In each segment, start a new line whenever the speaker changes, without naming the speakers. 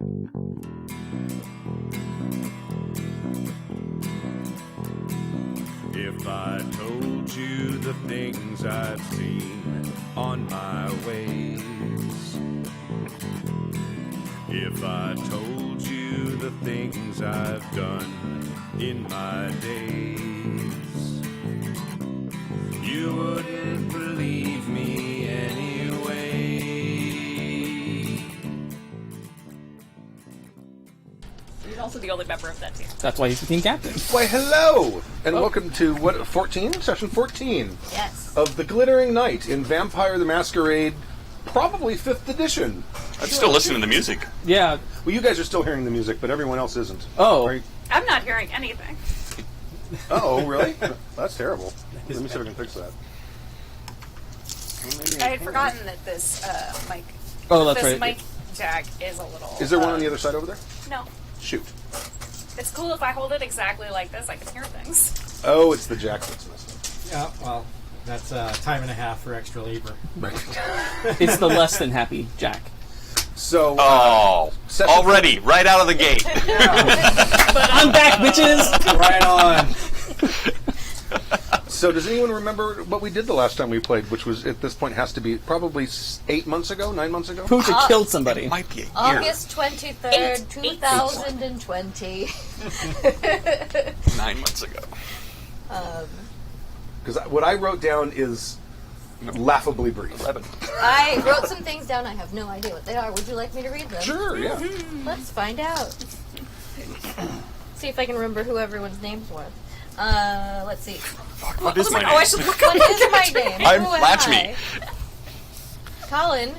If I told you the things I've seen on my ways, if I told you the things I've done in my days, you wouldn't believe me anyway.
He's also the only member of that team.
That's why he's the team captain.
Why, hello! And welcome to, what, 14? Session 14.
Yes.
Of The Glittering Night in Vampire the Masquerade, probably 5th edition.
I'm still listening to the music.
Yeah.
Well, you guys are still hearing the music, but everyone else isn't.
Oh.
Right?
I'm not hearing anything.
Oh, really? That's terrible. Let me see if I can fix that.
I had forgotten that this mic.
Oh, that's
this
right.
mic jack is a little.
Is there one on the other side over there?
No.
Shoot.
It's cool if I hold it exactly like this. I can hear things.
Oh, it's the jack that's missing.
Yeah, well, that's time and a half for extra labor.
Right.
It's the less than happy Jack.
So,
already, right out of the gate.
But I'm back, bitches!
Right on.
So does anyone remember what we did the last time we played, which was, at this point, has to be probably 8 months ago, 9 months ago?
Pooja killed somebody.
Might be a year.
August 23rd, 2020.
9 months ago.
Because what I wrote down is laughably brief.
11.
I wrote some things down. I have no idea what they are. Would you like me to read them?
Sure, yeah.
Let's find out. See if I can remember who everyone's names were. Let's see.
What is my name?
Oh, I should look up.
What is my name?
I'm
Who am
Latch
I?
Me.
Colin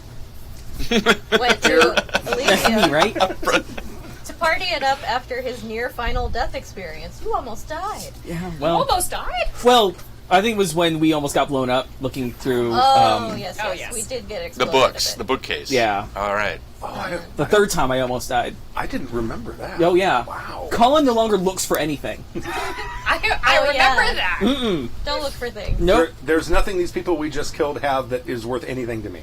went to
That's me,
Elysium
right?
to party it up after his near final death experience. You almost died.
Yeah, well...
Almost died.
Well, I think it was when we almost got blown up looking through...
Oh, yes.
oh, yes.
We did get
The
exploded.
books,
a
the
bit.
bookcase.
Yeah.
All right.
The third time I almost died.
I didn't remember that.
Oh, yeah.
Wow.
Colin no longer looks for anything.
I
Oh,
remember
yeah.
that.
Mm-mm.
Don't look for things.
Nope.
There's nothing these people we just killed have that is worth anything to me.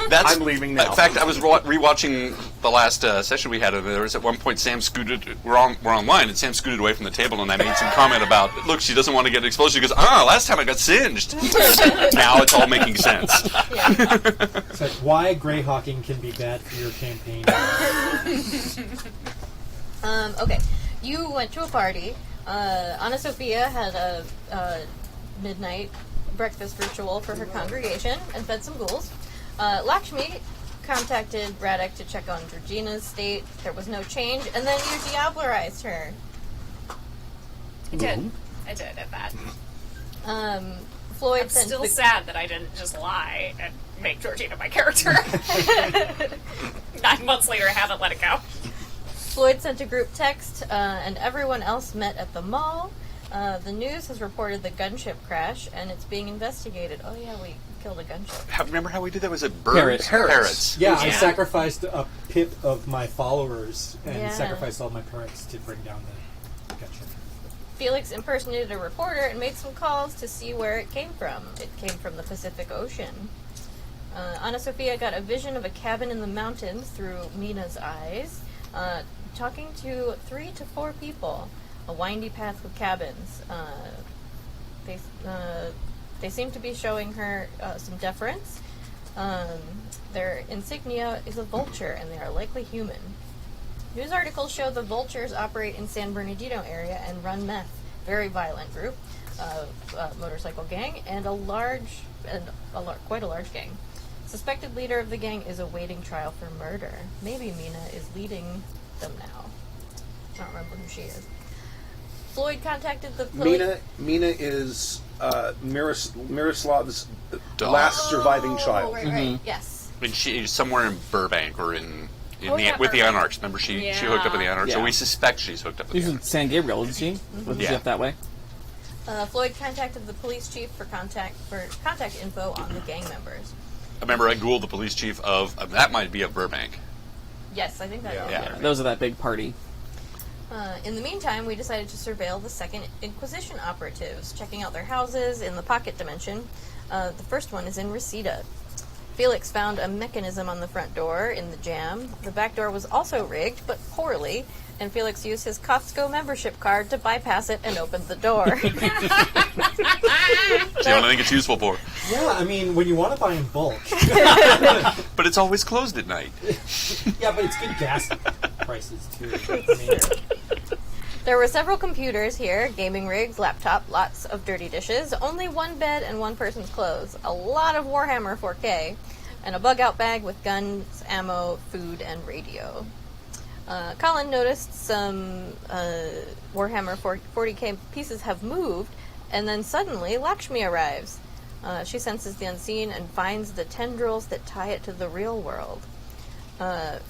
That's,
I'm leaving now.
In fact, I was rewatching the last session we had, and there was at one point Sam scooted. We're online, and Sam scooted away from the table, and I made some comment about, look, she doesn't want to get an explosion. She goes, last time I got singed. Now it's all making sense.
It's like why Greyhawking can be bad for your campaign.
Okay. You went to a party. Anna Sophia had a midnight breakfast ritual for her congregation and fed some ghouls. Lakshmi contacted Braddock to check on Georgina's state. There was no change, and then you diablerized her.
I did. I did at that.
Floyd
I'm
sent
still
the-
sad that I didn't just lie and make Georgina my character. 9 months later, I haven't let it go.
Floyd sent a group text, and everyone else met at the mall. The news has reported the gunship crash, and it's being investigated. Oh yeah, we killed a gunship.
Remember how we did that? Was it birds?
Parrots.
Yeah, I sacrificed a pit of my followers and
Yeah.
sacrificed all my parents to bring down the gunship.
Felix impersonated a reporter and made some calls to see where it came from. It came from the Pacific Ocean. Anna Sophia got a vision of a cabin in the mountains through Mina's eyes, talking to 3 to 4 people. A windy path with cabins. They seem to be showing her some deference. Their insignia is a vulture, and they are likely human. News articles show the vultures operate in San Bernardino area and run meth. Very violent group, motorcycle gang, and quite a large gang. Suspected leader of the gang is awaiting trial for murder. Maybe Mina is leading them now. I don't remember who she is. Floyd contacted the police.
Mina is Miroslav's last surviving child.
Right, yes.
And she's somewhere in Burbank or with the
Burbank.
Anarchs. Remember, she hooked up with the Anarchs, so
Yeah.
we suspect she's hooked up with
She's
the
in
Anarchs.
San Gabriel, isn't she? Wasn't she
Yeah.
up that way?
Floyd contacted the police chief for contact info on the gang members.
I remember I Googled the police chief of, that might be of Burbank.
Yes, I think that is.
Yeah.
Those are that big party.
In the meantime, we decided to surveil the Second Inquisition operatives, checking out their houses in the pocket dimension. The first one is in Reseda. Felix found a mechanism on the front door in the jam. The back door was also rigged, but poorly, and Felix used his Costco membership card to bypass it and open the door.
See what I think it's useful for.
Yeah, I mean, when you want to buy in bulk.
But it's always closed at night.
Yeah, but it's good gas prices, too. I mean,
There were several computers here, gaming rigs, laptop, lots of dirty dishes, only one bed and one person's clothes, a lot of Warhammer 4K, and a bug-out bag with guns, ammo, food, and radio. Colin noticed some Warhammer 40K pieces have moved, and then suddenly Lakshmi arrives. She senses the unseen and finds the tendrils that tie it to the real world.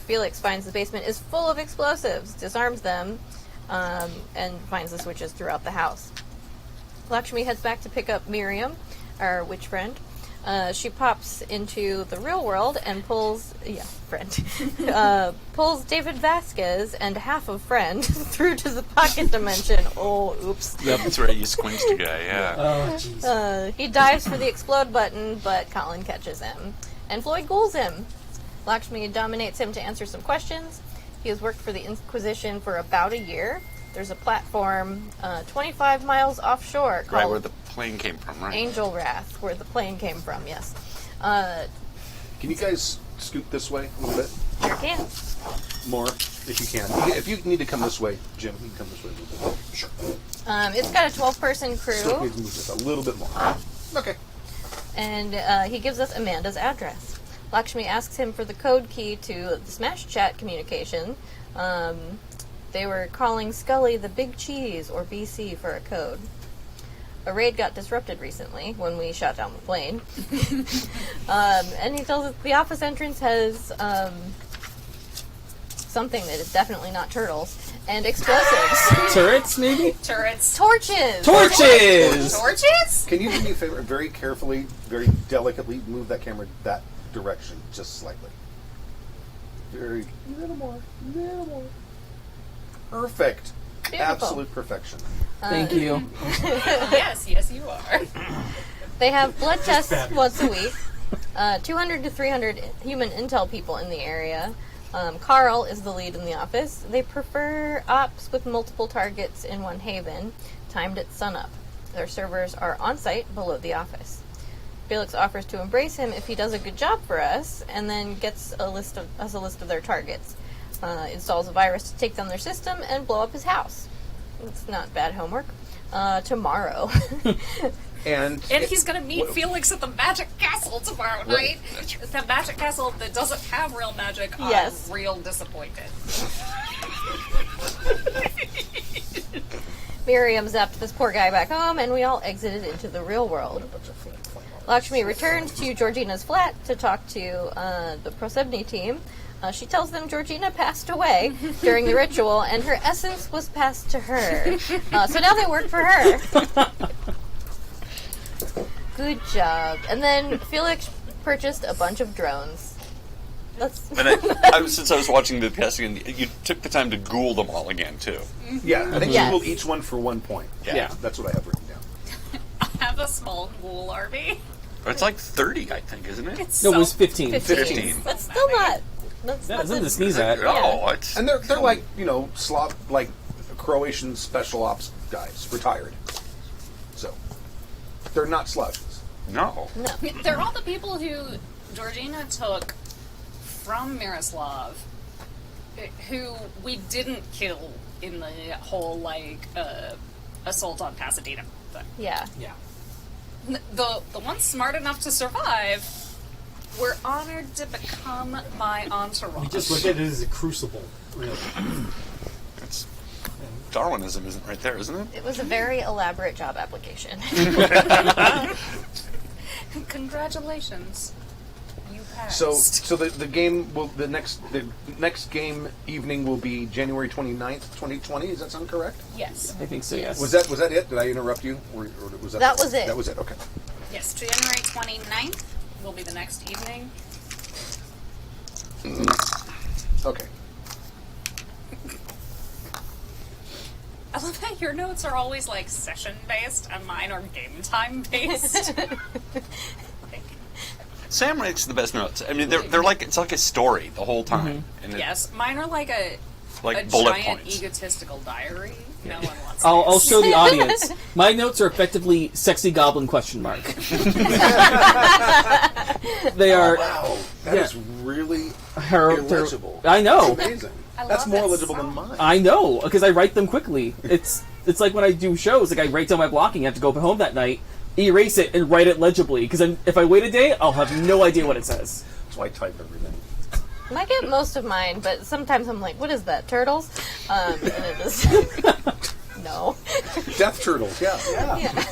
Felix finds the basement is full of explosives, disarms them, and finds the switches throughout the house. Lakshmi heads back to pick up Miriam, our witch friend. She pops into the real world and pulls David Vasquez and half of Friend through to the pocket dimension. Oh, oops.
Yep, that's right. You squinched a guy, yeah.
oh, jeez.
He dives for the explode button, but Colin catches him. And Floyd ghouls him. Lakshmi dominates him to answer some questions. He has worked for the Inquisition for about a year. There's a platform 25 miles offshore called
Right where the plane came from, right?
Angel Wrath, where the plane came from, yes.
Can you guys scoot this way a little bit?
Sure can.
More, if you can. If you need to come this way, Jim, you can come this way a little bit. Sure.
It's got a 12-person
Still
crew,
need to move just a little bit more. Okay.
and he gives us Amanda's address. Lakshmi asks him for the code key to the Smash Chat communication. They were calling Scully the Big Cheese, or BC, for a code. A raid got disrupted recently when we shot down the plane. And he tells us the office entrance has something that is definitely not turtles, and explosives.
Turrets, maybe?
Turrets.
Torches!
Torches!
Torches?
Can you do me a favor? Very carefully, very delicately move that camera that direction, just slightly. Very little more. Perfect.
Beautiful.
Absolute perfection.
Thank you.
Yes, you are.
They have blood tests
fabulous.
once a week. 200 to 300 human intel people in the area. Carl is the lead in the office. They prefer ops with multiple targets in one haven, timed at sunup. Their servers are on site below the office. Felix offers to embrace him if he does a good job for us, and then gets a list of their targets. Installs a virus to take down their system and blow up his house. It's not bad homework. Tomorrow.
And
he's gonna meet Felix at the Magic Castle tomorrow night. The Magic Castle that doesn't have real magic.
Yes.
I'm real disappointed.
Miriam zapped this poor guy back home, and we all exited into the real world. Lakshmi returns to Georgina's flat to talk to the Prosebny team. She tells them Georgina passed away during the ritual, and her essence was passed to her. So now they work for her. Good job. And then Felix purchased a bunch of drones.
Since I was watching the casting, you took the time to ghoul them all again, too.
yeah, I think
Yes.
you will each one for 1 point.
Yeah.
That's what I have written down.
I have a small ghoul army.
It's like 30, I think, isn't it?
It's
No, it
so
was 15.
15.
That's still not. That's
That's
not
nothing to sneeze at.
Oh, it's...
And they're like, Slav, like Croatian special ops guys, retired. So they're not Slavs.
No.
They're all the people who Georgina took from Miroslav, who we didn't kill in the whole, assault on Pasadena thing.
Yeah.
Yeah.
The ones smart enough to survive were honored to become my entourage.
We just look at it as a crucible, really.
It's... Darwinism isn't right there, isn't it?
It was a very elaborate job application.
Congratulations. You passed.
So the game will the next game evening will be January 29th, 2020. Does that sound correct?
Yes.
I think so, yes.
Was that it? Did I interrupt you? Or was that
That was it.
That was it. Okay.
Yes, January 29th will be the next evening.
Okay.
I love that your notes are always session based and mine are game time based.
Sam writes the best notes. I mean, they're like it's like a story the whole time. And
Yes, mine are like a
bullet
giant
points.
egotistical diary. No one wants
I'll
this.
show the audience. My notes are effectively sexy goblin question mark. They are.
Wow, that is really illegible.
I know.
Amazing.
I
That's
love
more
that
legible
so
than mine.
I know because I write them quickly. It's like when I do shows. Like I write down my blocking. I have to go home that night, erase it, and write it legibly. Because if I wait a day, I'll have no idea what it says.
That's why I type everything.
I get most of mine, but sometimes I'm like, what is that, turtles? And it is... no.
Death turtles, yeah.
Yeah.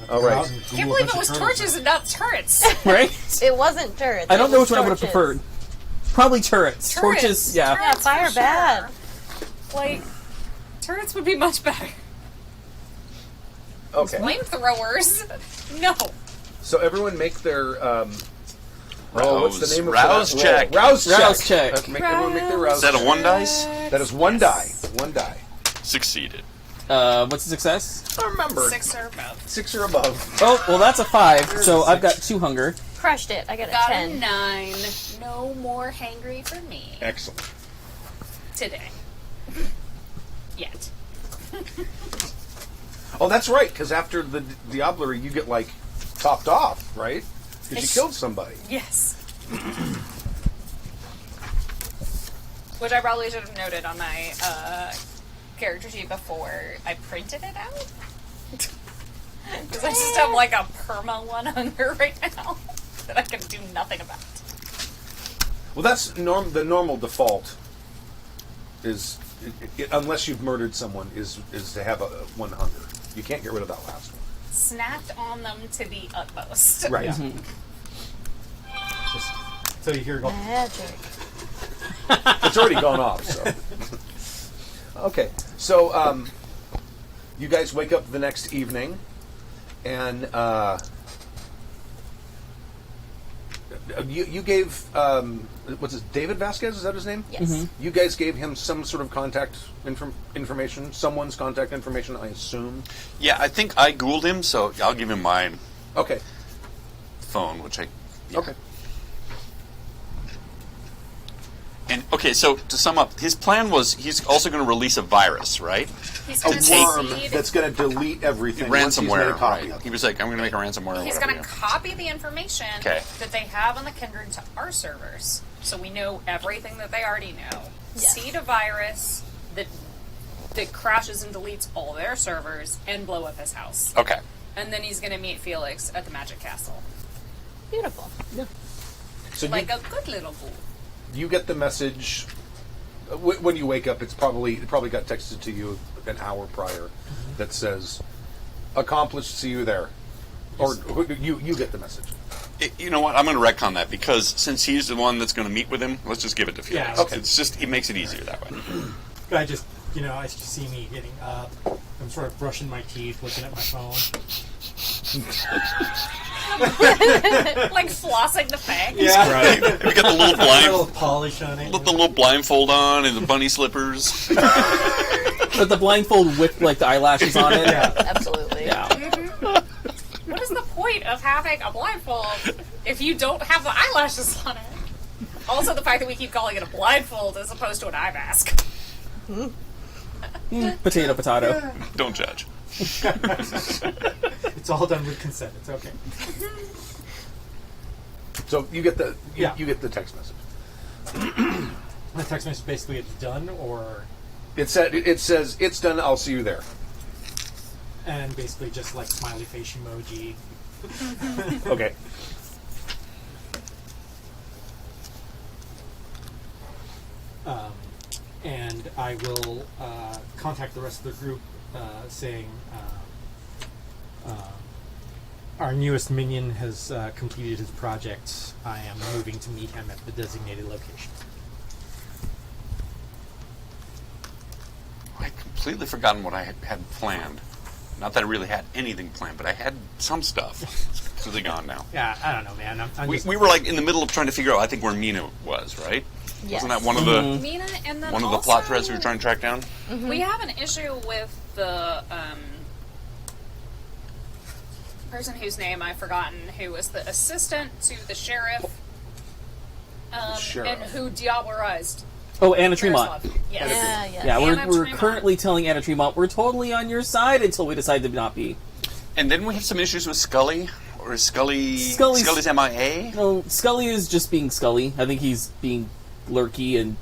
All right.
Can't believe it was torches and not turrets.
Right?
It wasn't turrets.
I don't
it
know
was
which one I would have
torches.
preferred. Probably turrets. Torches, yeah.
Yeah, fire
for
bad.
sure. Like, turrets would be much better.
Okay.
Flamethrowers? No.
So everyone make their what's the name of
Rouse
that?
check.
Rouse check.
Rouse check.
Everyone make their rouse.
Is that a 1 dice?
That is 1 die. 1 die.
Succeeded.
What's the success?
I remember.
6 or above.
6 or above.
Oh, well, that's a 5. So I've got 2 hunger.
Crushed it. I got a
Got
10.
a 9. No more hangry for me.
Excellent.
Today. Yet.
Oh, that's right. Because after the diablerie, you get like topped off, right? Because you killed somebody.
Yes. Which I probably should have noted on my character sheet before I printed it out. Because I just have like a perma 1 hunger right now that I can do nothing about.
Well, that's the normal default. Is unless you've murdered someone, is to have a 1 hunger. You can't get rid of that last one.
Snapped on them to the utmost.
Right.
So you hear go.
Magic.
It's already gone off. So. Okay. So you guys wake up the next evening, and you gave what's his David Vasquez? Is that his name?
Yes.
You guys gave him some sort of contact information, someone's contact information, I assume.
Yeah, I think I Googled him, so I'll give him my
Okay.
phone, which I... Yeah.
Okay.
And, okay, so to sum up, his plan was he's also going to release a virus, right?
He's
A
going to
worm that's going to delete everything. once he's made a
Ransomware,
copy
right?
of it.
He was like, I'm going to make a ransomware or
He's
whatever.
going to copy the information
Okay.
that they have on the Kindred to our servers, so we know everything that they already know.
Yes.
Seed a virus that crashes and deletes all their servers and blow up his house.
Okay.
And then he's going to meet Felix at the Magic Castle.
Beautiful.
So
Like a good little fool.
you get the message when you wake up. It probably got texted to you an hour prior that says accomplished, see you there, or you get the message.
You know what? I'm going to retcon that because since he's the one that's going to meet with him, let's just give it to Felix.
Yeah,
okay.
It's just it makes it easier that way.
I just, as you see me getting up, I'm sort of brushing my teeth, looking at my phone.
Like flossing the fangs.
Yeah.
Right. We got the little
A little
blind,
polish on it.
the little blindfold on and the bunny slippers.
But the blindfold with like the eyelashes on it.
Yeah.
Absolutely.
Yeah.
What is the point of having a blindfold if you don't have the eyelashes on it? Also, the fact that we keep calling it a blindfold as opposed to an eye mask.
Potato, potato.
Don't judge.
It's all done with consent. It's okay.
So you get the
Yeah.
you get the text message.
The text message basically it's done, or
It says it's done. I'll see you there.
and basically just like smiley face emoji.
Okay.
And I will contact the rest of the group saying our newest minion has completed his project. I am moving to meet him at the designated location.
I had completely forgotten what I had planned. Not that I really had anything planned, but I had some stuff. It's completely gone now.
Yeah, I don't know, man. I'm
We
just,
were like in the middle of trying to figure out, I think, where Mina was, right?
Yes.
Wasn't that one of the
Mina, and then
one of the
also,
plot threads we were trying to track down?
We have an issue with the person whose name I've forgotten, who was the assistant to the sheriff,
Sheriff.
and who diablerized
Oh, Anna Tremont.
Miroslav. Yes.
Yeah.
Yeah,
Anna
we're
Tremont.
currently telling Anna Tremont we're totally on your side until we decide to not be.
And then we have some issues with Scully, or is Scully's MIA?
No, Scully is just being Scully. I think he's being lurky, and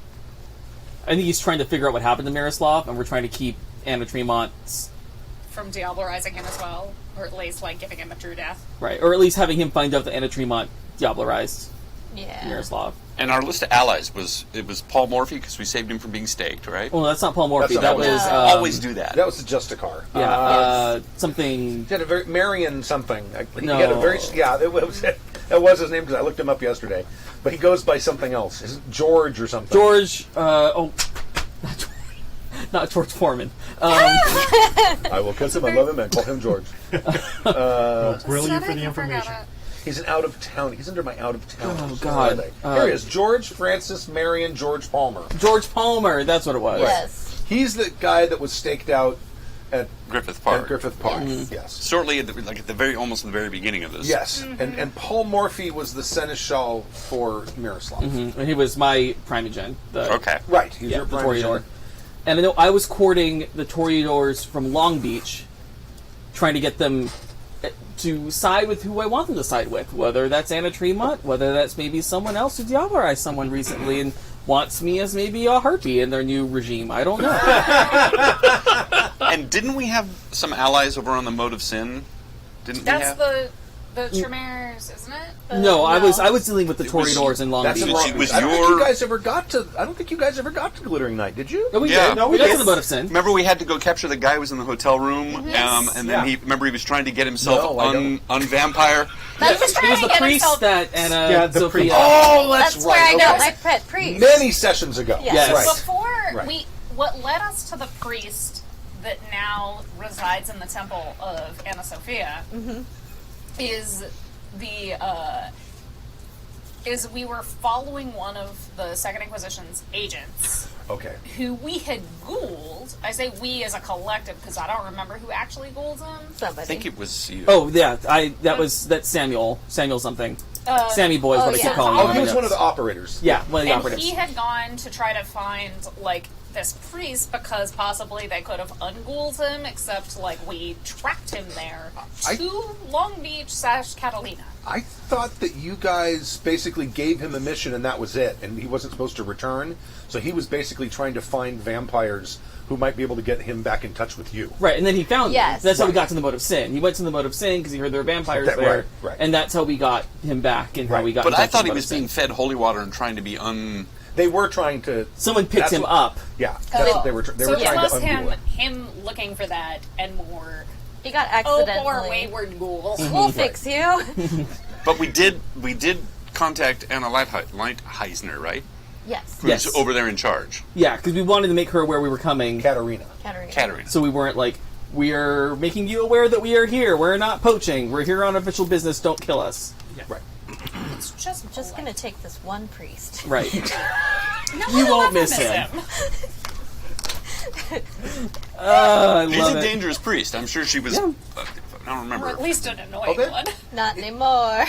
I think he's trying to figure out what happened to Miroslav, and we're trying to keep Anna Tremont
From diablerizing him as well, or at least like giving him a true death.
right, or at least having him find out that Anna Tremont diablerized
Yeah.
Miroslav.
And our list of allies was Paul Morphy because we saved him from being staked, right?
Well, that's not Paul Morphy.
That's
That
not
was
Paul
Always do that.
That was the Justicar.
something.
He had a very Marion something. He
No.
had a very that was his name because I looked him up yesterday. But he goes by something else. Is it George or something?
George. Not George Foreman.
I will kiss him. I love him and call him George.
We'll grill you for
Said
the
it, I forgot
information.
it.
He's an out of town. He's under my out of town.
Oh, God.
Here he is. George Francis Marion George Palmer.
George Palmer. That's what it was.
Yes.
He's the guy that was staked out at
Griffith Park.
At Griffith Park.
Mm-hmm.
Yes.
Shortly at the almost in the very beginning of this.
Yes. And Paul Morphy was the seneschal for Miroslav.
And he was my primogen.
Okay.
Right. He's
Yeah,
your
the
prime
Toreador. And I know I was courting the Toreadors from Long Beach, trying to get them to side with who I want them to side with. Whether that's Anna Tremont, whether that's maybe someone else who diablerized someone recently and wants me as maybe a harpy in their new regime. I don't know.
And didn't we have some allies over on the Mote of Sin? Didn't we
That's
have?
the Tremors, isn't it?
No, I was dealing with the
It was-
Toreadors in Long
That's
Beach.
in Long
It was
Beach. I don't think
your-
you guys ever got to. I don't think you guys ever got to Glittering Night, did you?
No, we
Yeah.
did.
No,
we got to
did.
the Mote of Sin.
Remember we had to go capture the guy who was in the hotel room, and then he was trying to get himself
No, I don't.
unvampire.
That's just
It
trying
was
to
the
get
priest
himself.
that Anna
Yeah, the
Sophia.
priest.
Oh,
That's where I
right.
got
Okay.
my pet priest.
Many sessions ago.
Yes.
Yes.
Right.
Before
Right.
what led us to the priest that now resides in the temple of Anna Sophia is is we were following one of the Second Inquisition's agents
Okay.
who we had ghouled. I say we as a collective because I don't remember who actually ghouled him.
Somebody.
I think it was you.
Oh yeah, that's Samuel something. Sammy Boy is what I keep
yeah.
calling
Oh,
him.
he was one of the operators.
Yeah, one of the
And
operatives.
he had gone to try to find like this priest because possibly they could have unghouled him, except like we tracked him there to Long Beach / Catalina.
I thought that you guys basically gave him a mission and that was it, and he wasn't supposed to return. So he was basically trying to find vampires who might be able to get him back in touch with you.
Right, and then he found
Yes.
them. That's how we got to the Mote of Sin. He went to the Mote of Sin because he heard there were vampires
That-
there,
right.
and that's how we got him back and how
Right.
we got.
But
in
I
touch with
thought
the
he
Mote
was
of Sin.
being fed holy water and trying to be
They were trying to.
Someone picked
that's
him
what-
up.
Yeah,
So
that's what they were. They
so
were
it
trying
was
to uncool it.
him looking for that and more
He got
more
accidentally.
wayward ghouls.
We'll fix you.
But we did contact Anna Lighthizer, right?
Yes.
Who's
Yes.
over there in charge.
Yeah, because we wanted to make her aware we were coming,
Katerina.
Katerina.
so we weren't like, we are making you aware that we are here. We're not poaching. We're here on official business. Don't kill us.
Right.
It's just
Just gonna take this one priest.
Right.
No,
You
I
won't
love
miss
him.
I
He's
love
a
it.
dangerous priest. I'm sure she was.
Yeah.
I don't remember.
Or at least an annoying
Okay.
one.
Not anymore.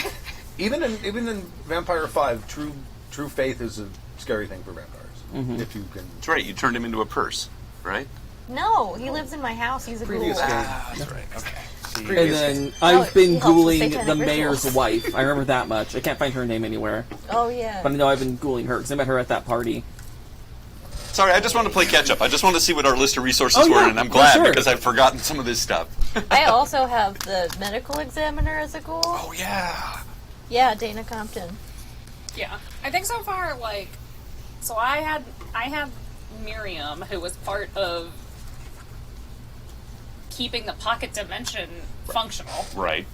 Even in Vampire 5, true faith is a scary thing for vampires. If you can.
That's right. You turned him into a purse, right?
No, he lives in my house. He's a
Previous
ghoul.
game.
That's right. Okay.
And
Previous
then
Oh,
I've been
he helps with
ghouling
satanic
the
rituals.
mayor's wife. I remember that much. I can't find her name anywhere,
Oh yeah.
but I know I've been ghouling her because I met her at that party.
Sorry, I just want to play catch up. I just want to see what our list of resources
Oh,
were,
yeah,
and I'm
for
glad
sure.
because I've forgotten some of this stuff.
I also have the medical examiner as a ghoul.
Oh yeah.
Yeah, Dana Compton.
Yeah, I think so far, like, so I had Miriam, who was part of keeping the pocket dimension functional,
Right.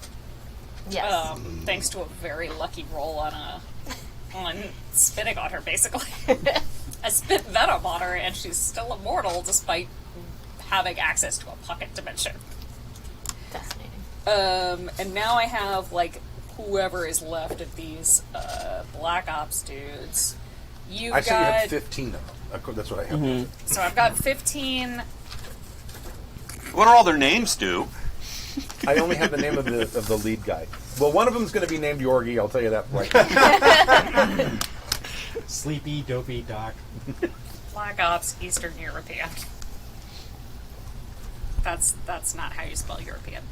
Yes.
thanks to a very lucky roll on spitting on her, basically. I spit venom on her, and she's still immortal despite having access to a pocket dimension.
Fascinating.
And now I have, like, whoever is left of these Black Ops dudes. You've
I say you
got...
have 15 of them. That's what I have.
So I've got 15...
What are all their names, Stu?
I only have the name of the lead guy. Well, one of them's going to be named Yorgi. I'll tell you that right now.
Sleepy, dopey, Doc.
Black Ops, Eastern European. That's not how you spell European.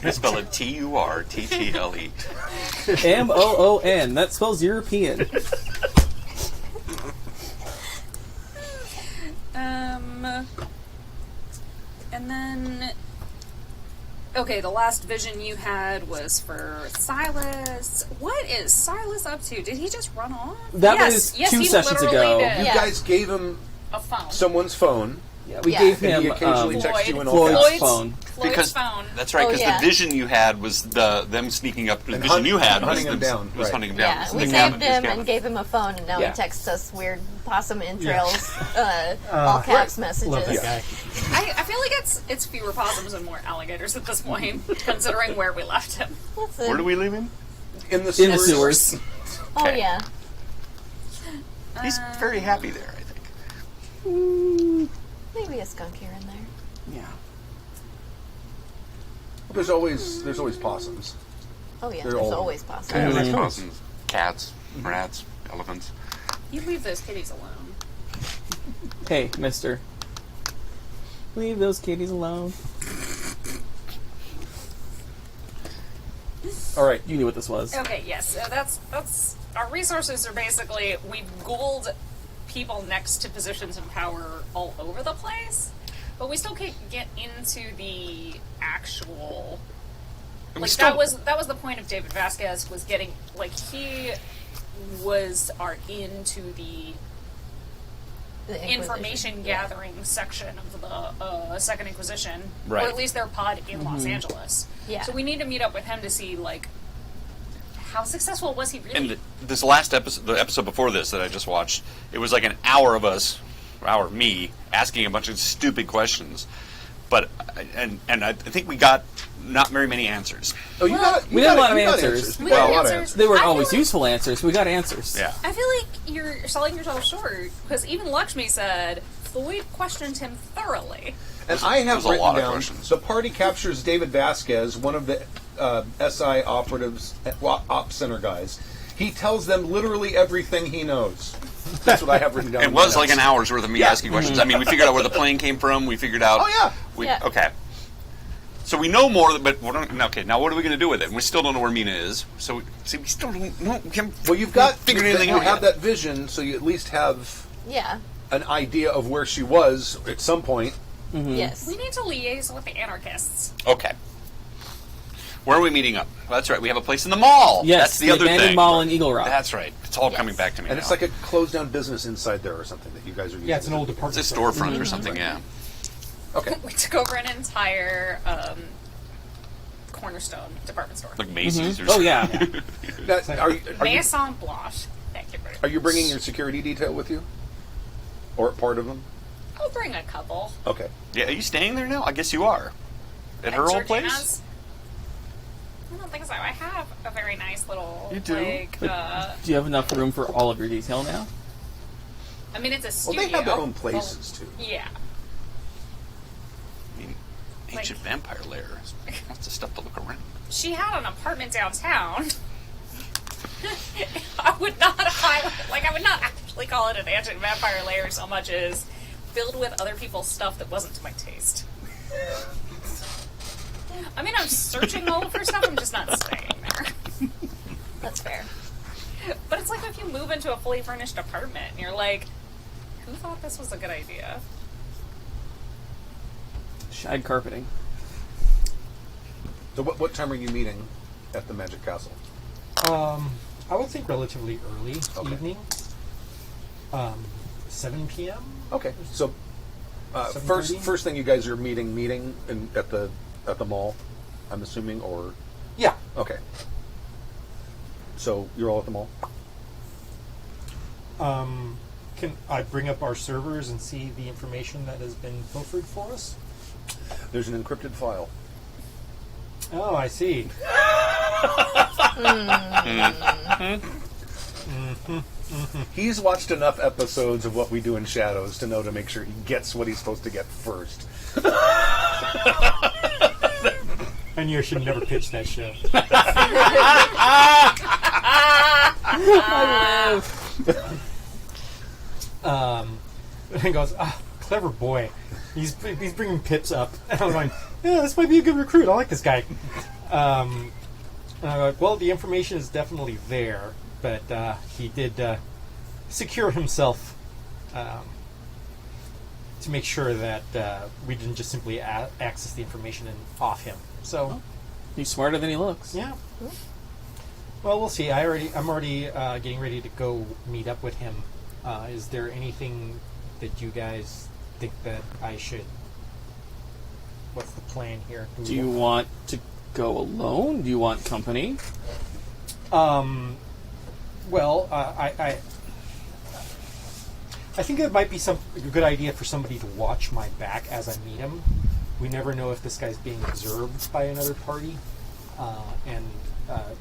I spell it Turttle.
Moon. That spells European.
And then, okay, the last vision you had was for Silas. What is Silas up to? Did he just run off?
That was two
he
sessions
literally
ago.
did.
You guys gave him
A phone.
someone's phone,
Yeah, we
Yeah.
gave
and
him
he occasionally texts you in all
Floyd's
caps.
phone.
Floyd's
Because
phone.
that's right.
Oh,
Because
yeah.
the vision you had was them sneaking up. The
And
vision you had was
hunting him down,
Was
right.
hunting him down.
Yeah, we
Sneaking
saved
down in his
him
cabin.
and gave him a phone, and now
Yeah.
he texts us weird possum entrails, all caps messages.
Love that guy.
I feel like it's fewer possums and more alligators at this point, considering where we left him.
Listen.
Where do we leave him?
in the
In the
sewers.
sewers.
Oh
Okay.
yeah.
He's very happy there, I think.
Maybe a skunk here and there.
Yeah.
There's always possums.
Oh yeah,
They're
there's
all-
always possible.
Yeah,
Mm.
there's possums, cats, rats, elephants.
You leave those kitties alone.
Hey, mister. Leave those kitties alone.
All right.
You knew what this was.
Okay, yes. So that's our resources are basically we've Googled people next to positions of power all over the place, but we still can't get into the actual. Like that was the point of David Vasquez was getting he was into the
The
information
yeah.
gathering section of the Second Inquisition,
Right.
or at least their pod in Los Angeles.
Yeah.
So we need to meet up with him to see how successful was he really?
And this last episode, the episode before this that I just watched, it was like an hour of me, asking a bunch of stupid questions. But and I think we got not very many answers.
Oh, you got
we got a lot of answers.
We
You got
got
a lot of
answers.
They weren't
I feel
always
like-
useful answers. We got answers.
Yeah.
I feel like you're selling yourself short because even Lakshmi said Floyd questioned him thoroughly.
And I have
There's a
written
lot of
down,
questions.
the party captures David Vasquez, one of the SI operatives, op center guys. He tells them literally everything he knows. That's what I have written down.
It
in my
was like
notes.
an hour's worth of me
Yeah.
asking questions. I mean, we figured out where the plane came from. We figured out.
Oh, yeah.
Yeah.
Okay. So we know more, but okay. Now what are we going to do with it? We still don't know where Mina is. So we still don't know. We haven't
Well, you've got
figured anything
you
out
have
yet.
that vision, so you at least have
Yeah.
an idea of where she was at some point.
Yes.
We need to liaise with the anarchists.
Okay. Where are we meeting up? Well, that's right. We have a place in the mall.
Yes,
that's the other
abandoned
thing.
mall in Eagle Rock.
That's right. It's all
Yes.
coming back to me
And
now.
it's like a closed down business inside there or something that you guys are using.
Yeah, it's an old
it's
department
a
store.
storefront or something. Yeah.
Okay.
We took over an entire Cornerstone department store.
Like Macy's or
Oh
something.
yeah.
Now, are you
Maison Blanche. Thank you very much.
are you bringing your security detail with you, or part of them?
I'll bring a couple.
Okay.
Yeah. Are you staying there now? I guess you are. At her old place.
Georgina's? I don't think so. I have a very nice little
You do?
Do you have enough room for all of your detail now?
I mean, it's a
Well,
studio.
they have their own places too.
Yeah.
I mean, ancient vampire lair. Lots of stuff to look around.
She had an apartment downtown. I would not actually call it an ancient vampire lair so much as filled with other people's stuff that wasn't to my taste. I mean, I'm searching all of her stuff, I'm just not staying there.
That's fair.
But it's like if you move into a fully furnished apartment and you're like, who thought this was a good idea?
Shag carpeting.
So what time are you meeting at the Magic Castle?
I would think relatively early
Okay.
evening. 7 p.m.
Okay. So
7:30?
first thing you guys are meeting at the mall, I'm assuming, or
Yeah.
okay. So you're all at the mall.
Can I bring up our servers and see the information that has been pilfered for us?
There's an encrypted file.
Oh, I see.
He's watched enough episodes of What We Do in Shadows to know to make sure he gets what he's supposed to get first.
I knew I should never pitch that show.
I live.
And he goes, clever boy. He's bringing pips up. And I'm going, yeah, this might be a good recruit. I like this guy. And I'm like, well, the information is definitely there, but he did secure himself to make sure that we didn't just simply access the information and off him. So,
He's smarter than he looks.
yeah. Well, we'll see. I'm already getting ready to go meet up with him. Is there anything that you guys think that I should? What's the plan here?
Do you want to go alone? Do you want company?
Well, I think it might be a good idea for somebody to watch my back as I meet him. We never know if this guy's being observed by another party, and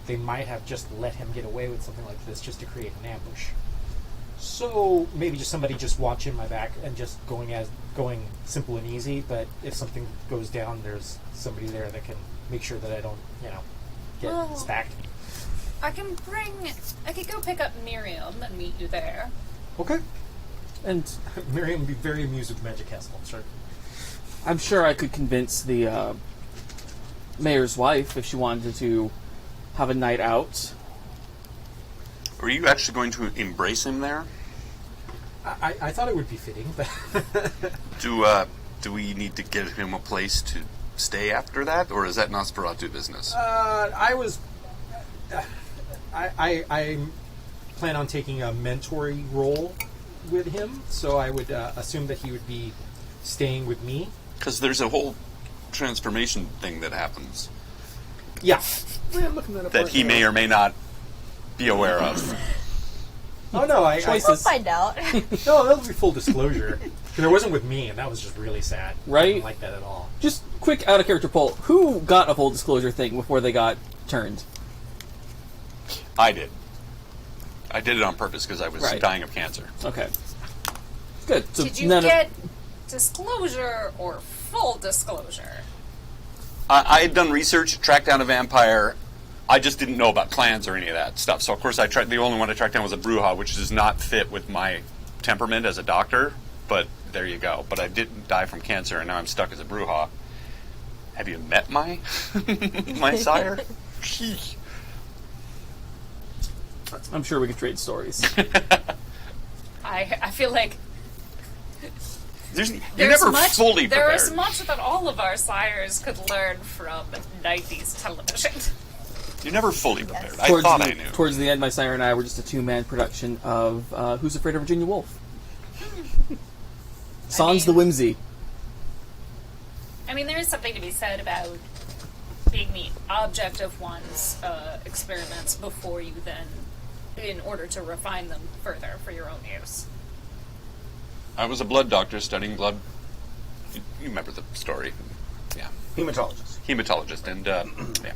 they might have just let him get away with something like this just to create an ambush. So maybe just somebody just watching my back and just going simple and easy. But if something goes down, there's somebody there that can make sure that I don't, get
Well-
stacked.
I could go pick up Miriam and meet you there.
Okay.
And
Miriam would be very amused with Magic Castle. Sure.
I'm sure I could convince the mayor's wife if she wanted to have a night out.
Are you actually going to embrace him there?
I thought it would be fitting, but
Do we need to get him a place to stay after that, or is that Nosferatu business?
I plan on taking a mentoring role with him, so I would assume that he would be staying with me.
Because there's a whole transformation thing that happens
Yeah.
that he may or may not be aware of.
Oh no,
We'll
Choices.
find out.
no, that'll be full disclosure. 'Cause it wasn't with me, and that was just really sad. I
Right?
didn't like that at all.
Just quick out of character poll. Who got a full disclosure thing before they got turned?
I did. I did it on purpose because I was
Right.
dying of cancer.
Okay. Good. So
Did you
none
get disclosure or full disclosure?
I had done research, tracked down a vampire. I just didn't know about clans or any of that stuff. So of course the only one I tracked down was a Bruja, which does not fit with my temperament as a doctor. But there you go. But I didn't die from cancer, and now I'm stuck as a Bruja. Have you met my my sire? Sheesh.
I'm sure we could trade stories.
I feel like
You're
there's
never
much,
fully
there
prepared.
is much that all of our sires could learn from 90s television.
You're never fully prepared. I
towards
thought
the,
I knew.
Towards the end, my sire and I were just a two-man production of Who's Afraid of Virginia Woolf? Sans the Whimsy.
I mean, there is something to be said about being the object of one's experiments before you then, in order to refine them further for your own use.
I was a blood doctor studying blood. You remember the story. Yeah.
Hematologist.
Hematologist. And, yeah.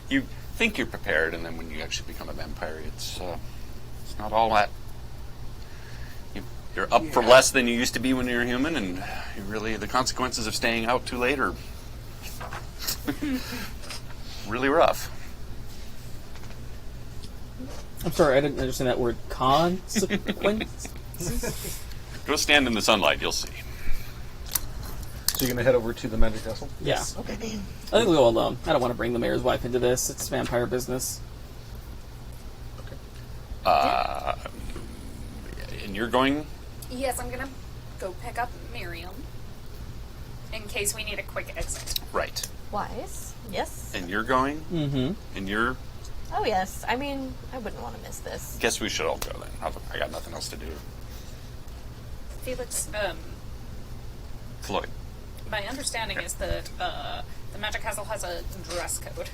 You think you're prepared, and then when you actually become a vampire, it's not all that. You're up for less than you used to be when you were human, and the consequences of staying out too late are really rough.
I'm sorry, I didn't understand that word. Consequence?
Go stand in the sunlight, you'll see.
So you're going to head over to the Magic Castle?
Yeah. Okay. I think we'll go alone. I don't want to bring the mayor's wife into this. It's vampire business.
And you're going...
Yes, I'm gonna go pick up Miriam in case we need a quick exit.
Right.
Wise. Yes.
And you're going?
Mm-hmm.
And you're...
Oh, yes. I mean, I wouldn't want to miss this.
Guess we should all go then. I got nothing else to do.
Felix,
Floyd.
my understanding is that the Magic Castle has a dress code.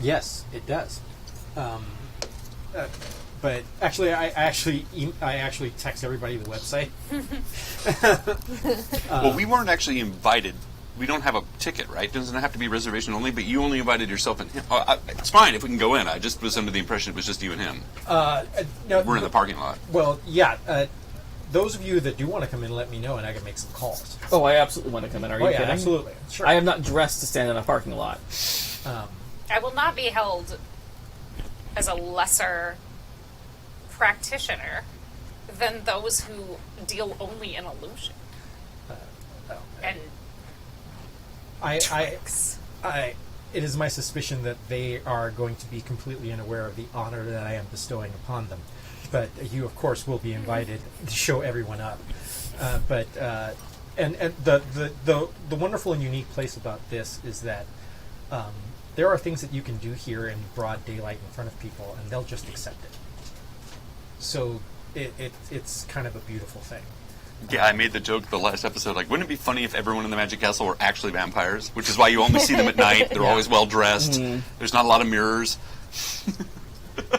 Yes, it does. But actually, I actually text everybody the website.
Well, we weren't actually invited. We don't have a ticket, right? Doesn't it have to be reservation only? But you only invited yourself and him. It's fine if we can go in. I just was under the impression it was just you and him.
No,
We're in the parking lot.
Well, yeah. those of you that do want to come in, let me know, and I can make some calls.
Oh, I absolutely want to come in. Are you kidding?
Absolutely. Sure.
I am not dressed to stand in a parking lot.
I will not be held as a lesser practitioner than those who deal only in illusion and tricks.
It is my suspicion that they are going to be completely unaware of the honor that I am bestowing upon them. But you, of course, will be invited to show everyone up. And the wonderful and unique place about this is that there are things that you can do here in broad daylight in front of people, and they'll just accept it. So it's kind of a beautiful thing.
Yeah, I made the joke the last episode, like, wouldn't it be funny if everyone in the Magic Castle were actually vampires? Which is why you only see them at night. They're always well-dressed. There's not a lot of mirrors.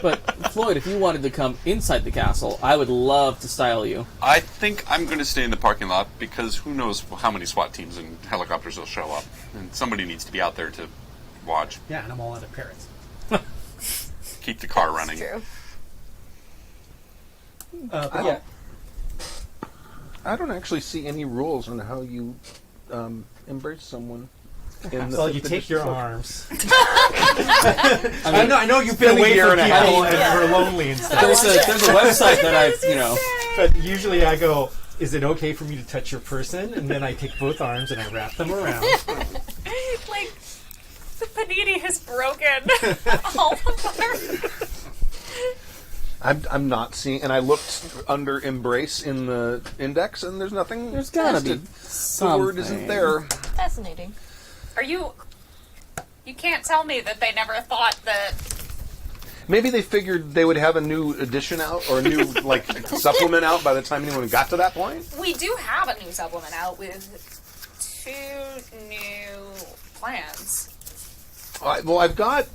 But, Floyd, if you wanted to come inside the castle, I would love to style you.
I think I'm going to stay in the parking lot because who knows how many SWAT teams and helicopters will show up. And somebody needs to be out there to watch.
Yeah, and I'm all out of parrots.
Keep the car running.
True.
But yeah.
I don't actually see any rules on how you embrace someone.
Well, you take your arms. I know you've been away from people and we're lonely and stuff.
There's a website that I've,
But usually I go, is it okay for me to touch your person? And then I take both arms and I wrap them around.
Like, the panini has broken all apart.
I'm not seeing, and I looked under embrace in the index, and there's nothing.
There's gotta be
The
something.
word isn't there.
Fascinating.
Are you... You can't tell me that they never thought that...
Maybe they figured they would have a new edition out or a new supplement out by the time anyone got to that point.
We do have a new supplement out with 2 new plans.
Well, I've got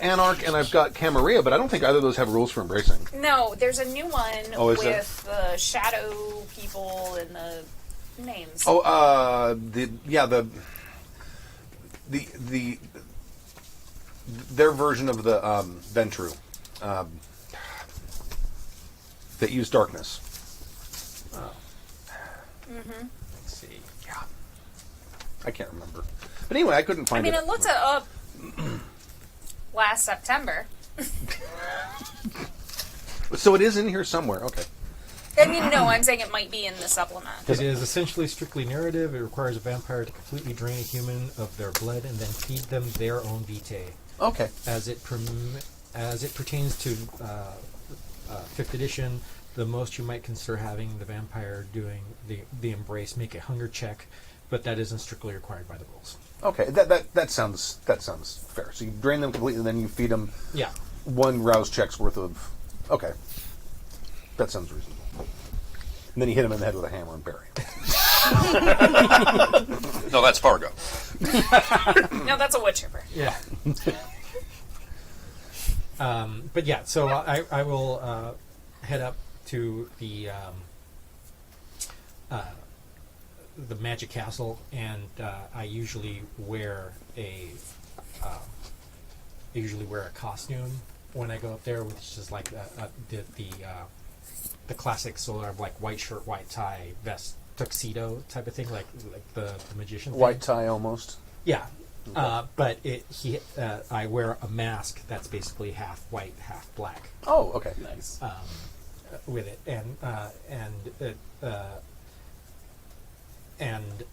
Anarch and I've got Camarilla, but I don't think either of those have rules for embracing.
No, there's a new one
Oh, is
with the shadow people and the names.
Oh, their version of the Ventru that use darkness.
Let's see.
Yeah, I can't remember. But anyway, I couldn't find it.
I looked it up last September.
So it is in here somewhere. Okay.
No, I'm saying it might be in the supplement.
It is essentially strictly narrative. It requires a vampire to completely drain a human of their blood and then feed them their own vitae.
Okay.
As it pertains to 5th edition, the most you might consider having the vampire doing the embrace make a hunger check, but that isn't strictly required by the rules.
Okay. That sounds fair. So you drain them completely, and then you feed them.
Yeah.
1 rouse check's worth of. Okay. That sounds reasonable. And then you hit him in the head with a hammer and bury him.
No, that's Fargo.
No, that's a wood chipper.
Yeah. But yeah, so I will head up to the Magic Castle, and I usually wear a costume when I go up there, which is like the classic sort of like white shirt, white tie, vest, tuxedo type of thing, like the magician thing.
White tie almost.
Yeah. But I wear a mask that's basically half white, half black.
Oh, okay.
Nice.
With it, and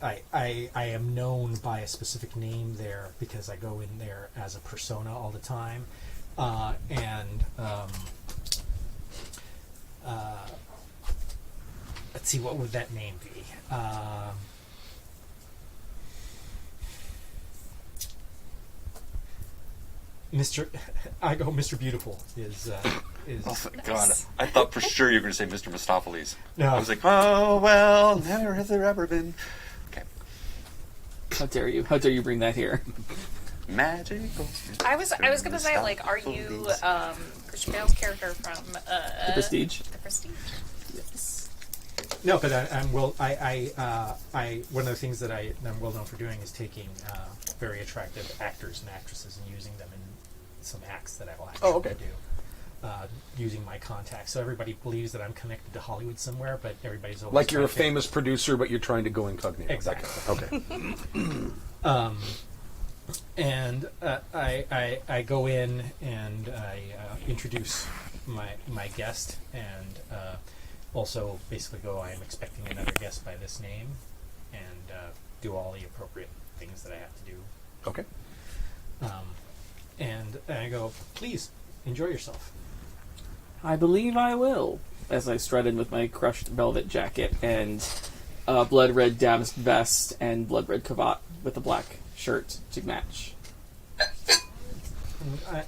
I am known by a specific name there because I go in there as a persona all the time, let's see, what would that name be? Mr. Beautiful is.
Oh, thank God. I thought for sure you were going to say Mr. Mistopheles.
No.
I was like, oh, well, never has there ever been. Okay.
How dare you? How dare you bring that here?
Magical.
I was going to say, like, are you Christian Bale's character from
The Prestige?
The Prestige.
Yes.
No, but I'm well. I one of the things that I'm well known for doing is taking very attractive actors and actresses and using them in some acts that I will actually do. using my contacts. So everybody believes that I'm connected to Hollywood somewhere, but everybody's always
Like you're a
trying to-
famous producer, but you're trying to go incognito.
Exactly.
That kind of thing. Okay.
And I go in and I introduce my guest, and also basically go, I am expecting another guest by this name, and do all the appropriate things that I have to do.
Okay.
And I go, please enjoy yourself.
I believe I will. As I strut in with my crushed velvet jacket and blood red damask vest and blood red cravat with a black shirt to match.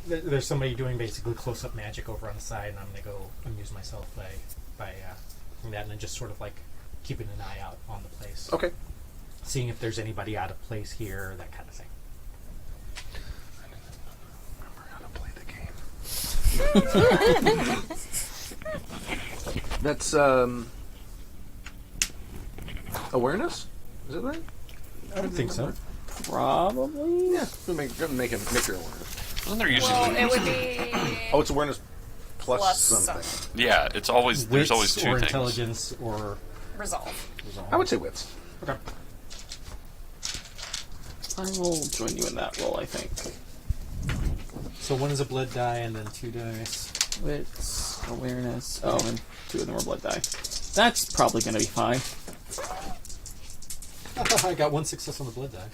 There's somebody doing basically close-up magic over on the side, and I'm going to go amuse myself by doing that, and then just sort of like keeping an eye out on the place.
Okay.
Seeing if there's anybody out of place here, that kind of thing.
That's awareness. Is it right?
I would think so.
Probably.
Yeah. Make your awareness.
Well, they're usually
Well, it would be
Oh, it's awareness plus
plus
something.
something.
yeah. It's always there's always
Wits
two
or
things.
intelligence or
Resolve.
I would say wits.
okay.
I will join you in that role, I think.
So one is a blood die, and then 2 dice.
Wits, awareness. Oh, and 2 of them are blood die. That's probably going to be fine.
I got 1 success on the blood die.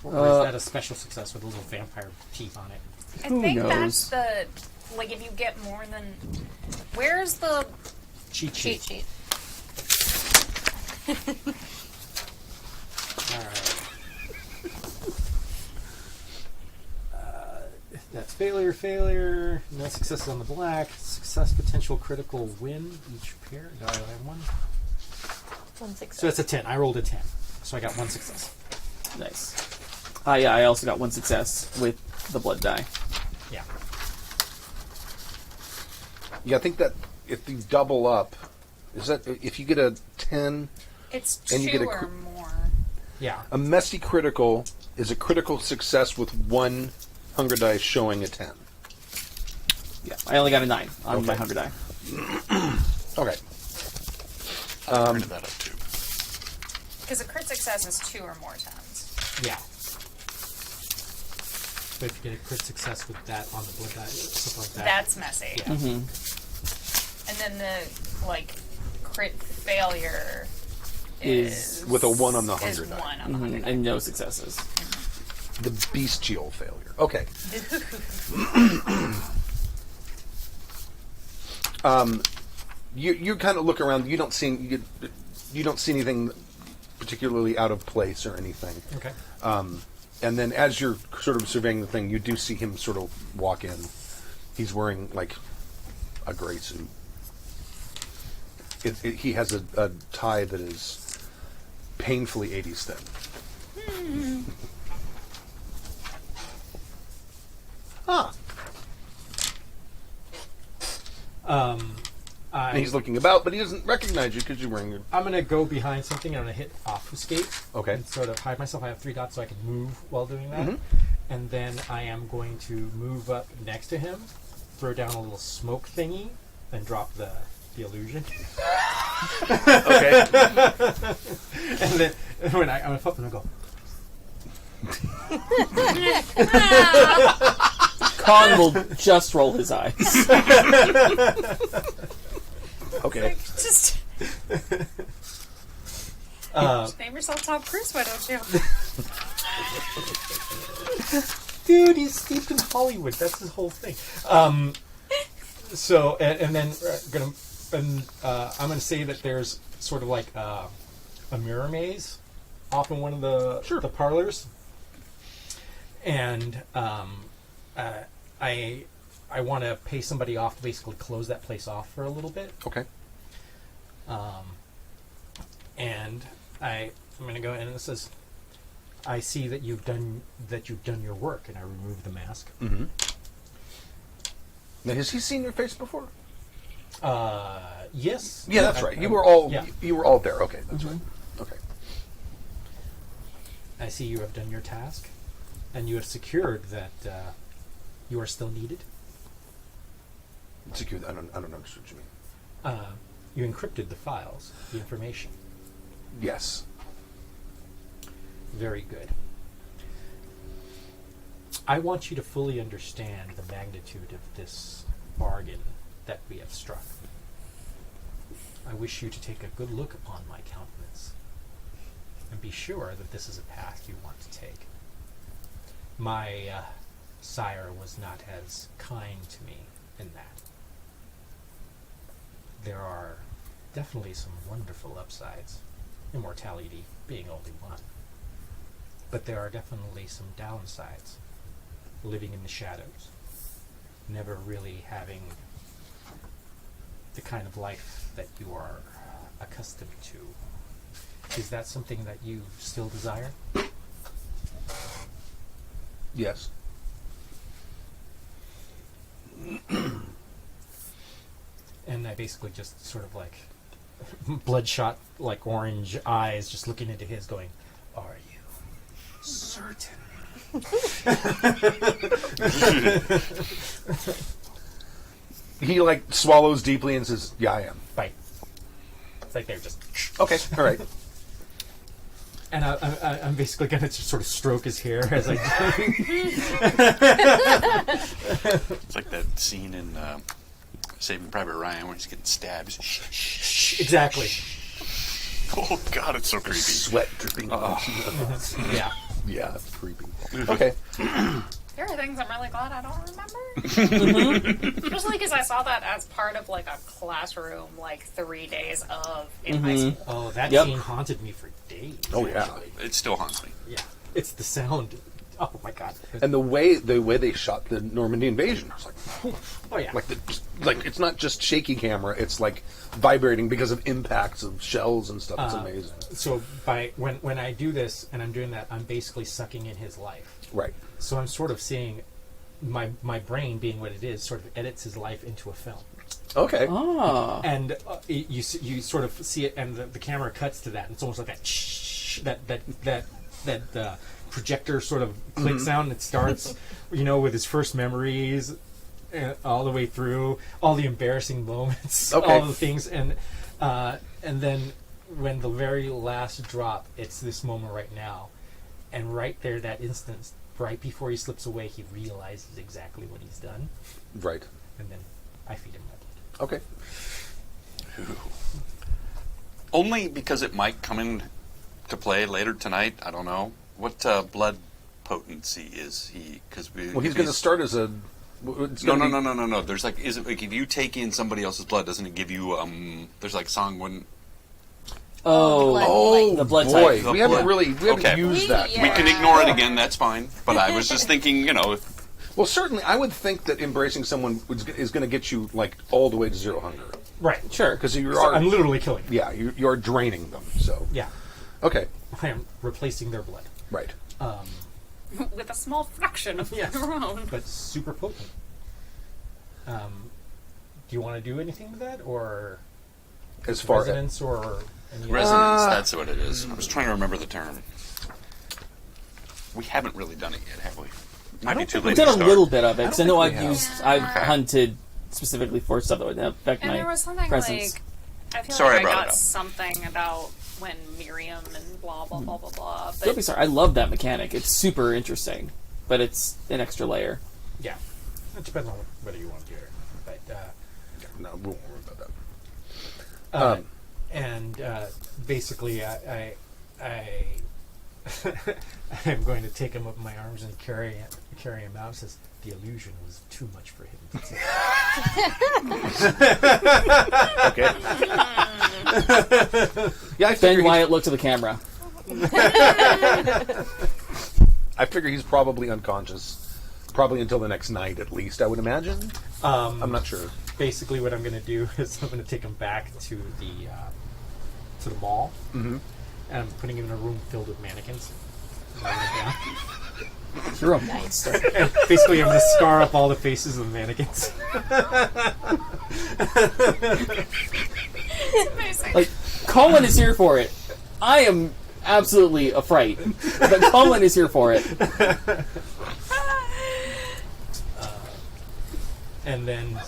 Or is that a special success with a little vampire teeth on it?
I
Who
think
knows?
that's the like if you get more than where's the
Cheat
cheat
sheet.
sheet?
Alright. That's failure. No successes on the black. Success, potential, critical, win. Each pair. Do I have 1?
1 success.
So it's a 10. I rolled a 10. So I got 1 success.
Nice. Yeah, I also got 1 success with the blood die.
Yeah.
Yeah, I think that if you double up, is that if you get a 10,
It's
And you
2
get a
or more.
Yeah.
a messy critical is a critical success with 1 hunger die showing a 10.
Yeah, I only got a 9 on my
Okay.
hunger die.
Okay.
I printed that up too.
Because a crit success is 2 or more times.
Yeah. But if you get a crit success with that on the blood die, stuff like that.
That's messy.
Yeah.
And then the like crit failure is
With a 1 on the
is
hunger die.
1 on the hunger die.
And no successes.
The bestial failure. Okay. You kind of look around. You don't see anything particularly out of place or anything.
Okay.
And then as you're sort of surveying the thing, you do see him sort of walk in. He's wearing like a gray suit. He has a tie that is painfully 80s thin. Ah. And he's looking about, but he doesn't recognize you because you're wearing your...
I'm going to go behind something and I'm going to hit obfuscate.
Okay.
And sort of hide myself. I have 3 dots so I can move while doing that. And then I am going to move up next to him, throw down a little smoke thingy, and drop the illusion.
Okay.
And then when I'm going to flip and I'll go,
Khan will just roll his eyes.
Okay.
Just name yourself Tom Cruise, why don't you?
dude, he's steeped in Hollywood. That's his whole thing. So, and then I'm gonna say that there's sort of like a mirror maze off in one of the parlors, and I want to pay somebody off to basically close that place off for a little bit.
Okay.
And I'm going to go in and it says, "I see that you've done your work," and I remove the mask.
Mm-hmm. Now, has he seen your face before?
Yes.
Yeah, that's right. You were all
yeah.
you were all there. Okay, that's right. Okay.
I see you have done your task, and you have secured that you are still needed.
Secure. I don't understand what you mean.
You encrypted the files, the information.
Yes.
Very good. I want you to fully understand the magnitude of this bargain that we have struck. I wish you to take a good look upon my countenance and be sure that this is a path you want to take. My sire was not as kind to me in that. There are definitely some wonderful upsides, immortality being only one. But there are definitely some downsides. Living in the shadows, never really having the kind of life that you are accustomed to. Is that something that you still desire?
Yes.
And I basically just sort of like bloodshot, like orange eyes, just looking into his, going, "Are you certain?"
He like swallows deeply and says, "Yeah, I am."
Bite. It's like they're just.
Okay, all right.
And I'm basically going to just sort of stroke his hair as I do.
It's like that scene in Saving Private Ryan where he's getting stabbed.
Exactly.
Oh God, it's so creepy.
Sweat dripping.
Yeah.
Yeah, it's creepy. Okay.
There are things I'm really glad I don't remember. Especially because I saw that as part of like a classroom, like 3 days of in high school.
Oh, that
Yep.
scene haunted me for days.
Oh yeah.
actually.
It still haunts me.
Yeah. It's the sound. Oh my god.
And the way they shot the Normandy invasion, I was like,
Oh yeah.
like it's not just shaky camera; it's like vibrating because of impacts of shells and stuff. It's amazing.
So when I do this and I'm doing that, I'm basically sucking in his life.
Right.
So I'm sort of seeing my brain, being what it is, sort of edits his life into a film.
Okay.
Ah.
And you sort of see it, and the camera cuts to that, and it's almost like that projector sort of click sound. It starts, with his first memories, all the way through, all the embarrassing moments,
Okay.
all the things, and then when the very last drop, it's this moment right now, and right there, that instant, right before he slips away, he realizes exactly what he's done,
Right.
and then I feed him my blood.
Okay.
Only because it might come in to play later tonight. I don't know what blood potency is he? Because
Well, he's going to start as a. It's
No.
gonna be-
No. There's like, is it like if you take in somebody else's blood, doesn't it give you there's like song when
Oh,
The blood
boy,
type.
we haven't
Okay.
used that.
Yeah.
we can ignore it again. That's fine. But I was just thinking,
Well, certainly, I would think that embracing someone is going to get you like all the way to zero hunger,
Right.
Sure.
because you
So
are.
I'm literally killing them.
Yeah, you are draining them. So
Yeah.
okay,
I am replacing their blood.
right.
With a small fraction of
Yes.
their own.
But super potent. Do you want to do anything with that, or
As far as
residence, or any
resonance. That's what it is. I was trying to remember the term. We haven't really done it yet, have we? Might be too late
I've
to
done a
start.
little bit of it, because I know
think
I've
we
used,
have.
I've
Yeah.
hunted specifically for stuff that would affect
And
my
there was something
presence.
like, I feel
Sorry I
like I
brought it
got
up.
something about when Miriam and blah, blah, blah, blah, blah.
Don't be
But
sorry. I love that mechanic. It's super interesting, but it's an extra layer.
Yeah. It depends on whether you want to do it. But
no, we won't worry about that.
basically, I I'm going to take him up in my arms and carry him out. Says the illusion was too much for him to take.
Okay. Yeah, I
Ben
figure,
Wyatt, look to the camera.
I figure he's probably unconscious, probably until the next night at least. I would imagine. I'm not sure.
Basically, what I'm going to do is I'm going to take him back to the mall, and I'm putting him in a room filled with mannequins. Laying him down.
You're a monster.
And basically, I'm going to scar up all the faces of the mannequins.
amazing.
Like, Colin is here for it. I am absolutely a fright, but Colin is here for it.
and then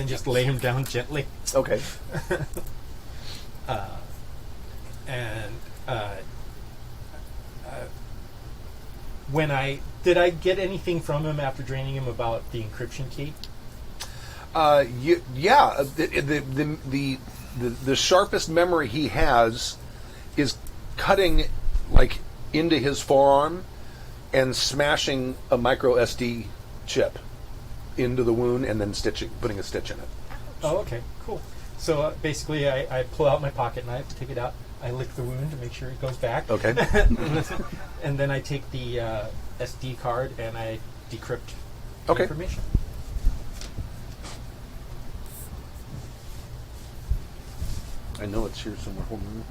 just lay him down gently.
Okay.
Did I get anything from him after draining him about the encryption key?
Yeah. The sharpest memory he has is cutting like into his forearm and smashing a micro SD chip into the wound and then putting a stitch in it.
Oh, okay, cool. So basically, I pull out my pocket knife, take it out, I lick the wound to make sure it goes back.
Okay.
And then I take the SD card and I decrypt the
Okay.
information.
I know it's here somewhere. Hold on.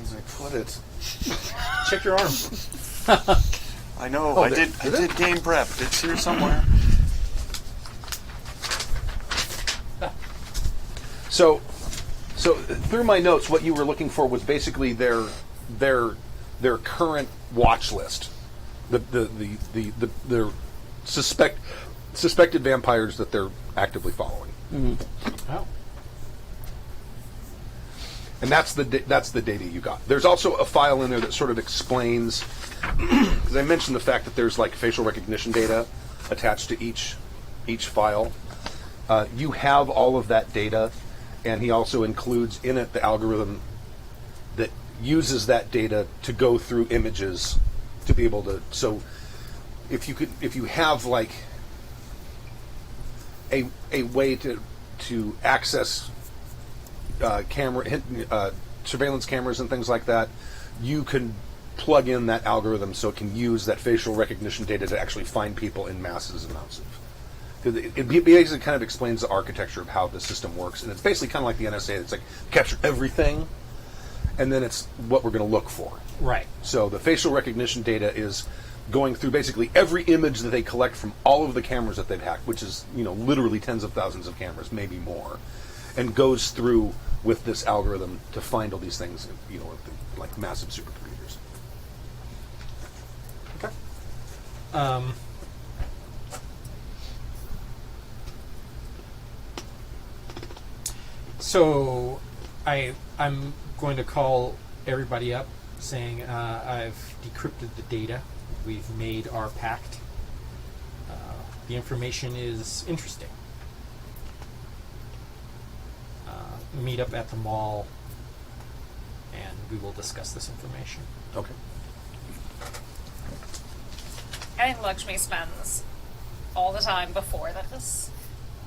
As I put it.
Check your arm.
I know.
Oh,
I did game prep. It's here somewhere.
So through my notes, what you were looking for was basically their current watch list, their suspected vampires that they're actively following.
Mm-hmm.
Oh.
And that's the data you got. There's also a file in there that sort of explains, because I mentioned the fact that there's like facial recognition data attached to each file. You have all of that data, and he also includes in it the algorithm that uses that data to go through images to be able to. So if you have like a way to access surveillance cameras and things like that, you can plug in that algorithm so it can use that facial recognition data to actually find people in massive amounts of. It basically kind of explains the architecture of how the system works, and it's basically kind of like the NSA. It's like capture everything, and then it's what we're going to look for.
Right.
So the facial recognition data is going through basically every image that they collect from all of the cameras that they've hacked, which is literally tens of thousands of cameras, maybe more, and goes through with this algorithm to find all these things, like massive supercomputers.
Okay. So I'm going to call everybody up saying I've decrypted the data. We've made our pact. The information is interesting. Meet up at the mall and we will discuss this information.
Okay.
I think Lakshmi spends all the time before this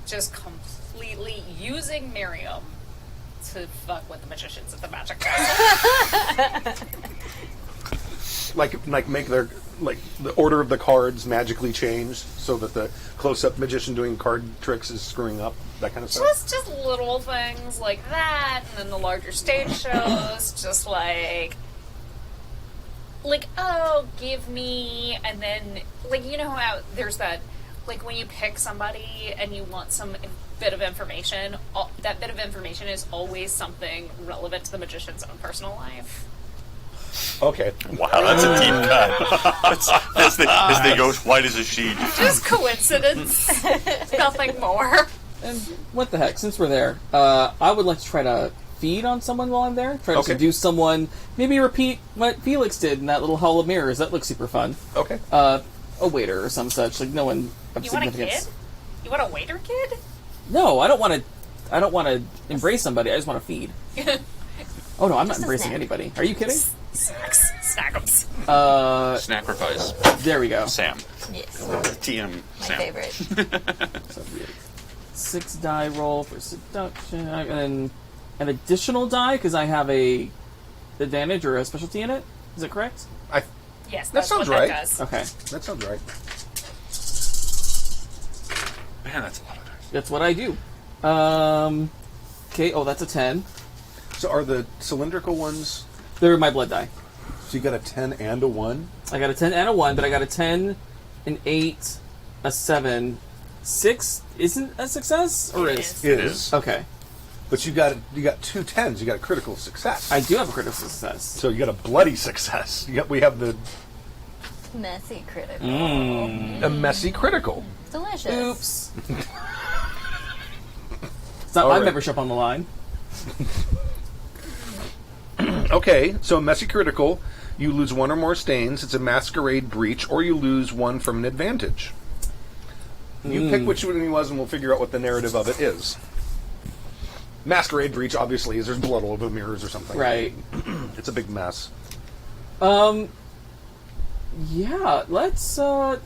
just completely using Miriam to fuck with the magicians at the magic castle.
Like make their the order of the cards magically change so that the close-up magician doing card tricks is screwing up, that kind of stuff.
Just little things like that, and then the larger stage shows, just like oh, give me, and then how there's that, when you pick somebody and you want some bit of information, that bit of information is always something relevant to the magician's own personal life.
Okay.
Wow, that's a deep cut. As they go, white as a sheet.
Just coincidence. Nothing more.
And what the heck, since we're there, I would like to try to feed on someone while I'm there. Try to seduce someone. Maybe repeat what Felix did in that little hall of mirrors. That looks super fun.
Okay.
A waiter or some such. No one of
You want a
significance.
kid? You want a waiter kid?
No, I don't want to embrace somebody. I just want to feed. Oh no, I'm not embracing anybody. Are you kidding?
Snacks. Snackums.
Sacrifice.
There we go.
Sam.
Yes,
TM.
my
Sam.
favorite.
So 6 die roll for seduction, and then an additional die because I have a advantage or a specialty in it. Is that correct?
Yes,
That
that's
sounds
what
right.
that does.
Okay,
That sounds right.
Man, that's a lot of dice.
that's what I do. Okay. Oh, that's a 10.
So are the cylindrical ones?
They're my blood die.
So you got a 10 and a 1?
I got a 10 and a 1, but I got a 10, an 8, a 7. 6 isn't a success, or
It
is?
It is.
Okay.
But you got 2 10s. You got a critical success.
I do have a critical success.
So you got a bloody success. We have the
Messy critical.
A messy critical.
Delicious.
Oops. It's not
All
my
right.
membership on the line.
Okay, so messy critical. You lose one or more stains. It's a masquerade breach, or you lose one from an advantage. You pick which one it was, and we'll figure out what the narrative of it is. Masquerade breach, obviously, is there's blood all over mirrors or something.
Right.
It's a big mess.
Yeah, let's do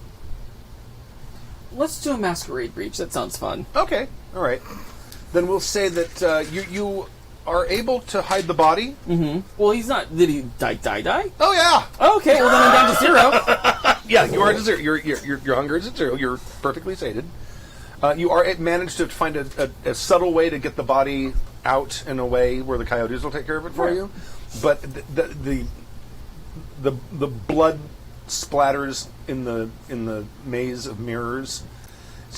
a masquerade breach. That sounds fun.
Okay, all right. Then we'll say that you are able to hide the body.
Well, he's not. Did he die?
Oh yeah.
Okay, well then I'm down to 0.
Yeah, you are at 0. Your hunger is at 0. You're perfectly sated. You are managed to find a subtle way to get the body out in a way where the coyotes will take care of it for you. But the blood splatters in the maze of mirrors.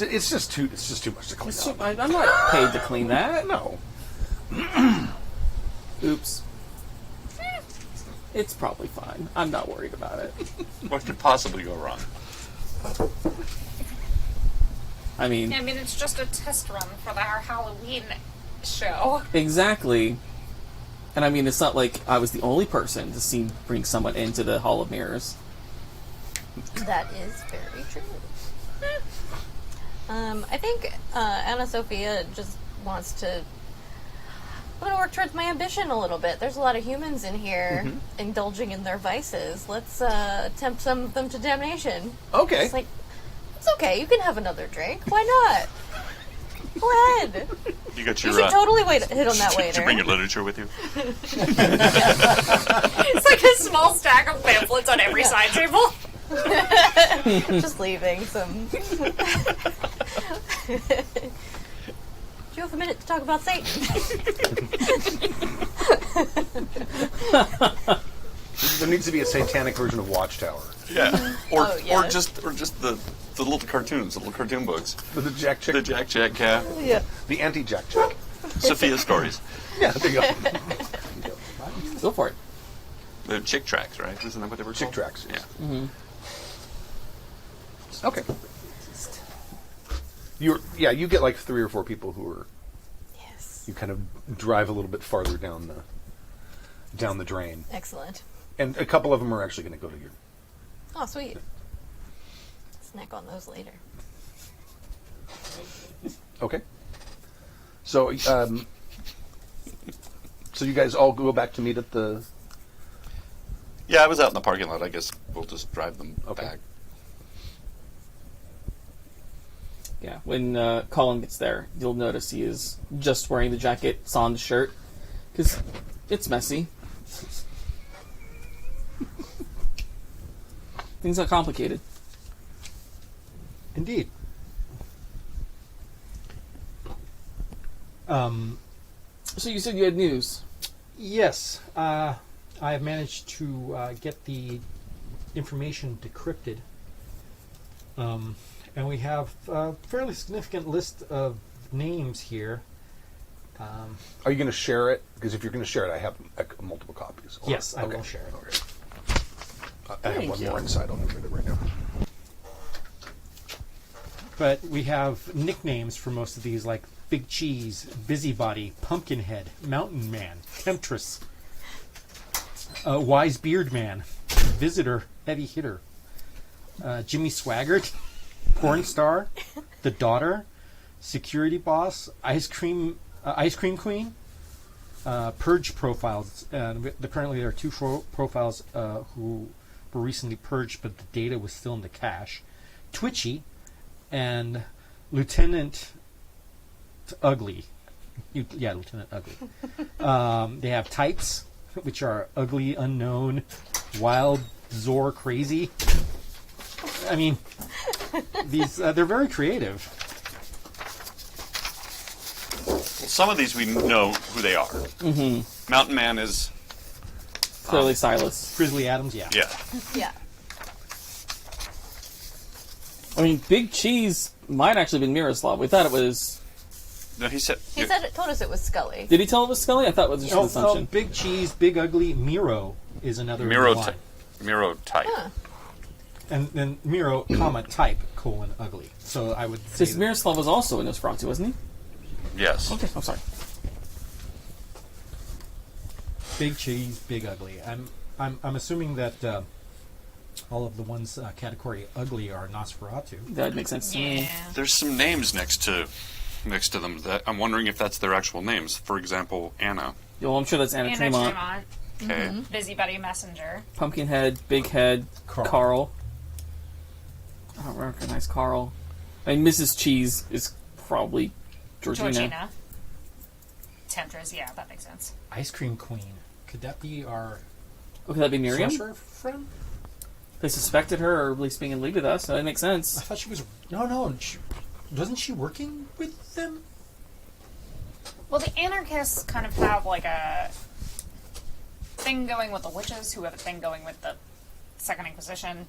It's just too much to clean up.
I'm not paid to clean that.
No.
Oops. It's probably fine. I'm not worried about it.
What could possibly go wrong?
I mean,
it's just a test run for our Halloween show.
exactly. And I mean, it's not like I was the only person to bring someone into the Hall of Mirrors.
That is very true. I think Anna Sophia just wants to. I'm going to work towards my ambition a little bit. There's a lot of humans in here indulging in their vices. Let's tempt some of them to damnation.
Okay.
It's like, it's okay. You can have another drink. Why not? Go ahead.
You got
You
your.
should totally hit on that
Did
waiter.
you bring your literature with you?
It's like a small stack of pamphlets on every side table.
Just leaving some. Do you have a minute to talk about Satan?
There needs to be a satanic version of Watchtower
Yeah.
Oh,
Or
yes.
just the little cartoons, the little cartoon books.
with the Jack Chick,
The Jack yeah.
Yeah.
the anti-Jack Chick.
Sophia stories.
Yeah, there you go.
Go for it.
The chick tracks, right? Isn't that what they were
Chick
called?
tracks.
Yeah.
Okay. You get like 3 or 4 people who are.
Yes.
You kind of drive a little bit farther down the drain,
Excellent.
and a couple of them are actually going to go to your.
Oh, sweet. Snack on those later.
Okay. So, so you guys all go back to meet at the.
Yeah, I was out in the parking lot. I guess we'll just drive them
Okay.
back.
Yeah, when Colin gets there, you'll notice he is just wearing the jacket, sans shirt, because it's messy. Things got complicated.
Indeed.
So you said you had news.
Yes, I have managed to get the information decrypted, and we have a fairly significant list of names here.
Are you going to share it? Because if you're going to share it, I have multiple copies. Or-
Yes, I
okay.
will share it.
Okay. I have
Thank
one
you.
more inside. I'll read it right now.
But we have nicknames for most of these, like Big Cheese, Busybody, Pumpkinhead, Mountain Man, Temptress, Wise Beard Man, Visitor, Heavy Hitter, Jimmy Swaggart, Porn Star, The Daughter, Security Boss, Ice Cream Queen, Purge Profiles. Currently there are 2 profiles who were recently purged, but the data was still in the cache. Twitchy, and Lieutenant Ugly. Lieutenant Ugly. They have types, which are ugly, unknown, wild, zor, crazy. I mean, these they're very creative.
Well, some of these we know who they are. Mm-hmm. Mountain Man is.
Clearly Silas.
Grizzly Adams, yeah.
Yeah.
Yeah.
I mean, Big Cheese might actually have been Miroslav. We thought it was...
No, he said.
He told us it was Scully.
Did he tell it was Scully? I thought it was just an assumption.
Big Cheese, Big Ugly, Miro is another
Miro,
one.
Miro type.
Huh.
And then Miro, comma, type, colon, ugly. So I would say
Because Miroslav was also in Nosferatu, wasn't he?
Yes.
Okay, I'm sorry.
big cheese, big ugly. I'm assuming that all of the ones category ugly are Nosferatu.
That makes sense to me.
Yeah.
There's some names next to them that I'm wondering if that's their actual names. For example, Anna.
Well, I'm sure that's Anna
Anna
Tremont.
Tremont,
Okay.
Busybody Messenger.
Pumpkinhead, Big Head,
Carl.
Carl. I don't recognize Carl. I mean, Mrs. Cheese is probably Georgina.
Temptress, yeah, that makes sense.
Ice Cream Queen. Could that be our
Oh, could that be Miriam?
sorcerer friend?
They suspected her, or at least being in league with us, so that makes
I
sense.
thought she was. No. Wasn't she working with them?
Well, the anarchists kind of have like a thing going with the witches, who have a thing going with the Second Inquisition.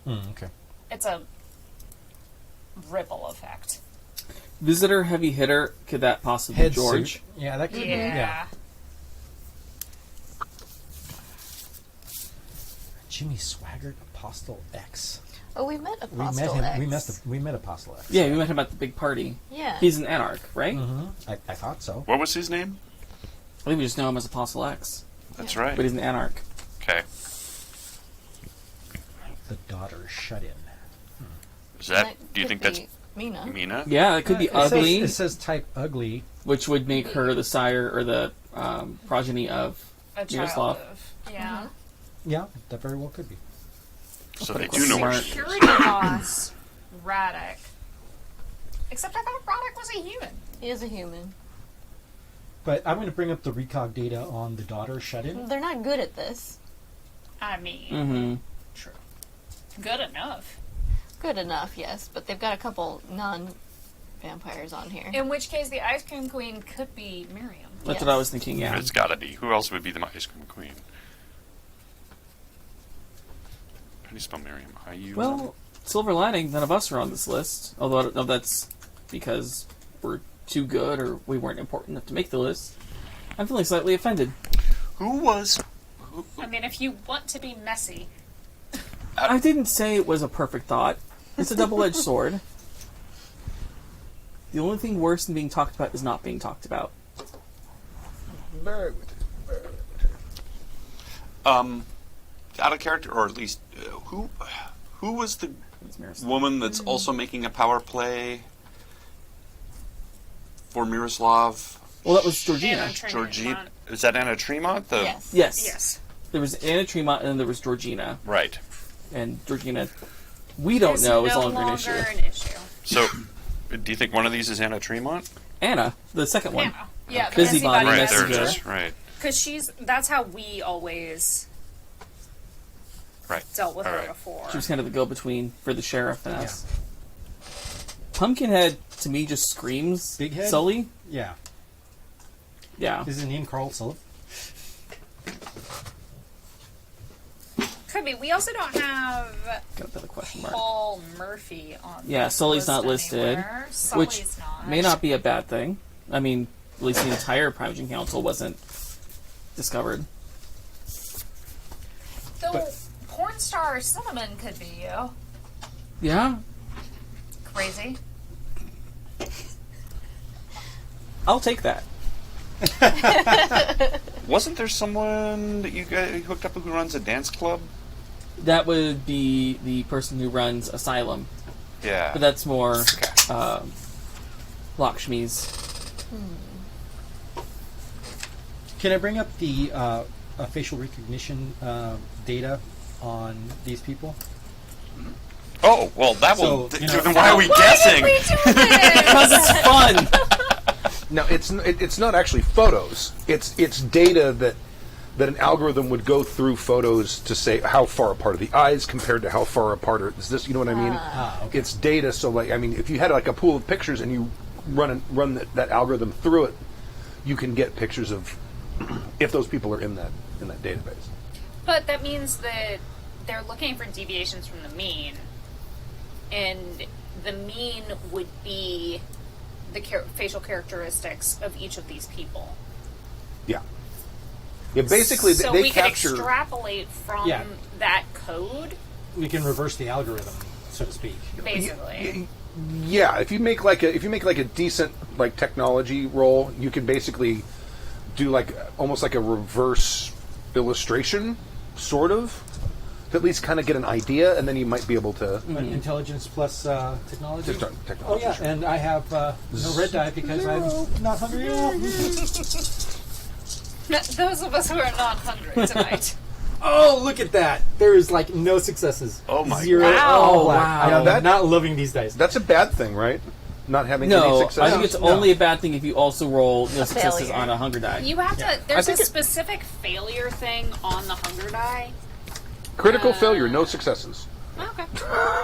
Okay.
It's a ripple effect.
Visitor, heavy hitter, could that possibly be George?
suit. Yeah, that could.
Yeah.
Yeah. Jimmy Swaggart, Apostle X.
Oh, we met
We
Apostle
met him.
X.
We met Apostle X.
Yeah, we met him at the big party.
Yeah.
He's an Anarch, right?
I thought so.
What was his name?
I think we just know him as Apostle X,
That's right.
but he's an Anarch.
Okay.
The daughter shut in.
Is that? Do you think that's
Mina?
Mina?
Yeah, it could be ugly,
It says type ugly.
which would make her the sire or the progeny of
A child
Miroslav.
of, yeah.
Yeah, that very well could be.
So
But
they
of
do
course
know.
smart.
Security boss, Radek. Except I thought Radek was a human.
He is a human.
But I'm going to bring up the recog data on the daughter shut in.
They're not good at this.
I mean,
Mm-hmm.
true. Good enough.
Good enough, yes, but they've got a couple non-vampires on here.
In which case, the Ice Cream Queen could be Miriam.
That's
Yes.
what I was thinking, yeah.
It's got to be. Who else would be the ice cream queen? How do you spell Miriam? I-U?
Well, silver lining, none of us are on this list. Although I don't know if that's because we're too good or we weren't important enough to make the list. I'm feeling slightly offended.
Who was?
I mean, if you want to be messy,
I didn't say it was a perfect thought. It's a double-edged sword. The only thing worse than being talked about is not being talked about.
Out of character, or at least who was the
It's Miroslav.
woman that's also making a power play for Miroslav?
Well, that was Georgina.
Anna Tremont.
Georgina, is that Anna Tremont? The
Yes.
Yes.
Yes.
There was Anna Tremont and then there was Georgina.
Right.
And Georgina, we don't
It's
know, is
no
longer an issue.
an issue.
So, do you think one of these is Anna Tremont?
Anna, the second one.
Anna. Yeah, the
Busybody
Right,
messenger.
there it is. Right.
Because that's how we always
Right.
dealt with
All
her
right.
before.
She was kind of the go-between for the sheriff and us. Pumpkinhead, to me, just screams
Big head?
Sully.
Yeah.
Yeah.
Is his name Carl Sullivan?
Could be. We also don't have
Got another question mark.
Paul Murphy on
Yeah,
the
Sully's
list
not listed,
anywhere.
which
Sully's not.
may not be a bad thing. I mean, at least the entire Private Council wasn't discovered.
Though
But-
porn star Cinnamon could be you.
Yeah,
Crazy.
I'll take that.
Wasn't there someone that you guys hooked up with who runs a dance club?
That would be the person who runs Asylum,
Yeah.
but that's more
Okay.
Lakshmi's.
Can I bring up the facial recognition data on these people?
Oh, well, that will.
So, you know-
Then why are we guessing?
Because it's fun.
Now it's not actually photos. It's data that an algorithm would go through photos to say how far apart are the eyes compared to how far apart is this. You know what I mean?
Okay.
It's data. So like I mean, if you had like a pool of pictures and you run that algorithm through it, you can get pictures of if those people are in that database.
But that means that they're looking for deviations from the mean, and the mean would be the facial characteristics of each of these people.
Yeah. Yeah. Basically,
so
they
we
capture.
could extrapolate from
Yeah.
that code
we can reverse the algorithm, so to speak.
Basically.
Yeah, if you make like a decent like technology roll, you can basically do like almost like a reverse illustration, sort of, to at least kind of get an idea, and then you might be able to.
Intelligence plus technology.
Just
Oh
technology.
yeah,
sure.
and I have no red die because I'm not hungry at all.
Those of us who are not hungry tonight.
Oh, look at that! There's like no successes.
Oh my
0.
Wow.
Oh, wow.
Wow.
I'm not loving these dice.
That's a bad thing, right? Not having any
No,
success.
I think it's
No.
only a bad thing if you also roll no successes
failure.
on a hunger die.
You have
Yeah.
to. There's
I
a
think
specific failure thing on the hunger die.
Critical failure, no successes.
Okay.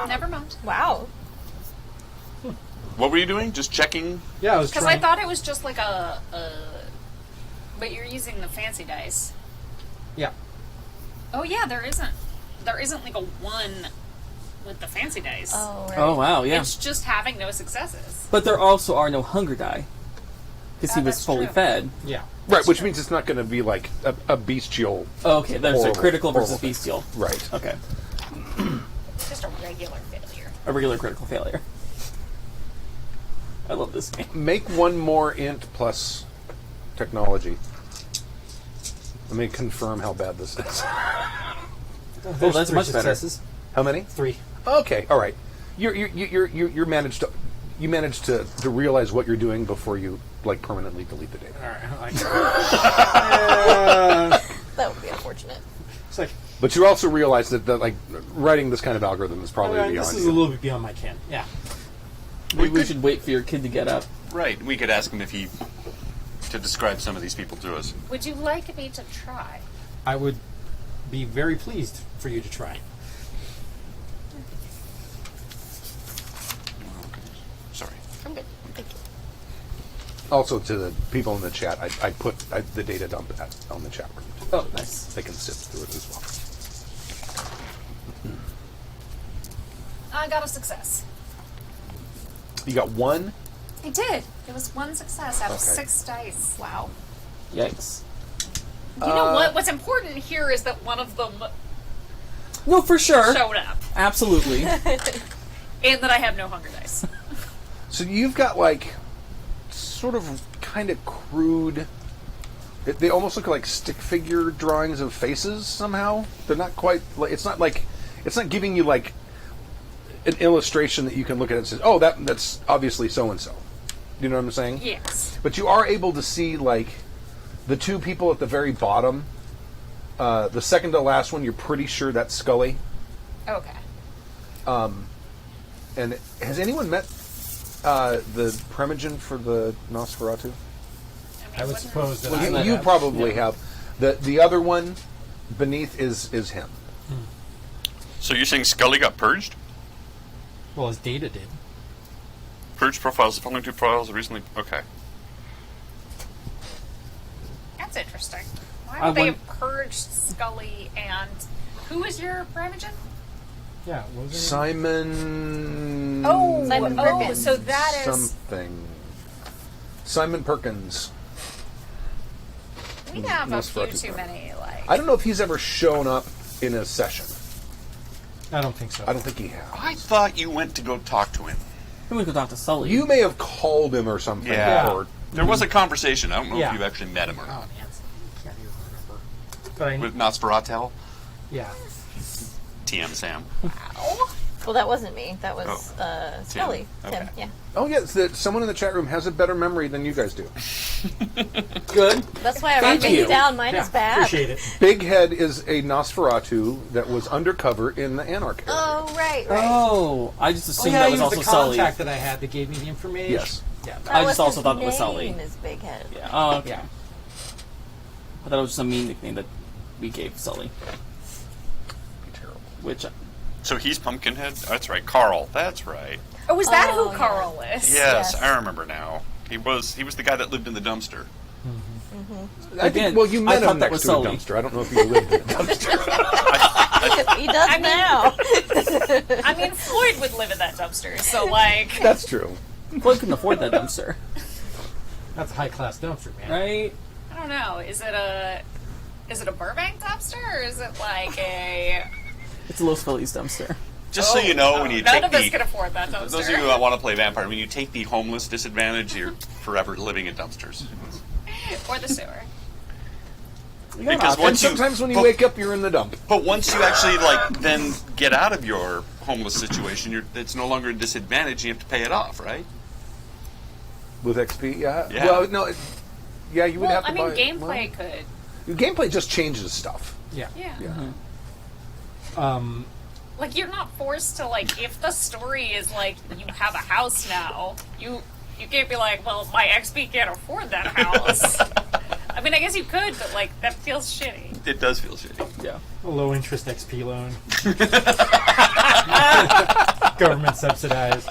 Never mind.
Wow.
What were you doing? Just checking?
Yeah, I was
Because I
trying.
thought it was just like a. But you're using the fancy dice.
Yeah.
Oh yeah, there isn't like a 1 with the fancy dice.
Oh, right.
Oh wow, yeah.
It's just having no successes.
But there also are no hunger die because he was
That's
fully
true.
fed.
Yeah.
Right, which means it's not going to be like a bestial.
Oh, okay, there's
Horrible,
a critical versus
horrible.
bestial.
Right.
Okay,
Just a regular failure.
a regular critical failure. I love this game.
Make one more int plus technology. Let me confirm how bad this is.
There's
that's
3
much better.
successes.
How many?
3.
Okay, all right. You managed to realize what you're doing before you like permanently delete the data.
All right.
That would be unfortunate.
It's like,
But you also realize that like writing this kind of algorithm is probably beyond
this is
you.
a little bit beyond my ken. Yeah.
Maybe we should wait for your kid to get up.
Right. We could ask him if he to describe some of these people to us.
Would you like me to try?
I would be very pleased for you to try.
Sorry.
I'm good. Thank you.
Also, to the people in the chat, I put the data dump on the chat room. Too.
Oh, nice.
They can sit through it as well.
I got a success.
You got 1?
I did. It was 1 success out of
Okay.
6 dice. Wow.
Yikes.
You know what? What's important here is that one of them
No, for sure.
showed up,
Absolutely.
and that I have no hunger dice.
So you've got like sort of kind of crude. They almost look like stick figure drawings of faces somehow. They're not quite like it's not giving you like an illustration that you can look at and say, oh, that's obviously so and so. You know what I'm saying?
Yes.
But you are able to see like the 2 people at the very bottom. The second to last one, you're pretty sure that's Scully.
Okay.
And has anyone met the Primogen for the Nosferatu?
I would suppose that
Well,
I
you-
would
You
have.
probably
Yeah.
have. The other one beneath is him.
So you're saying Scully got purged?
Well, as Data did.
Purged profiles, the following 2 profiles are recently... Okay.
That's interesting. Why
I
would they
won-
have purged Scully and... Who was your Primogen?
Yeah. What was it?
Simon.
Oh,
Simon Perkins.
so that is...
something. Simon Perkins.
We have a few
Nosferatu
too
Prime.
many, like...
I don't know if he's ever shown up in a session.
I don't think so.
I don't think he has.
I thought you went to go talk to him.
Then we could talk to Sully.
You may have called him or something.
Yeah.
Or
There was a conversation. I don't know
Yeah.
if you've actually met him or
Oh,
not.
man. Can't even remember. But I
With Nosferatu?
yeah.
TM Sam.
Well, that wasn't me. That was Scully.
Okay.
Tim. Yeah.
oh yes, that someone in the chat room has a better memory than you guys do.
Good.
That's why I
Thank
wrote
you.
it down. Mine
Yeah,
is bad.
appreciate it.
Big Head is a Nosferatu that was undercover in the Anarch area.
Oh, right, right.
Oh, I just
Oh,
assumed
yeah,
that
he
was
was
also
the
Sully.
contact that I had that gave me the information.
Yes.
Yeah.
That
I
was
just also
his
thought it was Sully.
name is Big Head.
Yeah. Oh, okay.
Yeah.
I thought it was just a mean nickname that we gave Sully.
Terrible.
Which,
So he's Pumpkinhead? That's right. Carl. That's right.
Oh, is that
Oh,
who Carl is?
Yes,
Yes.
I remember now. He was the guy that lived in the dumpster.
I
Again,
think, well, you
I
met
thought
him
that
next
was
to
Sully.
a dumpster. I don't know if you lived in a dumpster.
He does now.
I mean, Floyd would live in that dumpster, so, like...
That's true.
Floyd couldn't afford that dumpster,
That's a high class dumpster, man.
right?
I don't know. Is it a Burbank dumpster, or is it like a...
It's a Los Feliz dumpster.
Just so you know, when you
none
take
of us can afford that dumpster.
those of you that want to play vampire, when you take the homeless disadvantage, you're forever living in dumpsters.
Or the sewer.
Because
And
once you,
sometimes when you wake up, you're in the dump.
but once you actually then get out of your homeless situation, it's no longer a disadvantage. You have to pay it off, right?
With XP, yeah.
Yeah.
Well, no, yeah, you would
Well,
have to
I mean,
buy.
gameplay could.
Your gameplay just changes stuff.
Yeah.
Yeah.
Yeah.
Like, you're not forced to, like, if the story is, like, you have a house now, you can't be like, well, my XP can't afford that house. I mean, I guess you could, but, like, that feels shitty.
It does feel shitty.
Yeah.
A low interest XP loan. Government subsidized.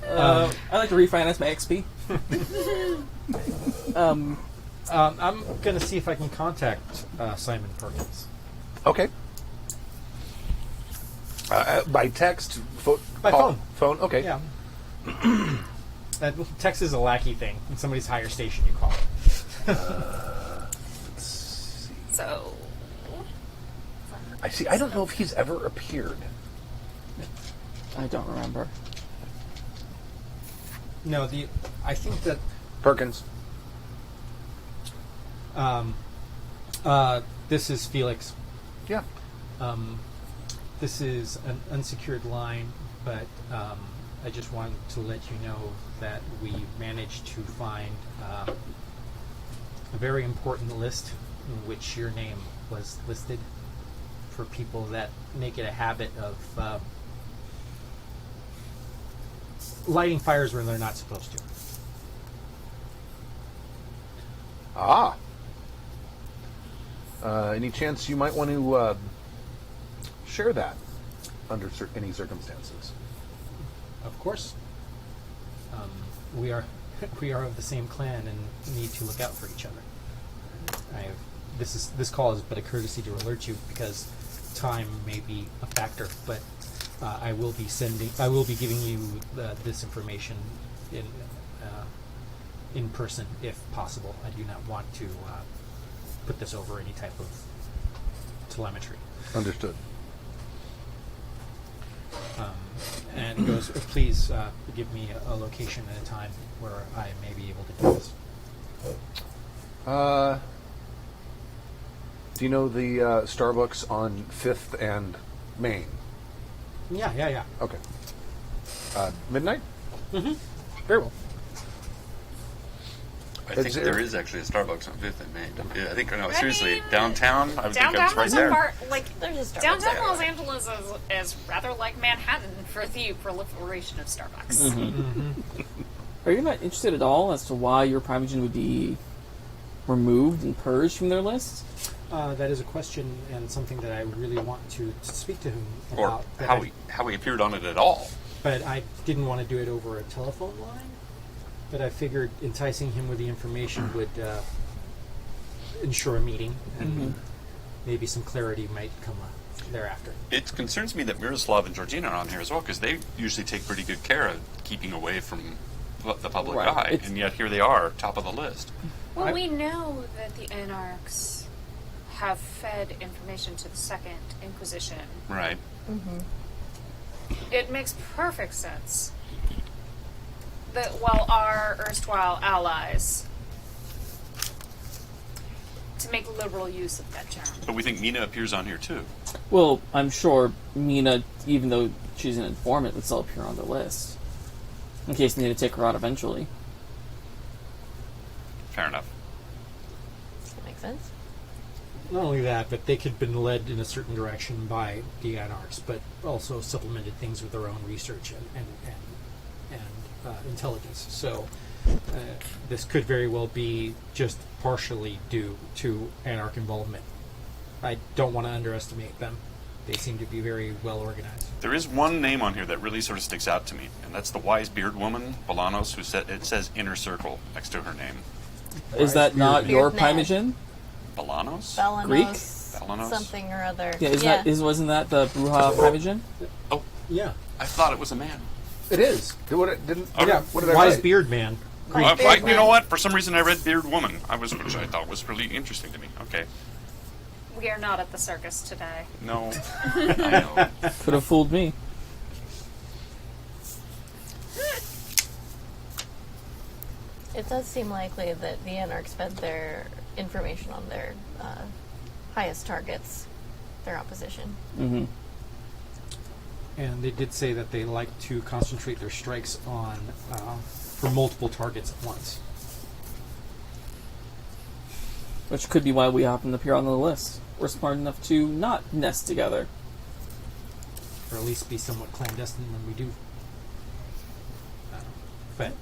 I like to refinance my XP.
I'm going to see if I can contact Simon Perkins.
Okay. By text?
By
call?
phone.
Phone? Okay.
Yeah. Text is a lackey thing. In somebody's higher station, you call it.
So.
I see. I don't know if he's ever appeared.
I don't remember.
No, I think that
Perkins.
this is Felix.
Yeah.
This is an unsecured line, but I just wanted to let you know that we managed to find a very important list in which your name was listed for people that make it a habit of lighting fires when they're not supposed to.
Ah. Any chance you might want to share that under any circumstances?
Of course. We are of the same clan and need to look out for each other. This call is but a courtesy to alert you because time may be a factor, but I will be giving you this information in person if possible. I do not want to put this over any type of telemetry.
Understood.
And it goes, please give me a location and a time where I may be able to do this.
Do you know the Starbucks on 5th and Main?
Yeah.
Okay. Midnight?
Mm-hmm.
Very well.
I think there is actually a Starbucks on 5th and Main. Yeah, I think, no, seriously, downtown, I would think it's
Downtown
right
is
there.
a part, like,
There's a Starbucks
downtown
there.
Los Angeles is rather like Manhattan for the proliferation of Starbucks.
Are you not interested at all as to why your Primogen would be removed and purged from their list?
That is a question and something that I really want to speak to him
Or
about. but
how he appeared on it at all.
But I didn't want to do it over a telephone line. But I figured enticing him with the information would ensure a meeting, and maybe some clarity might come thereafter.
It concerns me that Miroslav and Georgina are on here as well, because they usually take pretty good care of keeping away from the public
Right.
eye, and yet here they are, top of the list.
Well, we know that the Anarchs have fed information to the Second Inquisition.
Right.
It makes perfect sense that while our erstwhile allies to make liberal use of that term.
But we think Mina appears on here too.
Well, I'm sure Mina, even though she's an informant, would still appear on the list. In case they need to take her out eventually.
Fair enough.
That makes sense.
Not only that, but they could have been led in a certain direction by the Anarchs, but also supplemented things with their own research and intelligence. So this could very well be just partially due to Anarch involvement. I don't want to underestimate them. They seem to be very well organized.
There is one name on here that really sort of sticks out to me, and that's the wise beard woman, Bolanos, who said it says Inner Circle next to her name.
Is that not your
Beard man.
Primogen?
Bolanos?
Balanos,
Greek?
Balanos?
something or other.
Yeah, wasn't that the Bruja Primogen?
Oh,
Yeah,
I thought it was a man.
It is. What did
yeah.
I
Wise
write?
beard man.
You know what? For some reason I read beard woman, which I thought was really interesting to me. Okay.
We are not at the circus today.
No. I know.
Could have fooled me.
It does seem likely that the Anarchs fed their information on their highest targets, their opposition.
Mm-hmm.
And they did say that they like to concentrate their strikes on for multiple targets at once.
Which could be why we happen to appear on the list. We're smart enough to not nest together.
Or at least be somewhat clandestine when we do. But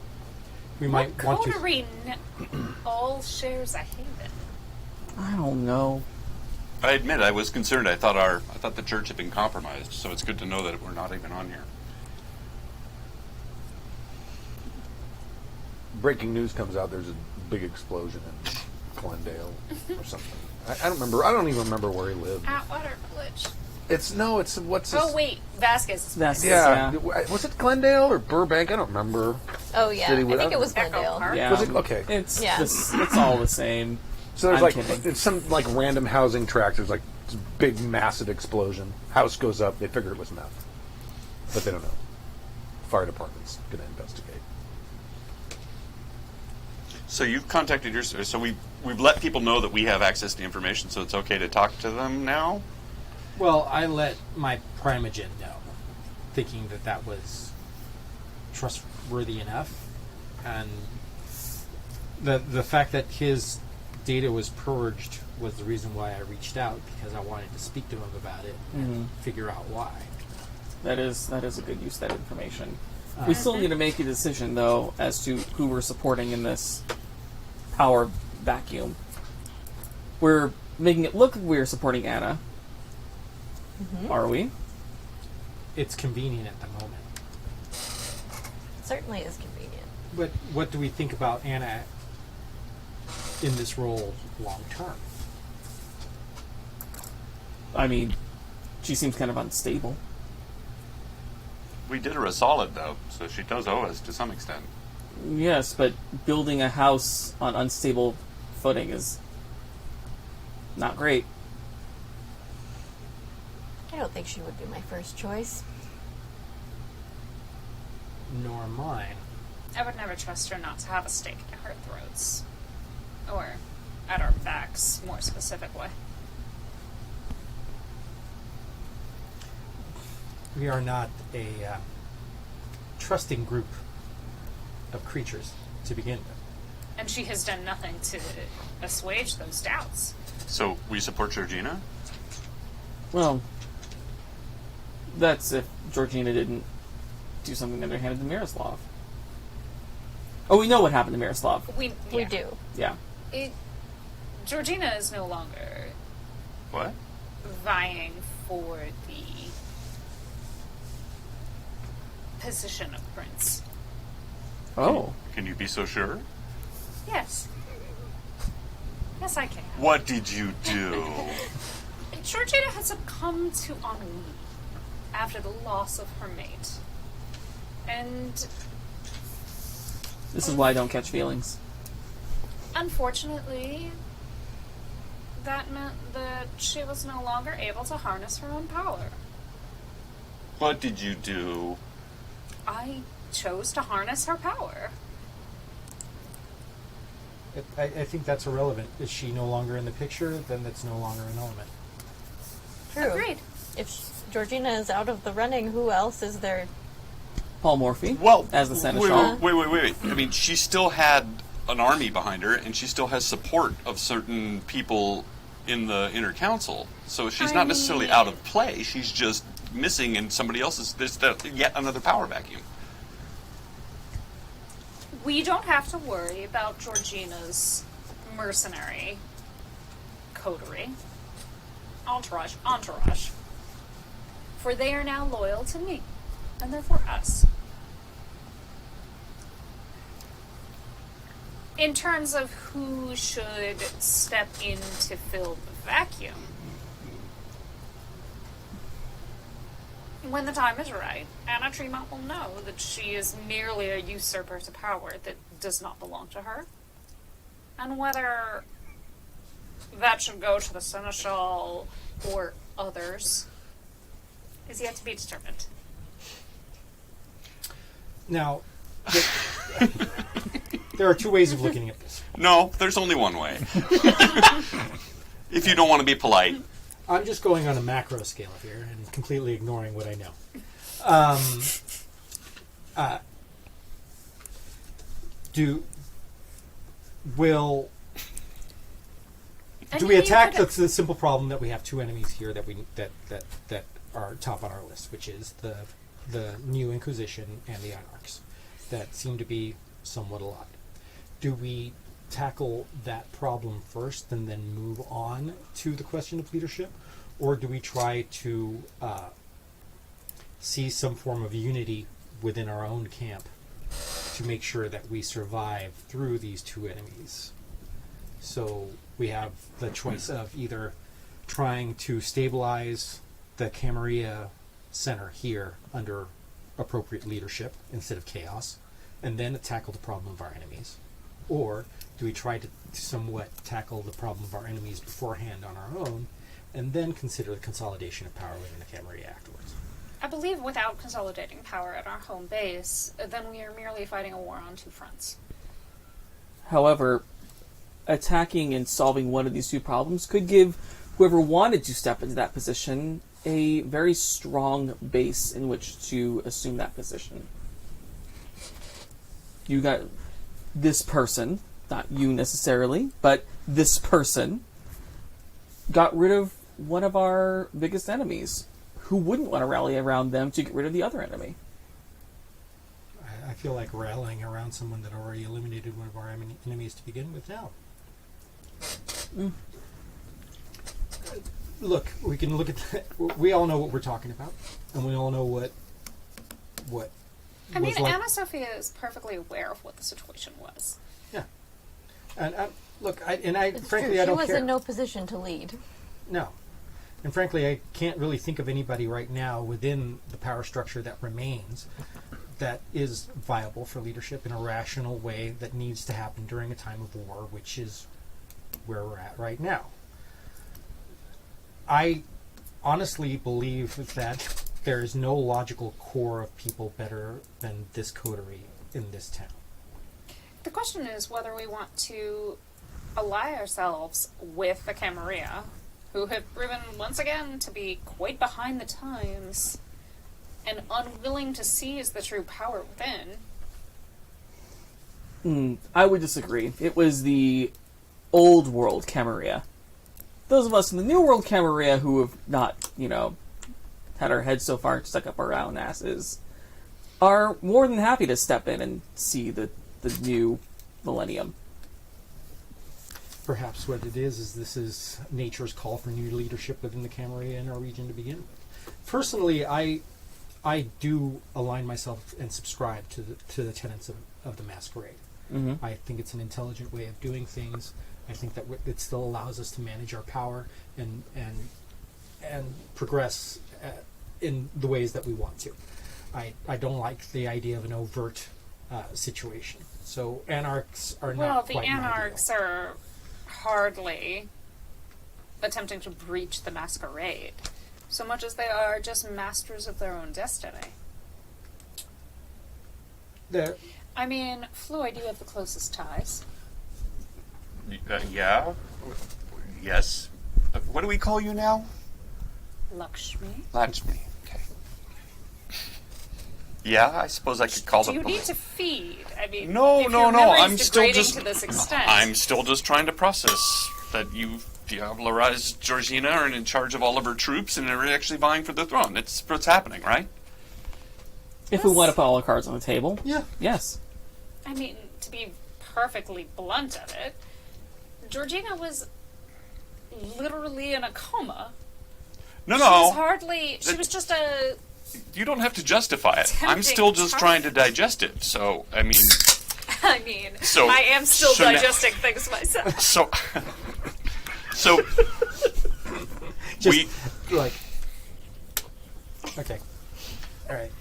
we might want to.
Coterie all shares a haven.
I don't know.
I admit I was concerned. I thought the church had been compromised, so it's good to know that we're not even on here.
Breaking news comes out. There's a big explosion in Glendale or something. I don't remember. I don't even remember where he lived.
Atwater Village.
What's this?
Oh wait, Vasquez.
Vasquez.
Yeah.
Yeah.
Was it Glendale or Burbank? I don't remember.
Oh yeah,
City
I think it was
Echo
Glendale.
Park.
Yeah.
Was it? Okay.
It's
Yeah.
it's all the same.
So there's
I'm kidding.
it's some like random housing tract. There's like this big massive explosion. House goes up. They figure it was meth, but they don't know. Fire department's going to investigate.
So you've contacted your... So we've let people know that we have access to information, so it's okay to talk to them now?
Well, I let my primogen know, thinking that that was trustworthy enough, and the fact that his data was purged was the reason why I reached out, because I wanted to speak to him about it and figure out why.
That is a good use of that information. We still need to make a decision, though, as to who we're supporting in this power vacuum. We're making it look like we're supporting Anna. Are we?
It's convenient at the moment.
It certainly is convenient.
But what do we think about Anna in this role long term?
I mean, she seems kind of unstable.
We did her a solid, though, so she does owe us to some extent.
Yes, but building a house on unstable footing is not great.
I don't think she would be my first choice.
Nor mine.
I would never trust her not to have a stake in her throats. Or at our backs, more specifically.
We are not a trusting group of creatures to begin with.
And she has done nothing to assuage those doubts.
So we support Georgina?
Well, that's if Georgina didn't do something underhanded to Miroslav. Oh, we know what happened to Miroslav.
We do.
Yeah.
Georgina is no longer
What?
vying for the position of prince.
Oh.
Can you be so sure?
Yes. Yes, I can.
What did you do?
Georgina has succumbed to ennui after the loss of her mate. And
This is why I don't catch feelings.
unfortunately, that meant that she was no longer able to harness her own power.
What did you do?
I chose to harness her power.
I think that's irrelevant. Is she no longer in the picture? Then that's no longer an element.
True.
Agreed.
If Georgina is out of the running, who else is there?
Paul Morphy,
Well,
as the seneschal.
Wait. I mean, she still had an army behind her, and she still has support of certain people in the inner council. So she's not necessarily out of play. She's just missing, and somebody else is. There's yet another power vacuum.
We don't have to worry about Georgina's mercenary coterie. Entourage. For they are now loyal to me, and therefore us. In terms of who should step in to fill the vacuum, when the time is right, Anna Tremont will know that she is merely a usurper to power that does not belong to her. And whether that should go to the seneschal or others is yet to be determined.
Now, there are two ways of looking at this.
No, there's only one way. If you don't want to be polite.
I'm just going on a macro scale here and completely ignoring what I know. Do we attack the simple problem that we have two enemies here that are top on our list, which is the new Inquisition and the Anarchs that seem to be somewhat allied? Do we tackle that problem first and then move on to the question of leadership, or do we try to see some form of unity within our own camp to make sure that we survive through these two enemies? So we have the choice of either trying to stabilize the Camarilla center here under appropriate leadership instead of chaos, and then tackle the problem of our enemies, or do we try to somewhat tackle the problem of our enemies beforehand on our own, and then consider the consolidation of power within the Camarilla afterwards?
I believe without consolidating power at our home base, then we are merely fighting a war on two fronts.
However, attacking and solving one of these two problems could give whoever wanted to step into that position a very strong base in which to assume that position. You got this person, not you necessarily, but this person got rid of one of our biggest enemies. Who wouldn't want to rally around them to get rid of the other enemy?
I feel like rallying around someone that already eliminated one of our enemies to begin with now. Look, we can look at that. We all know what we're talking about, and we all know what
I mean,
like.
Anna Sophia is perfectly aware of what the situation was.
Yeah, and look, frankly,
True.
I
She
don't
was
care.
in no position to lead.
No, and frankly, I can't really think of anybody right now within the power structure that remains that is viable for leadership in a rational way that needs to happen during a time of war, which is where we're at right now. I honestly believe that there is no logical core of people better than this coterie in this town.
The question is whether we want to ally ourselves with the Camarilla, who have proven once again to be quite behind the times and unwilling to seize the true power within.
I would disagree. It was the old world Camarilla. Those of us in the new world Camarilla who have not, had our heads so far stuck up our own asses are more than happy to step in and see the new millennium.
Perhaps what it is this is nature's call for new leadership within the Camarilla in our region to begin with. Personally, I do align myself and subscribe to the tenets of the Masquerade.
Mm-hmm.
I think it's an intelligent way of doing things. I think that it still allows us to manage our power and progress in the ways that we want to. I don't like the idea of an overt situation. So Anarchs are not
the
quite my
Anarchs
deal.
are hardly attempting to breach the Masquerade, so much as they are just masters of their own destiny. I mean, Floyd, you have the closest ties.
Yeah? Yes. What do we call you now?
Lakshmi.
Lakshmi. Okay. Yeah, I suppose I could call
Do
them.
you need to feed? I mean,
No.
if your memory's
I'm still
degrading
just.
to this extent.
I'm still just trying to process that you diablerized Georgina, are in charge of all of her troops, and are actually vying for the throne. It's what's happening, right?
If we want to put all the cards on the table,
Yeah.
yes.
I mean, to be perfectly blunt of it, Georgina was literally in a coma.
No.
She was hardly. She was just a.
You don't have to justify it. I'm
Tempting
still just
target.
trying to digest it. So, I mean, So-
I am still
so now-
digesting things myself.
so
Just like, okay, all right.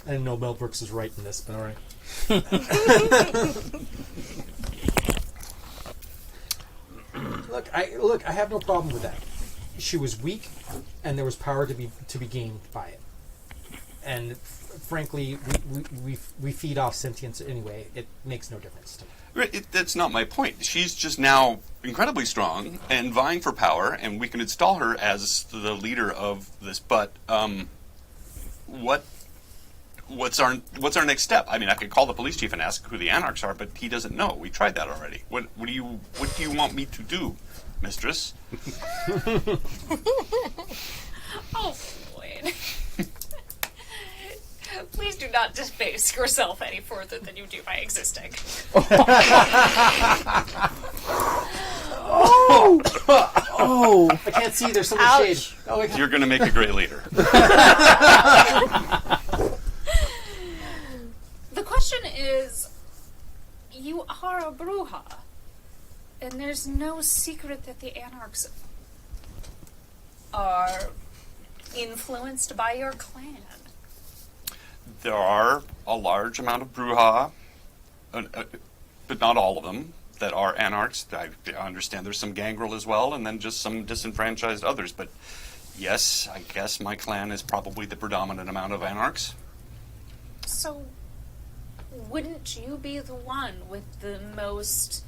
I didn't know Mel Brooks was writing this, but all right. Look, I have no problem with that. She was weak, and there was power to be gained by it. And frankly, we feed off sentience anyway. It makes no difference to me.
That's not my point. She's just now incredibly strong and vying for power, and we can install her as the leader of this. But what's our next step? I mean, I could call the police chief and ask who the Anarchs are, but he doesn't know. We tried that already. What do you want me to do, mistress?
Oh, Floyd. Please do not debase yourself any further than you do by existing.
Oh!
I can't see. There's so much
Ouch.
shade. Oh, my God.
You're going to make a great leader.
The question is, you are a Bruja, and there's no secret that the Anarchs are influenced by your clan.
There are a large amount of Bruja, but not all of them, that are Anarchs. I understand there's some gangrel as well, and then just some disenfranchised others. But yes, I guess my clan is probably the predominant amount of Anarchs.
So, wouldn't you be the one with the most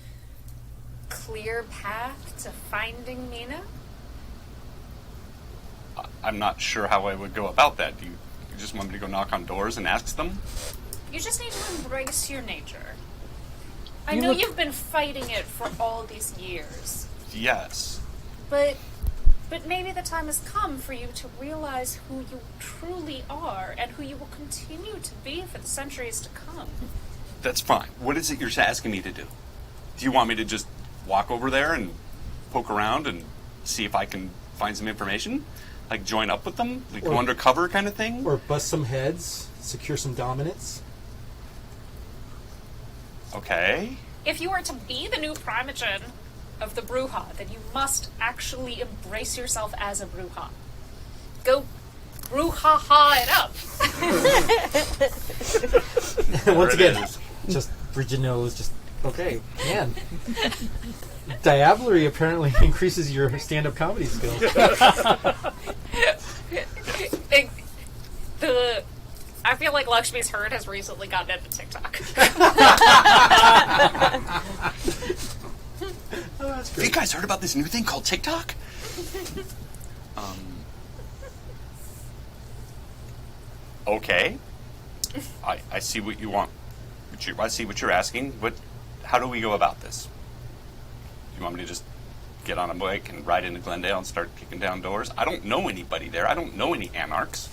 clear path to finding Mina?
I'm not sure how I would go about that. Do you just want me to go knock on doors and ask them?
You just need to embrace your nature. I know you've been fighting it for all these years,
Yes.
but maybe the time has come for you to realize who you truly are and who you will continue to be for the centuries to come.
That's fine. What is it you're asking me to do? Do you want me to just walk over there and poke around and see if I can find some information? Like join up with them? Like go undercover kind of thing?
Or bust some heads, secure some dominance.
Okay.
If you are to be the new primogen of the Bruja, then you must actually embrace yourself as a Bruja. Go Bruja-ha it up.
Once
There it
again,
is.
just Bridget knows. Just okay, man. Diablerie apparently increases your stand-up comedy skills.
I feel like Lakshmi's Herd has recently gotten into TikTok.
Oh, that's
Have you guys heard about this new thing called TikTok? Okay. I see what you want. I see what you're asking, but how do we go about this? You want me to just get on a bike and ride into Glendale and start kicking down doors? I don't know anybody there. I don't know any Anarchs.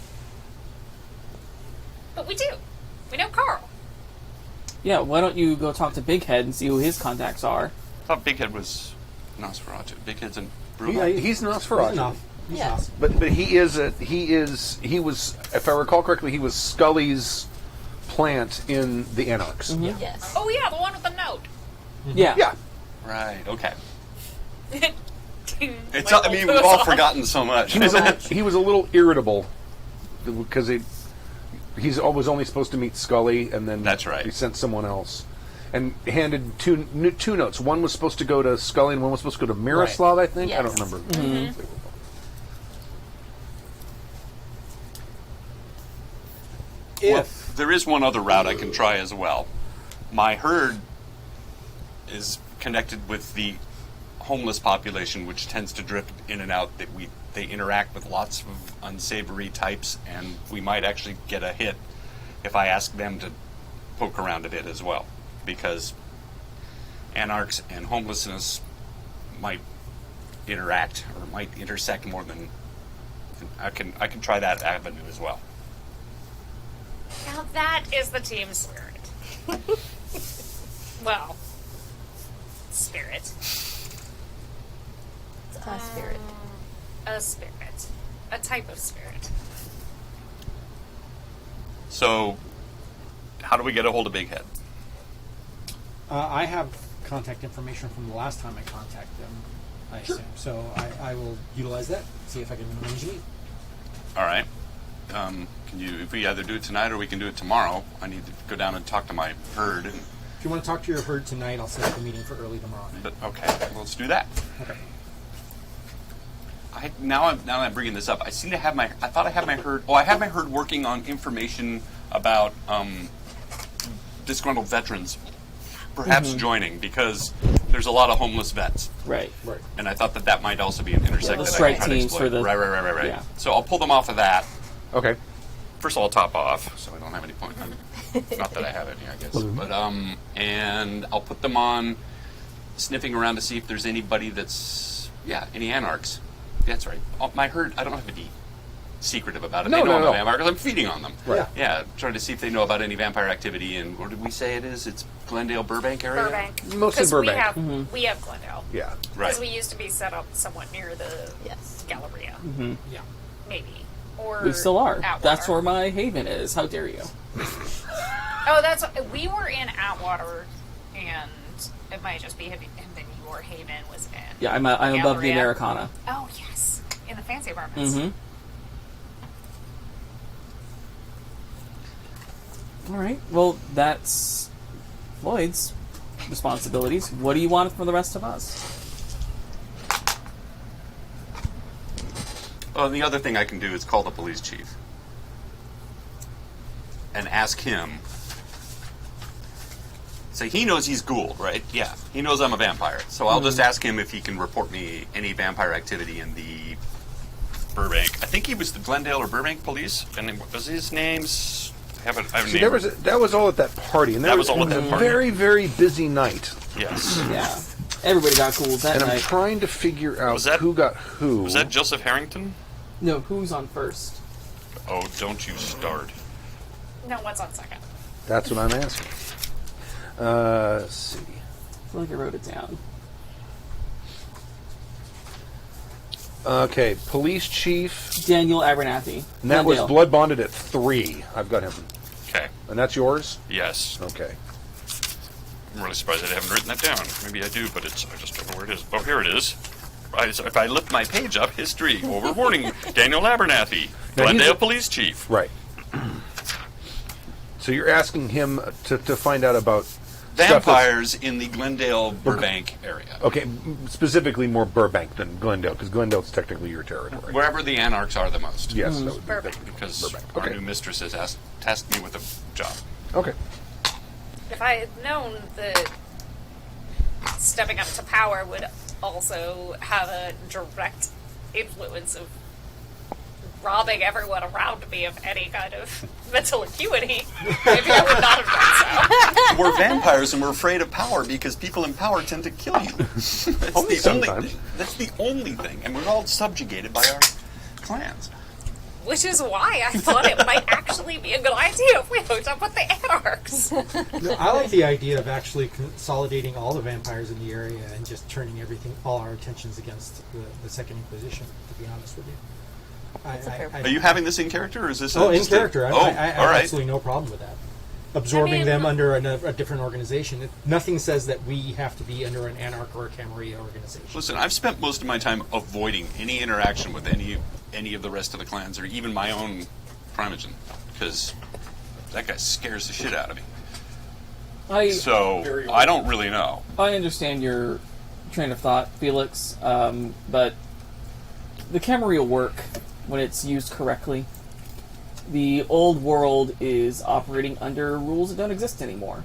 But we do. We know Carl.
Yeah, why don't you go talk to Big Head and see who his contacts are?
I thought Big Head was Nosferatu. Big Head's in Bruja.
Yeah, he's Nosferatu.
He's
Yeah.
awesome.
But he was, if I recall correctly, he was Scully's plant in the Anarchs.
Mm-hmm.
Yes.
Oh yeah, the one with the note.
Yeah.
Yeah.
Right, okay.
Ting,
It's,
light
I mean,
bulb
we've
goes
all
off.
forgotten so much.
He was a little irritable because he's always only supposed to meet Scully, and then
That's right.
he sent someone else and handed two notes. One was supposed to go to Scully, and one was supposed to go to Miroslav. I think I don't
Yes.
remember.
Well, there is one other route I can try as well. My herd is connected with the homeless population, which tends to drift in and out. They interact with lots of unsavory types, and we might actually get a hit if I ask them to poke around a bit as well, because Anarchs and homelessness might interact or might intersect more than I can try that avenue as well.
Now that is the team spirit. Well, spirit.
It's a spirit.
A spirit. A type of spirit.
So, how do we get a hold of Big Head?
I have contact information from the last time I contacted them, I assume. So I will utilize that, see if I can arrange a meet.
All right. Can you? If we either do it tonight or we can do it tomorrow. I need to go down and talk to my herd and
you want to talk to your herd tonight, I'll set up a meeting for early tomorrow night.
But, okay, let's do that.
Okay.
Now that I'm bringing this up, I seem to have my. I thought I had my herd. Oh, I had my herd working on information about disgruntled veterans, perhaps joining, because there's a lot of homeless vets,
Right.
Right.
and I thought that might also be an intersect
The
that
strike
I can try to
teams
exploit.
for the-
Right.
yeah.
So I'll pull them off of that.
Okay.
First of all, I'll top off, so I don't have any point. Not that I have any, I guess. But and I'll put them on sniffing around to see if there's anybody that's any anarchs. That's right. My herd. I don't have to be secretive about it.
No,
they know
no,
I'm a
no.
vampire because I'm feeding on them.
Right.
Yeah, trying to see if they know about any vampire activity. And where did we say it is? It's Glendale, Burbank area.
Burbank.
Mostly
'Cause
Burbank.
We have Glendale.
Yeah.
Right.
Because we used to be set up somewhat near the
Yes.
Galleria.
Yeah.
Maybe. Or
We still are.
Atwater.
That's where my haven is. How dare you?
Oh, that's... We were in Atwater, and it might just be... And then your haven was in...
Yeah, I'm above the
Galleria.
Americana.
Oh, yes. In the fancy apartments.
Mm-hmm. All right. Well, that's Floyd's responsibilities. What do you want from the rest of us?
Oh, the other thing I can do is call the police chief and ask him. Say he knows he's Gould, right? Yeah, he knows I'm a vampire. So I'll just ask him if he can report me any vampire activity in the Burbank. I think he was the Glendale or Burbank police, and it was his name's. I have a
See,
name.
that was all at that party, and
That was all at
it
that
a
party.
very, very busy night.
Yes.
Yeah. Everybody got cool that
And I'm
night.
trying to figure out
Was that-
who got who.
Was that Joseph Harrington?
No, who's on first?
Oh, don't you start.
No, what's on second?
That's what I'm asking. Let's see.
I feel like I wrote it down.
Okay, police chief.
Daniel Abernathy.
And that was
Glendale.
blood bonded at 3. I've got him.
Okay.
And that's yours?
Yes.
Okay.
I'm really surprised I haven't written that down. Maybe I do, but I just don't know where it is. Oh, here it is. If I lift my page up, history, over warning, Daniel Abernathy,
Now,
Glendale
he's-
Police Chief.
Right. So you're asking him to find out about stuff
Vampires in the Glendale, Burbank area.
that's- Okay, specifically more Burbank than Glendale, because Glendale's technically your territory.
Wherever the Anarchs are the most.
Yes, that would be
Burbank.
Because
Burbank.
our
Okay.
new mistress has tasked me with a job.
Okay.
If I had known that stepping up to power would also have a direct influence of robbing everyone around me of any kind of mental acuity, maybe I would not have done so.
We're vampires and we're afraid of power because people in power tend to kill you.
Only sometimes.
That's the only thing. And we're all subjugated by our clans.
Which is why I thought it might actually be a good idea if we hooked up with the Anarchs.
No, I like the idea of actually consolidating all the vampires in the area and just turning all our attentions against the Second Inquisition, to be honest with you.
Are you having this in character, or is this?
In character. I
all
have
right.
absolutely no problem with that. Absorbing
I mean,
them under a different organization. Nothing says that we have to be under an Anarch or a Camarilla organization.
Listen, I've spent most of my time avoiding any interaction with any of the rest of the clans, or even my own Primogen, because that guy scares the shit out of me. So I don't really know.
I understand your train of thought, Felix, but the Camarilla work when it's used correctly. The old world is operating under rules that don't exist anymore.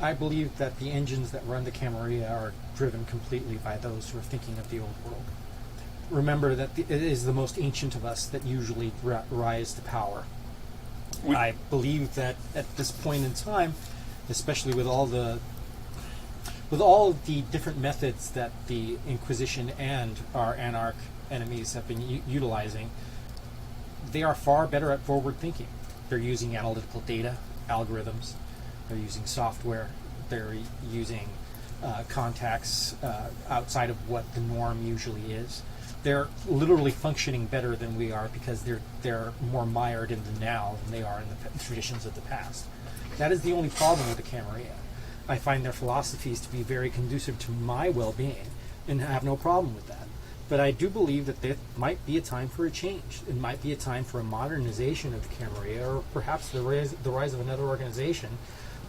I believe that the engines that run the Camarilla are driven completely by those who are thinking of the old world. Remember that it is the most ancient of us that usually rise to power. I believe that at this point in time, especially with all the different methods that the Inquisition and our Anarch enemies have been utilizing, they are far better at forward thinking. They're using analytical data, algorithms, they're using software, they're using contacts outside of what the norm usually is. They're literally functioning better than we are because they're more mired in the now than they are in the traditions of the past. That is the only problem with the Camarilla. I find their philosophies to be very conducive to my well-being and have no problem with that. But I do believe that there might be a time for a change. It might be a time for a modernization of the Camarilla, or perhaps the rise of another organization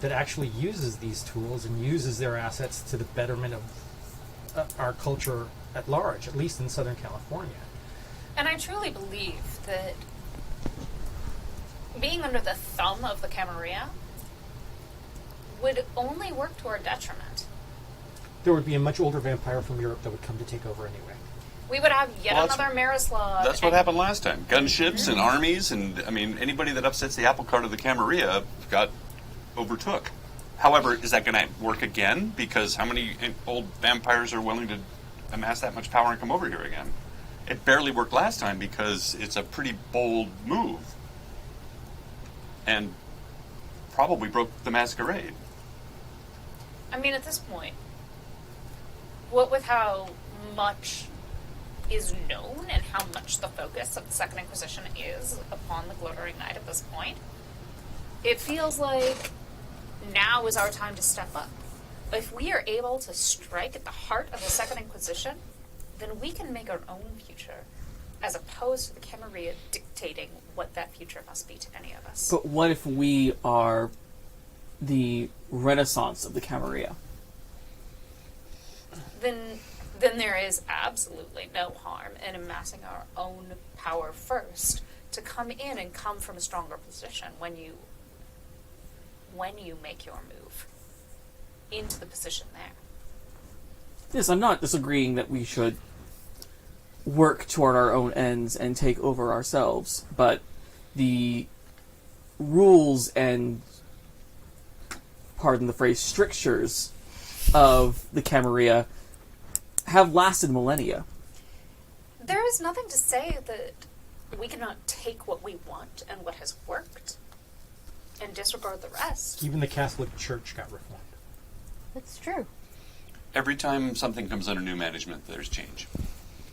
that actually uses these tools and uses their assets to the betterment of our culture at large, at least in Southern California.
And I truly believe that being under the thumb of the Camarilla would only work to our detriment.
There would be a much older vampire from Europe that would come to take over anyway.
We would have yet
Well,
another Miroslav.
That's what happened last time. Gunships and armies, and I mean, anybody that upsets the apple cart of the Camarilla got overtook. However, is that going to work again? Because how many old vampires are willing to amass that much power and come over here again? It barely worked last time because it's a pretty bold move. And probably broke the masquerade.
I mean, at this point, what with how much is known and how much the focus of the Second Inquisition is upon the Glittering Knight at this point, it feels like now is our time to step up. If we are able to strike at the heart of the Second Inquisition, then we can make our own future, as opposed to the Camarilla dictating what that future must be to any of us.
But what if we are the renaissance of the Camarilla?
Then there is absolutely no harm in amassing our own power first to come in and come from a stronger position when you make your move into the position there.
Yes, I'm not disagreeing that we should work toward our own ends and take over ourselves, but the rules and, pardon the phrase, strictures of the Camarilla have lasted millennia.
There is nothing to say that we cannot take what we want and what has worked and disregard the rest.
Even the Catholic Church got reformed.
That's true.
Every time something comes under new management, there's change.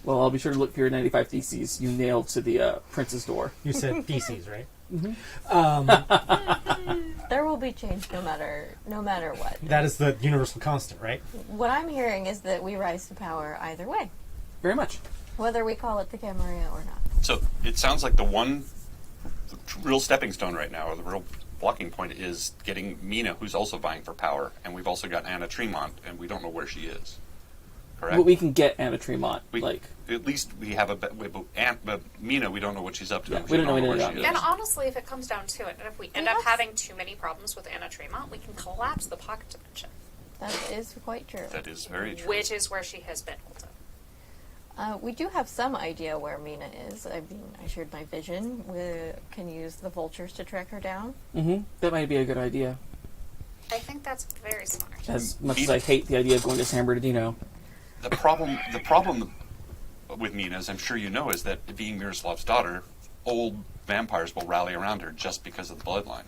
Well, I'll be sure to look for your 95 Theses you nailed to the prince's door.
You said theses, right?
There will be change no matter what.
That is the universal constant, right?
What I'm hearing is that we rise to power either way,
Very much.
whether we call it the Camarilla or not.
So it sounds like the real stepping stone right now, or the real blocking point, is getting Mina, who's also vying for power, and we've also got Anna Tremont, and we don't know where she is. Correct?
But we can get Anna Tremont.
At least we have but Mina, we don't know what she's up to.
Yeah, we don't know anything
where
about
she
Mina.
And
is.
honestly, if it comes down to it, and if we end up having too many problems with Anna Tremont, we can collapse the pocket dimension,
That is quite true.
That is very true.
which is where she has been holden.
We do have some idea where Mina is. I mean, I shared my vision. We can use the vultures to track her down.
That might be a good idea.
I think that's very smart.
As much as I hate the idea of going to San Bernardino.
The problem with Mina, as I'm sure you know, is that being Miroslav's daughter, old vampires will rally around her just because of the bloodline.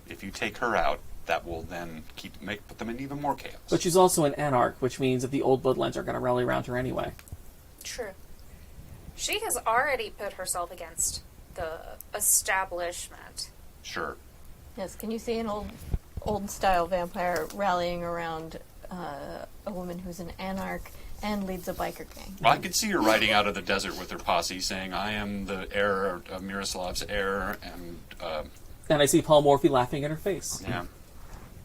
If you take her out, that will then put them in even more chaos.
But she's also an Anarch, which means that the old bloodlines are going to rally around her anyway.
True. She has already put herself against the establishment.
Sure.
Yes, can you see an old style vampire rallying around a woman who's an Anarch and leads a biker gang?
Well, I could see her riding out of the desert with her posse, saying, "I am the heir of Miroslav's heir," and
And I see Paul Morphy laughing in her face.
yeah.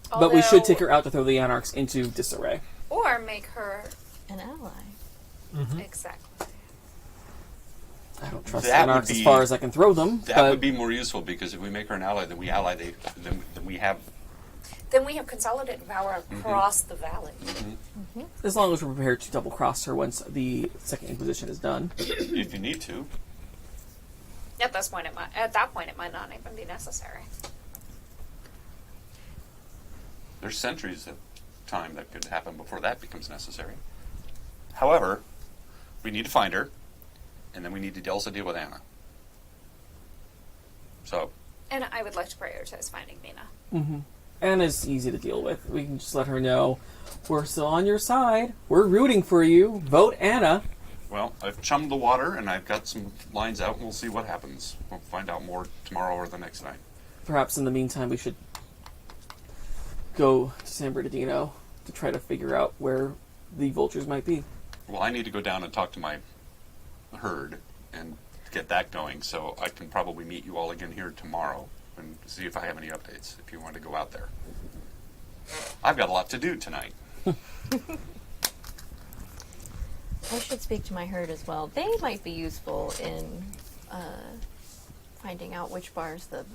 But we should
Although-
take her out to throw the Anarchs into disarray.
Or make her...
An ally.
Exactly.
I don't trust
That
Anarchs
would
as
be-
far as I can throw them.
That
but
would be more useful, because if we make her an ally, then we have.
Then we have consolidated power across the valley.
as long as we're prepared to double-cross her once the Second Inquisition is done.
If you need to.
At that point, it might not even be necessary.
There's centuries of time that could happen before that becomes necessary. However, we need to find her, and then we need to also deal with Anna. So,
And I would like to prioritize finding Mina.
Anna's easy to deal with. We can just let her know, we're still on your side. We're rooting for you. Vote Anna.
well, I've chummed the water, and I've got some lines out, and we'll see what happens. We'll find out more tomorrow or the next night.
Perhaps in the meantime we should go to San Bernardino to try to figure out where the vultures might be.
Well, I need to go down and talk to my herd and get that going, so I can probably meet you all again here tomorrow and see if I have any updates, if you want to go out there. I've got a lot to do tonight.
I should speak to my herd as well. They might be useful in finding out which bars the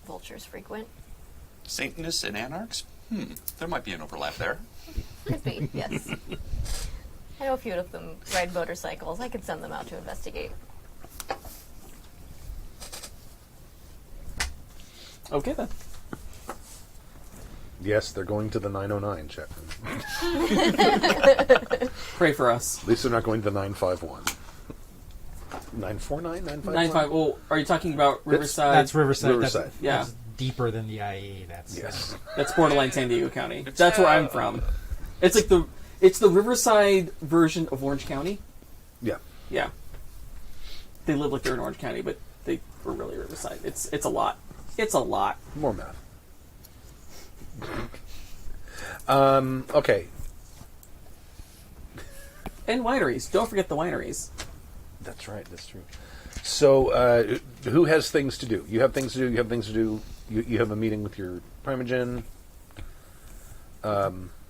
vultures frequent.
Satanists and Anarchs? There might be an overlap there.
Could be, yes. I know a few of them ride motorcycles. I could send them out to investigate.
Okay then.
Yes, they're going to the 909, check.
Pray for us.
At least they're not going to the 951. 949? 951?
9-5. Oh, are you talking about Riverside?
That's Riverside.
Riverside.
Yeah.
That's deeper than the IAA. That's
Yes.
That's borderline San Diego County. That's where I'm from. It's like the Riverside version of Orange County.
Yeah.
Yeah. They live like they're in Orange County, but they were really Riverside. It's a lot. It's a lot.
More math. Okay.
And wineries. Don't forget the wineries.
That's right. That's true. So, who has things to do? You have things to do. You have things to do. You have a meeting with your Primogen.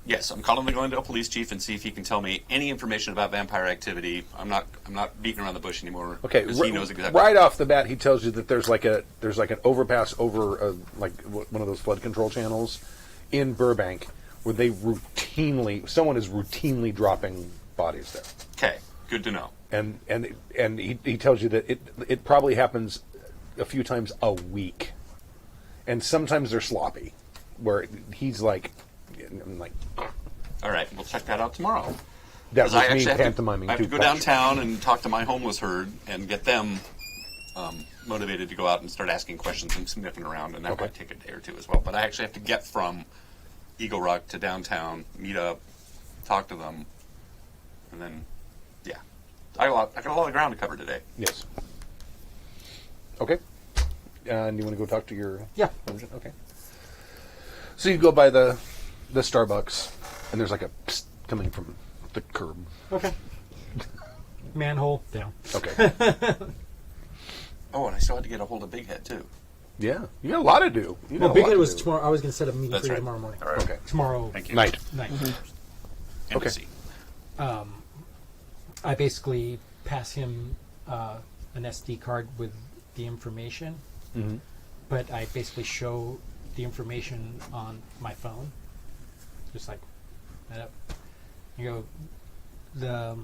Yes, I'm calling to go into a police chief and see if he can tell me any information about vampire activity. I'm not beating around the bush anymore.
Okay,
because he knows exactly.
right off the bat, he tells you that there's like an overpass over like one of those flood control channels in Burbank where someone is routinely dropping bodies there.
Okay, good to know.
And he tells you that it probably happens a few times a week, and sometimes they're sloppy, where he's like, I'm like,
all right, we'll check that out tomorrow.
that was
I
me
actually
pantomiming.
have to go downtown and talk to my homeless herd and get them motivated to go out and start asking questions and sniffing around, and that
Okay.
might take a day or two as well. But I actually have to get from Eagle Rock to downtown, meet up, talk to them, and then, yeah. I got a lot of ground to cover today.
Yes. Okay. And you want to go talk to your...
Yeah.
Okay. So you go by the Starbucks, and there's like a psst coming from the curb.
Okay. Manhole down.
Okay.
Oh, and I still had to get a hold of Big Head, too.
Yeah. You got a lot to do. You got
Well,
a
Big
lot
Head
to
was
do.
tomorrow. I was going to set a meeting
That's
for you
right.
tomorrow morning.
All right.
Okay.
Tomorrow
Thank you.
Night.
night.
Embassy.
I basically pass him an SD card with the information, but I basically show the information on my phone, just like that up. You go,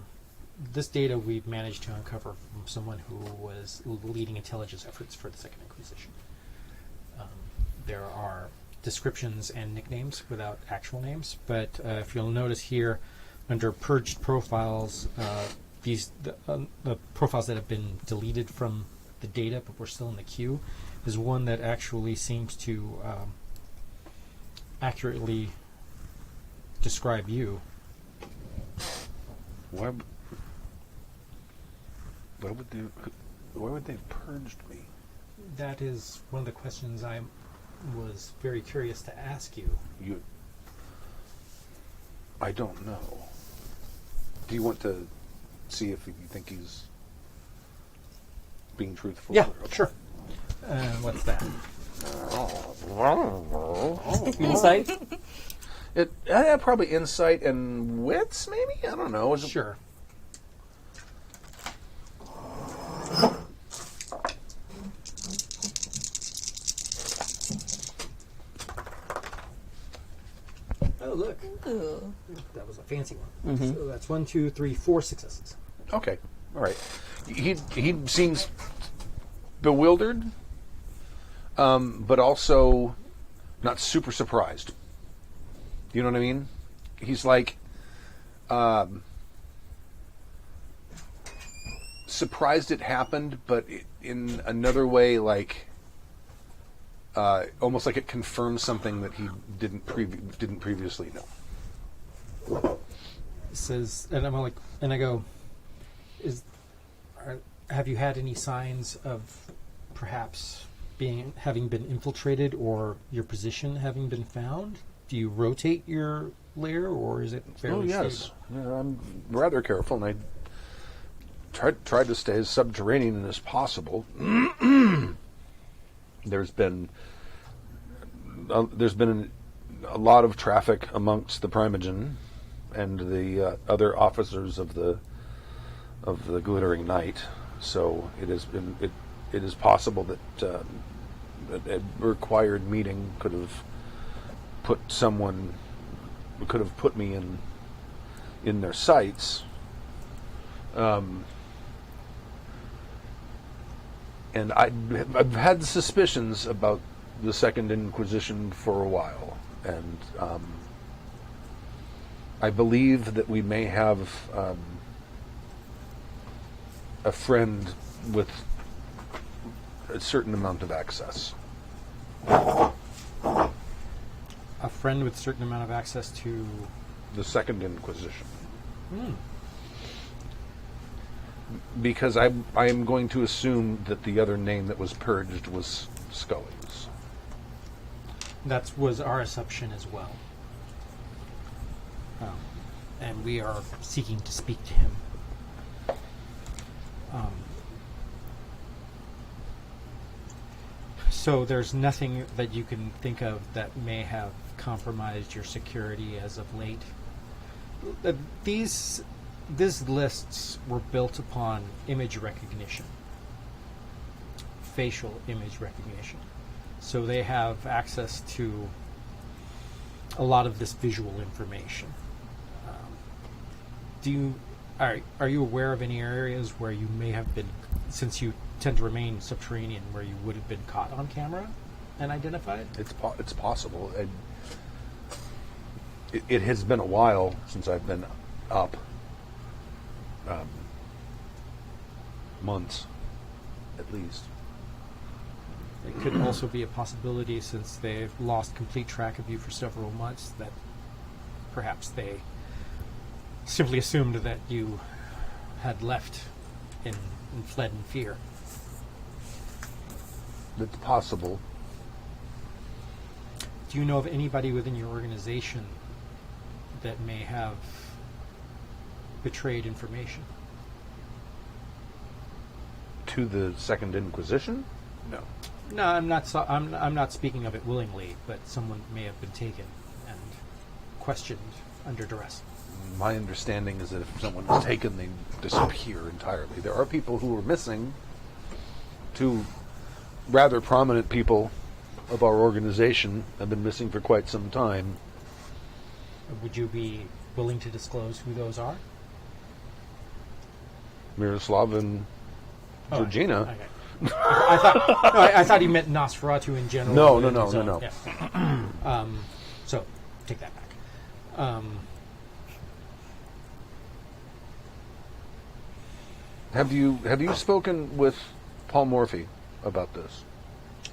this data we've managed to uncover from someone who was leading intelligence efforts for the Second Inquisition. There are descriptions and nicknames without actual names, but if you'll notice here, under purged profiles, the profiles that have been deleted from the data but were still in the queue is one that actually seems to accurately describe you.
Why would they have purged me?
That is one of the questions I was very curious to ask you.
I don't know. Do you want to see if you think he's being truthful?
Yeah,
Okay.
sure. What's that?
Insight?
Probably insight and wits, maybe? I don't know. Is it-
Sure. Oh, look.
Ooh.
That was a fancy one. So that's 1, 2, 3, 4 successes.
Okay. All right. He seems bewildered, but also not super surprised. You know what I mean? He's like surprised it happened, but in another way, like almost like it confirms something that he didn't previously know.
Says, and I'm like, and I go, have you had any signs of perhaps having been infiltrated or your position having been found? Do you rotate your lair, or is it fairly
yes.
stable?
Yeah, I'm rather careful, and I tried to stay as subterranean as possible. There's been a a lot of traffic amongst the Primogen and the other officers of the Glittering Knight. So it is possible that a required meeting could have put me in their sights. And I've had suspicions about the Second Inquisition for a while, and I believe that we may have a friend with a certain amount of access.
A friend with a certain amount of access to
The Second Inquisition.
Hmm.
Because I am going to assume that the other name that was purged was Scully's.
That was our assumption as well. And we are seeking to speak to him. So there's nothing that you can think of that may have compromised your security as of late. These lists were built upon image recognition, facial image recognition. So they have access to a lot of this visual information. Are you aware of any areas where you may have been, since you tend to remain subterranean, where you would have been caught on camera and identified?
It's possible. It has been a while since I've been up. Months, at least.
It could also be a possibility, since they've lost complete track of you for several months, that perhaps they simply assumed that you had left and fled in fear.
It's possible.
Do you know of anybody within your organization that may have betrayed information?
To the Second Inquisition? No.
No, I'm not. I'm not speaking of it willingly, but someone may have been taken and questioned under duress.
My understanding is that if someone is taken, they disappear entirely. There are people who are missing. Two rather prominent people of our organization have been missing for quite some time.
Would you be willing to disclose who those are?
Miroslav and Georgina.
Okay. I thought he meant Nosferatu in general.
No.
Yeah. So, take that back.
Have you spoken with Paul Morphy about this?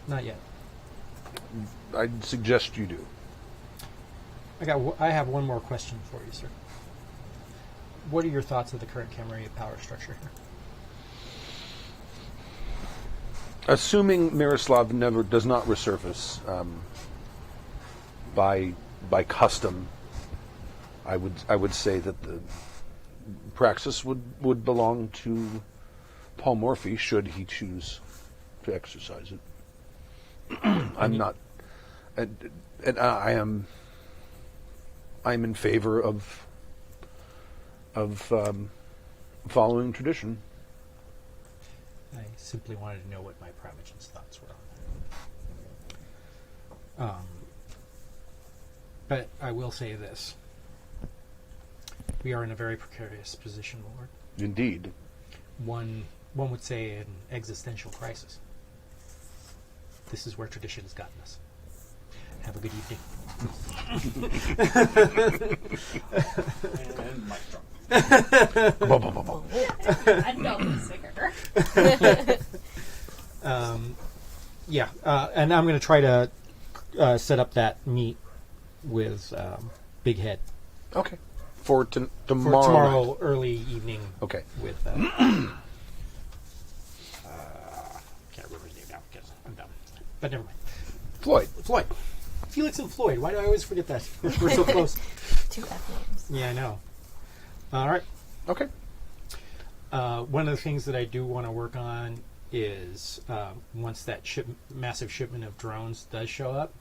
Not yet.
I'd suggest you do.
I have one more question for you, sir. What are your thoughts of the current Camarilla power structure here?
Assuming Miroslav does not resurface by custom, I would say that the praxis would belong to Paul Morphy should he choose to exercise it. I'm not, and I'm in favor of following tradition.
I simply wanted to know what my Primogen's thoughts were on that. But I will say this. We are in a very precarious position, Lord.
Indeed.
One would say an existential crisis. This is where tradition has gotten us. Have a good evening.
And mic drop.
I know this figure.
And I'm going to try to set up that meet with Big Head.
Okay. For tomorrow.
For tomorrow early evening.
Okay.
With can't remember his name now because I'm dumb. But never mind. Floyd. Felix and Floyd. Why do I always forget that? We're so close.
2 F names.
Yeah, I know. All right.
Okay.
One of the things that I do want to work on is once that massive shipment of drones does show up,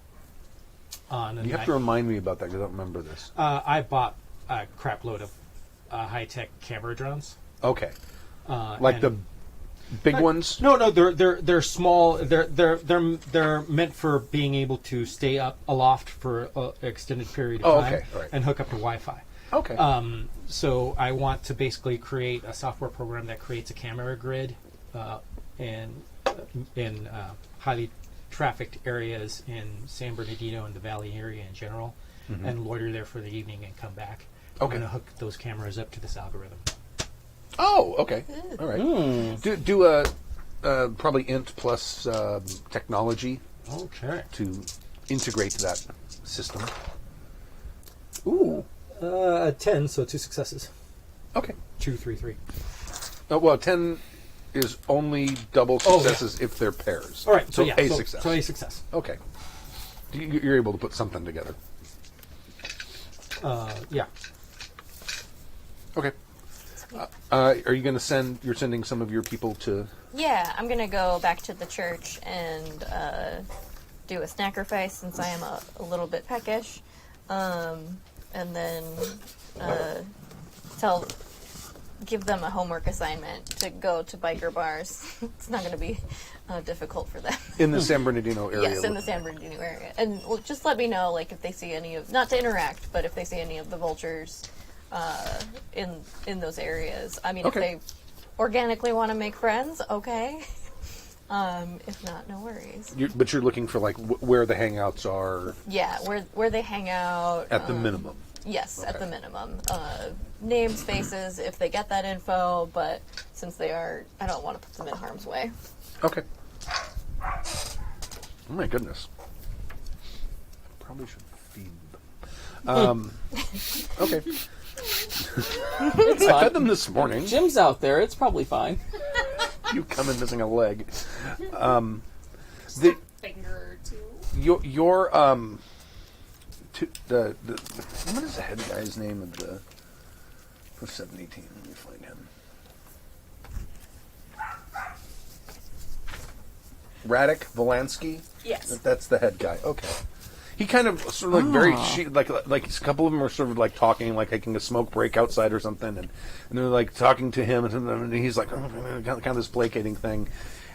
on. And
You have to remind me about that because I don't remember this.
I bought a crap load of high-tech camera drones.
Okay. Like the big ones?
No, they're small. They're meant for being able to stay up aloft for an extended period of time
Right.
and hook up to Wi-Fi.
Okay.
So I want to basically create a software program that creates a camera grid in highly trafficked areas in San Bernardino and the Valley area in general, and loiter there for the evening and come back. I'm
Okay.
going to hook those cameras up to this algorithm.
Oh, okay. All right. Do probably int plus technology
Okay.
to integrate that system.
Ooh. 10, so 2 successes.
Okay.
2, 3, 3.
Oh, well, 10 is only double successes if they're pairs.
All right, so
a
so,
success.
So a success.
Okay. You're able to put something together.
Yeah.
Okay. Are you going to send? You're sending some of your people to.
Yeah, I'm gonna go back to the church and do a sacrifice since I am a little bit peckish, and then give them a homework assignment to go to biker bars. It's not gonna be difficult for them.
In the San Bernardino area.
Yes, in the San Bernardino area, and just let me know, like, if they see any of, not to interact, but if they see any of the vultures in those areas. I mean,
Okay.
if they organically want to make friends, okay. If not, no worries.
But you're looking for like where the hangouts are.
Yeah, where they hang out.
At the minimum.
Yes, at
Okay.
the minimum. Names, faces, if they get that info, but since they are, I don't want to put them in harm's way.
Okay. Oh my goodness. Probably should feed them. Okay.
It's
I fed
fine.
them this morning.
Jim's out there. It's probably fine.
You come in missing a leg.
Finger or two.
Your the what is the head guy's name of the 718? Let me find him. Radek Volansky?
Yes.
That's the head guy. Okay. He kind of sort of like very like a couple of them are sort of like talking, like taking a smoke break outside or something, and they're like talking to him, and he's like kind of this placating thing,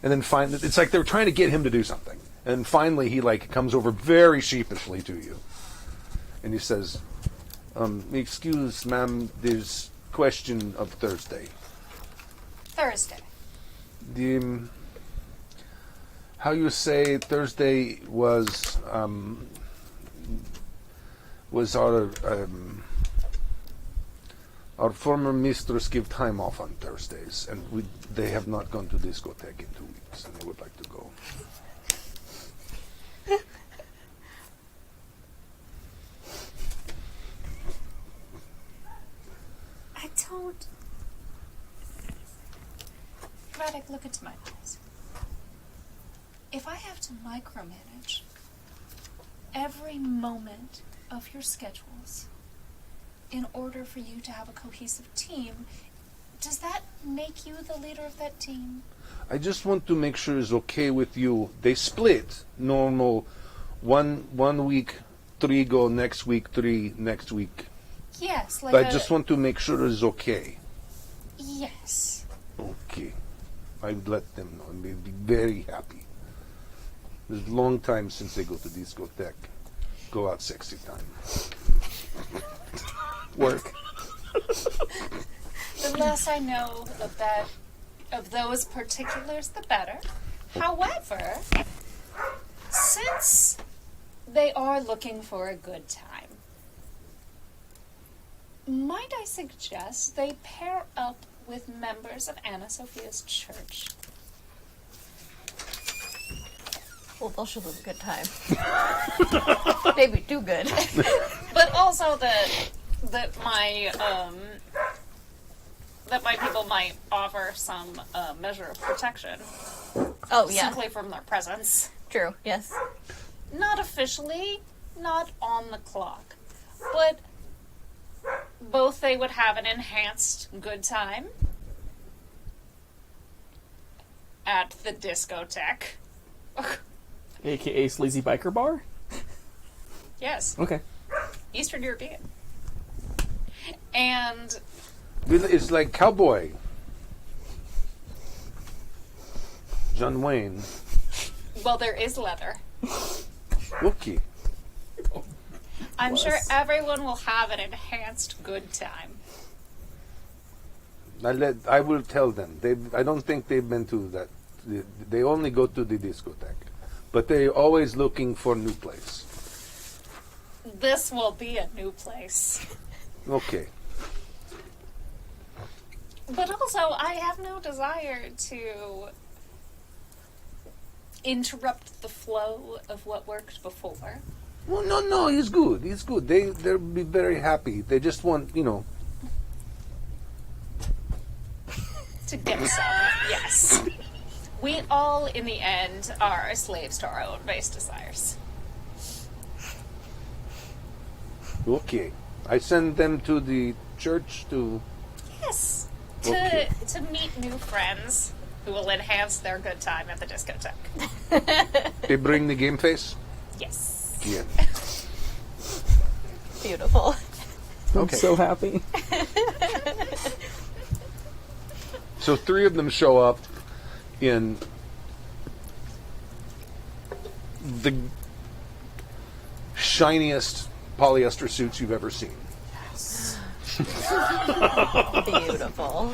and then it's like they're trying to get him to do something, and finally he like comes over very sheepishly to you, and he says, "Excuse, ma'am, there's question of Thursday.
Thursday.
How you say Thursday was our former mistress give time off on Thursdays, and they have not gone to discotheque in 2 weeks, and they would like to go."
I don't. Radek, look into my eyes. If I have to micromanage every moment of your schedules in order for you to have a cohesive team, does that make you the leader of that team?
I just want to make sure it's okay with you. They split normal 1 week 3 go, next week 3, next week.
Yes, like
But I just want to make sure it's okay.
Yes.
Okay. I would let them know, and they'd be very happy. It's a long time since they go to discotheque. Go out sexy time. Work.
The less I know of those particulars, the better. However, since they are looking for a good time, might I suggest they pair up with members of Anna Sophia's church?
Well, they'll show them a good time. Maybe do good.
But also that my people might offer some measure of protection
Oh, yeah.
simply from their presence.
True, yes.
Not officially, not on the clock, but both they would have an enhanced good time at the discotheque.
AKA Sleazy Biker Bar?
Yes.
Okay.
Eastern European. And
It's like cowboy. John Wayne.
well, there is leather.
Okay.
I'm
Bless.
sure everyone will have an enhanced good time.
I will tell them. I don't think they've been to that. They only go to the discotheque, but they're always looking for new place.
This will be a new place.
Okay.
But also, I have no desire to interrupt the flow of what worked before.
Well, no, he's good. He's good. They'll be very happy. They just want,
To get some, yes. We all, in the end, are slaves to our own base desires.
Okay. I send them to the church to.
Yes.
Okay.
To meet new friends who will enhance their good time at the discotheque.
They bring the game face.
Yes.
Yeah.
Beautiful.
I'm
Okay.
so happy.
So 3 of them show up in the shiniest polyester suits you've ever seen.
Beautiful.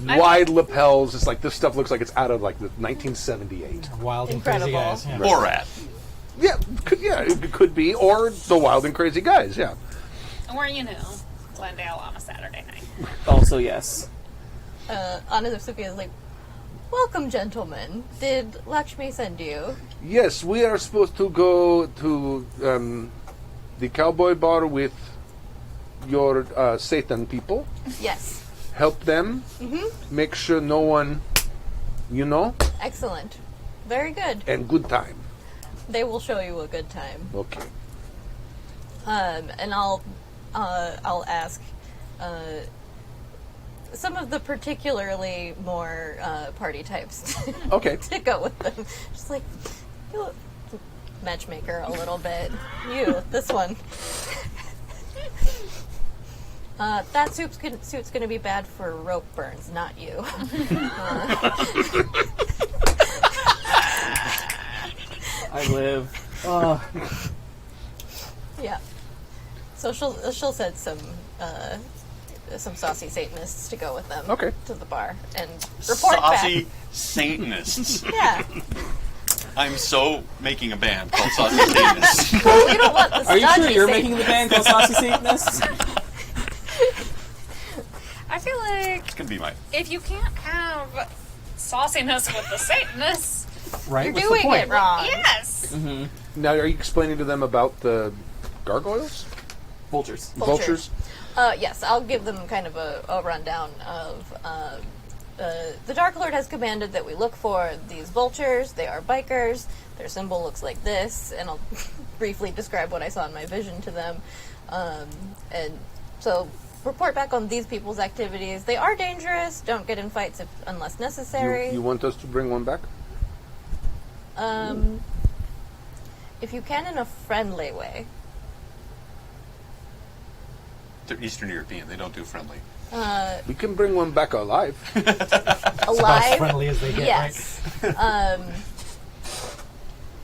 Wide lapels. It's like this stuff looks like it's out of like the 1978.
Wild and
Incredible.
crazy guys. Yeah.
Borat.
Yeah, it could be, or the Wild and Crazy Guys. Yeah.
Or, Glendale on a Saturday night.
Also, yes.
Anna Sophia is like, welcome, gentlemen. Did Lakshmi send you?
Yes, we are supposed to go to the cowboy bar with your Satan people.
Yes.
Help them. Make sure no one,
Excellent. Very good.
and good time.
They will show you a good time.
Okay.
And I'll ask some of the particularly more party types
Okay.
to go with them. Just like you matchmaker a little bit. You, this one. That suit's going to be bad for rope burns, not you.
I live. Oh,
Yeah. So she'll send some saucy Satanists to go with them.
Okay.
To the bar and report
Saucy
back.
Satanists.
Yeah.
I'm so making a band called Saucy Satanists.
Well, we don't want the
are you sure
stodgy
you're
Satanists.
making the band called Saucy Satanists?
I feel like
It's gonna be my.
if you can't have sauciness with the Satanists,
Right?
You're
What's
doing
the point?
it wrong.
yes.
Now, are you explaining to them about the gargoyles?
Vultures.
Vultures. Yes, I'll give them kind of a rundown of the Dark Lord has commanded that we look for these vultures. They are bikers. Their symbol looks like this, and I'll briefly describe what I saw in my vision to them. And so report back on these people's activities. They are dangerous. Don't get in fights unless necessary.
You want us to bring one back?
If you can in a friendly way.
They're Eastern European. They don't do friendly.
We can bring one back alive.
About as
Alive.
friendly as they get,
Yes.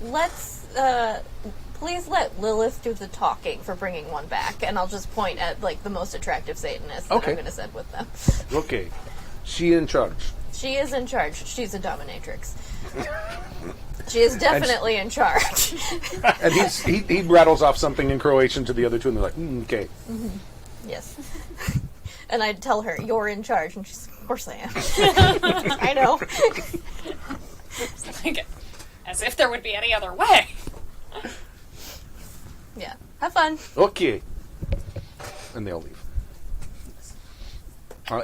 Let's please let Lilith do the talking for bringing one back, and I'll just point at like the most attractive Satanist that
Okay.
I'm going to send with them.
Okay. She in charge.
She is in charge. She's a dominatrix. She is definitely in charge.
And he rattles off something in Croatian to the other two, and they're like, okay.
Yes. And I'd tell her, "You're in charge," and she's, "Of course I am." I know.
Like, as if there would be any other way.
Yeah. Have fun.
Okay. And they'll leave.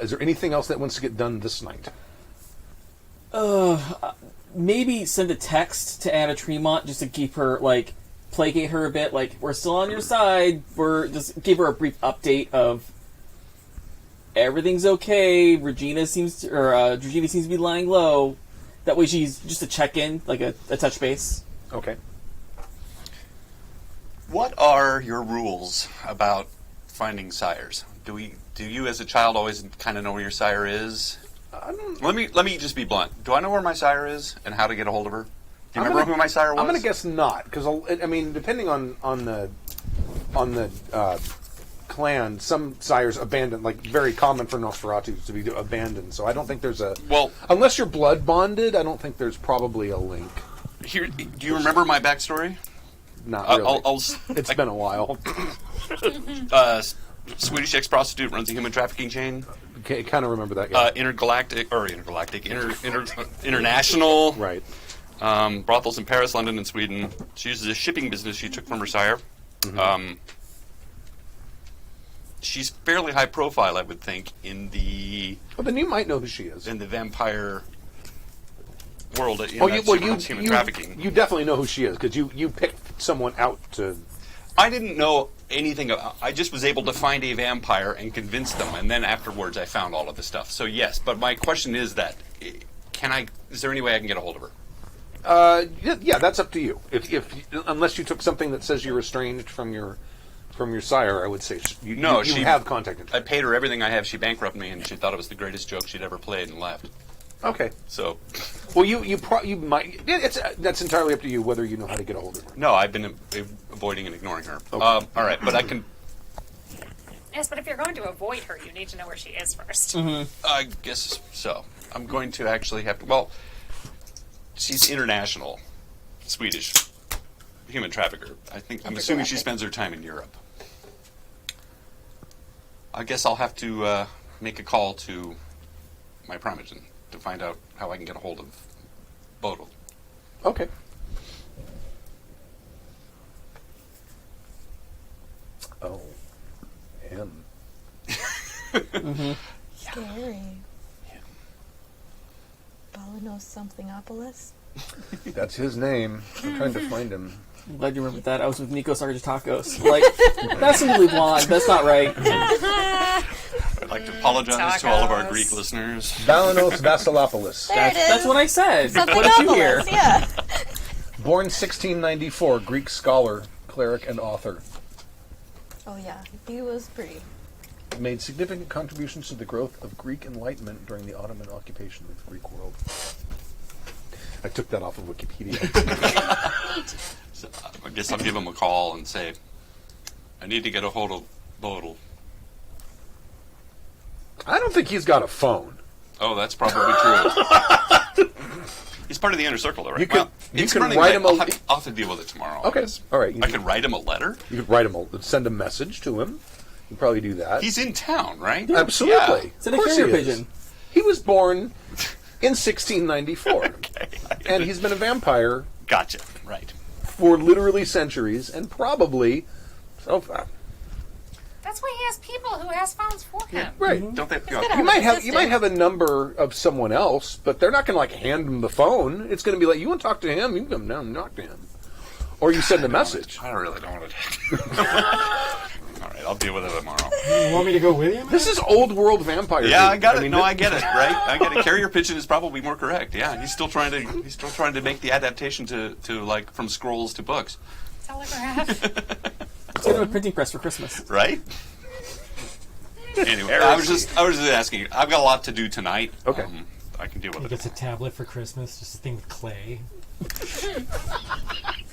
Is there anything else that wants to get done this night?
Maybe send a text to Anna Tremont just to keep her, like, placate her a bit. Like, we're still on your side. We're just give her a brief update of everything's okay. Regina seems to be lying low. That way, she's just a check-in, like a touch base.
Okay.
What are your rules about finding sires? Do you as a child always kind of know where your sire is? Let me just be blunt. Do I know where my sire is and how to get a hold of her? Do you remember who my sire was?
I'm going to guess not, because I mean, depending on the clan, some sires abandon, like very common for Nosferatu to be abandoned. So I don't think there's unless you're blood bonded, I don't think there's probably a link.
Here, do you remember my backstory?
Not really.
It's
been a while.
Swedish ex-prostitute runs a human trafficking chain.
Okay, kind of remember that guy.
International.
Right.
Brothels in Paris, London, and Sweden. She uses a shipping business she took from her sire.
Mm-hmm.
She's fairly high profile, I would think, in the...
Well, then you might know who she is.
In the vampire world. Human trafficking.
You definitely know who she is, because you picked someone out to...
I didn't know anything about... I just was able to find a vampire and convince them, and then afterwards I found all of the stuff. So yes, but my question is that... Is there any way I can get a hold of her?
Yeah, that's up to you. Unless you took something that says you're estranged from your sire, I would say you have contact information.
I paid her everything I have. She bankrupted me, and she thought it was the greatest joke she'd ever played and left.
Okay.
So,
well, you might. That's entirely up to you whether you know how to get a hold of her.
No, I've been avoiding and ignoring her.
Okay.
All right, but I can.
Yes, but if you're going to avoid her, you need to know where she is first.
Mm-hmm.
I guess so. I'm going to actually have to. Well, she's international, Swedish human trafficker. I'm assuming she spends her time in Europe. I guess I'll have to make a call to my primogen to find out how I can get a hold of Bodil.
Okay. Oh, him.
Mm-hmm.
Scary. Balanos somethingopolis?
That's his name. I'm trying to find him.
I'm glad you remembered that. I was with Nikos Argitakos. Like, that's simply blonde. That's not right.
I'd like to apologize to all of our Greek listeners.
Balanos Vasilopoulos.
There it is.
That's what I said. What did you hear?
Somethingopolis, yeah.
Born 1694, Greek scholar, cleric, and author.
Oh yeah, he was pretty.
Made significant contributions to the growth of Greek Enlightenment during the Ottoman occupation of the Greek world. I took that off of Wikipedia.
So I guess I'll give him a call and say, I need to get a hold of Bodil.
I don't think he's got a phone.
Oh, that's probably true. He's part of the inner circle, though, right?
You can
running
write
late.
him
I'll have to deal with it tomorrow.
Okay, all right.
I can write him a letter?
You could write him send a message to him. You can probably do that.
He's in town, right?
Absolutely.
Yeah.
Send a
Of course
carrier
he is.
pigeon.
He was born in 1694.
Okay.
And he's been a vampire
Gotcha. Right.
for literally centuries, and probably so far.
That's why he has people who has phones for him.
Right.
Don't they?
gotta
You might have a number of someone else, but they're not going to hand him the phone. It's going to be like, you want to talk to him, you can come down and talk to him, or you send a message.
I really don't want to. All right, I'll deal with it tomorrow.
You want me to go with you?
This is old world vampire.
Yeah, I
dude.
got it. I get it. Right? I get it. Carrier pigeon is probably more correct. Yeah, he's still trying to make the adaptation to like from scrolls to books.
Telegraph.
Let's get him a printing press for Christmas.
Right? Anyway, I was just asking. I've got a lot to do tonight.
Okay.
I can deal with
He
it.
gets a tablet for Christmas, just a thing with clay.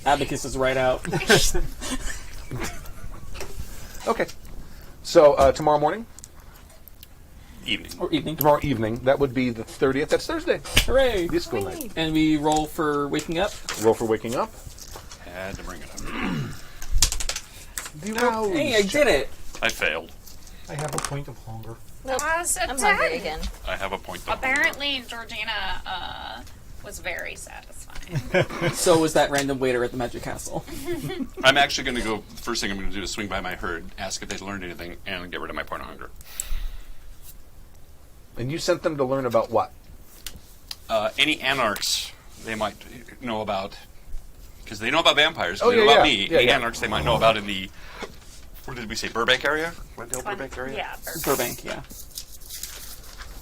Abacus is right out.
Okay. So tomorrow morning,
Evening.
Or evening.
tomorrow evening, that would be the 30th. That's Thursday.
Hooray!
Disco night.
And we roll for waking up.
Roll for waking up.
Had to bring it up.
Hey, I did it!
I failed.
I have a point of hunger.
Nope.
Was a
I'm
10.
hungry again.
I have a point. Of
Apparently, Georgina was very satisfying.
So was that random waiter at the Magic Castle.
I'm actually going to go. First thing I'm going to do is swing by my herd, ask if they've learned anything, and get rid of my point of hunger.
And you sent them to learn about what?
Any anarchs they might know about, because they know about vampires.
Oh,
They know
yeah,
about
yeah.
me.
Yeah,
Any
yeah.
anarchs they might know about in the. What did we say? Burbank area? Glendale, Burbank area?
Yeah,
Burbank, yeah.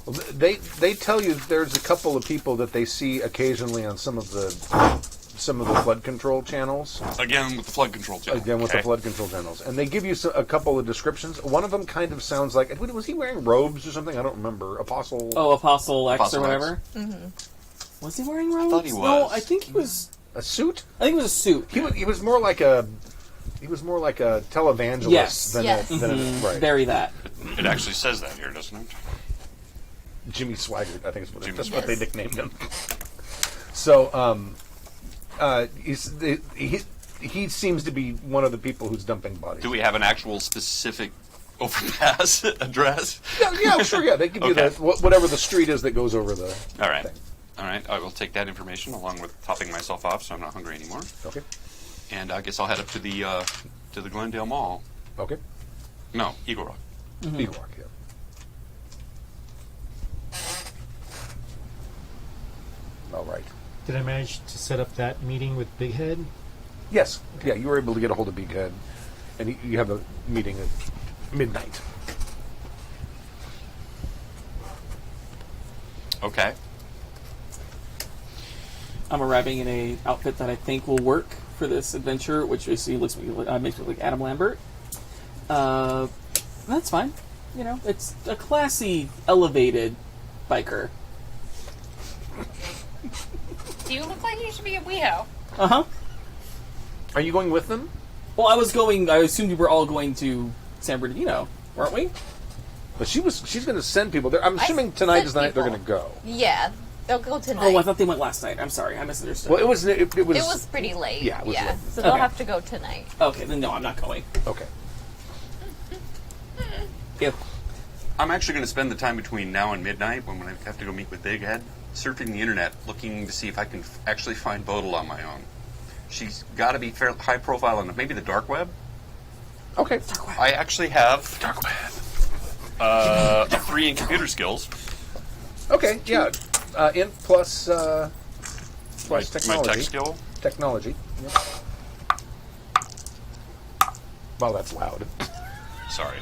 Well, they tell you there's a couple of people that they see occasionally on some of the some of the flood control channels.
Again with the flood control channel.
And they give you a couple of descriptions. One of them kind of sounds like, was he wearing robes or something? I don't remember. Apostle.
Oh, Apostle X
Apostle
or whatever.
X.
Mm-hmm.
Was he wearing robes?
thought he was.
No, I think he was.
A suit?
I think it was a suit.
He was more like a. He was more like a televangelist
Yes.
than
Yes.
a right.
Very that.
It actually says that here, doesn't it?
Jimmy Swaggart, I think is
Jimmy
that's what they
Yes.
nicknamed him. So, he seems to be one of the people who's dumping bodies.
Do we have an actual specific overpass address?
Yeah, sure. Yeah, they give you
Okay.
whatever the street is that goes over the.
All right.
thing.
All right. I will take that information along with topping myself off, so I'm not hungry anymore.
Okay.
And I guess I'll head up to the Glendale Mall.
Okay.
No, Eagle Rock.
Eagle Rock, yeah. All right.
Did I manage to set up that meeting with Big Head?
Yes. Yeah, you were able to get a hold of Big Head, and you have a meeting at midnight.
Okay.
I'm arriving in a outfit that I think will work for this adventure, which basically makes me look like Adam Lambert. That's fine. You know, it's a classy, elevated biker.
You look like you should be a WeHo.
Uh-huh.
Are you going with them?
Well, I assumed you were all going to San Bernardino, weren't we?
But she's going to send people there. I'm assuming tonight
sent
is the night they're
people.
going to go.
Yeah, they'll go tonight.
Oh, I thought they went last night. I'm sorry, I misunderstood.
Well, it was.
it was pretty late.
Yeah, it was late.
So they'll
Okay.
have to go tonight.
Okay, then no, I'm not going.
Okay.
Ew.
I'm actually going to spend the time between now and midnight when I have to go meet with Big Head, surfing the internet, looking to see if I can actually find Bodil on my own. She's got to be fairly high profile on maybe the dark web.
Okay.
I actually have dark web. 3 in computer skills.
Okay. Yeah. Int plus
My
technology.
tech skill.
Technology. Yep. Wow, that's loud.
Sorry.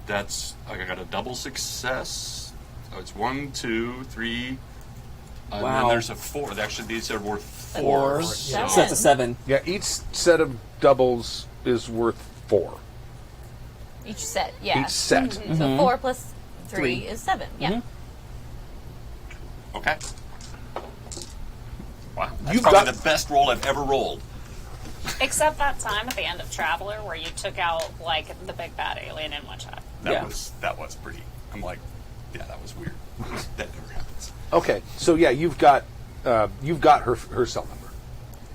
That's I got a double success. Oh, it's 1, 2, 3. And
Wow.
then there's a 4. Actually, these are worth 4.
Or
So
sets of 7.
Yeah, each set of doubles is worth 4.
Each set, yeah.
Each set.
Mm-hmm. So 4 plus 3
3.
is 7. Yeah.
okay. Wow, that's
You've
probably
got-
the best roll I've ever rolled.
Except that time at the end of Traveler where you took out, like, the big bad alien in one shot.
Yeah.
That was pretty. I'm like, yeah, that was weird. That never happens.
Okay, so yeah, you've got her cell number.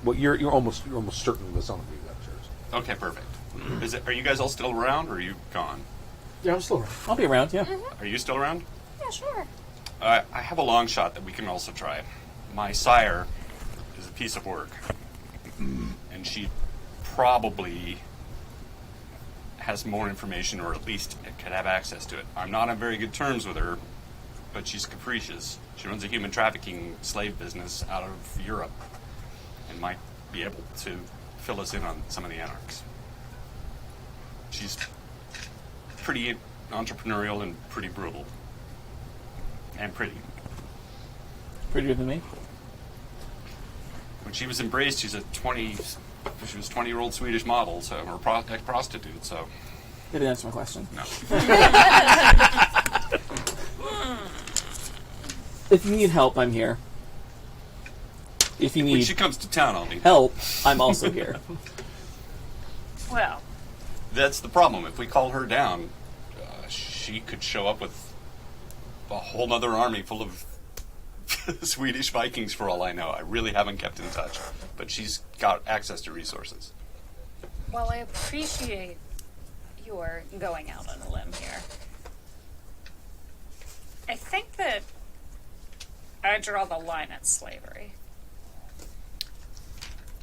Well, you're almost certain the cell number you got is hers.
Okay, perfect. Are you guys all still around, or are you gone?
Yeah, I'm still around.
I'll be around, yeah.
Are you still around?
Yeah, sure.
I have a long shot that we can also try. My sire is a piece of work, and she probably has more information, or at least could have access to it. I'm not on very good terms with her, but she's capricious. She runs a human trafficking slave business out of Europe, and might be able to fill us in on some of the Anarchs. She's pretty entrepreneurial and pretty brutal. And pretty.
Prettier than me.
When she was embraced, she was 20-year-old Swedish model, so or prostitute. So
Didn't answer my question.
no.
If you need help, I'm here. If you
When
need
she comes to town, I'll need.
help, I'm also here.
Well,
That's the problem. If we call her down, she could show up with a whole nother army full of Swedish Vikings. For all I know, I really haven't kept in touch, but she's got access to resources.
well, I appreciate your going out on a limb here. I think that I draw the line at slavery.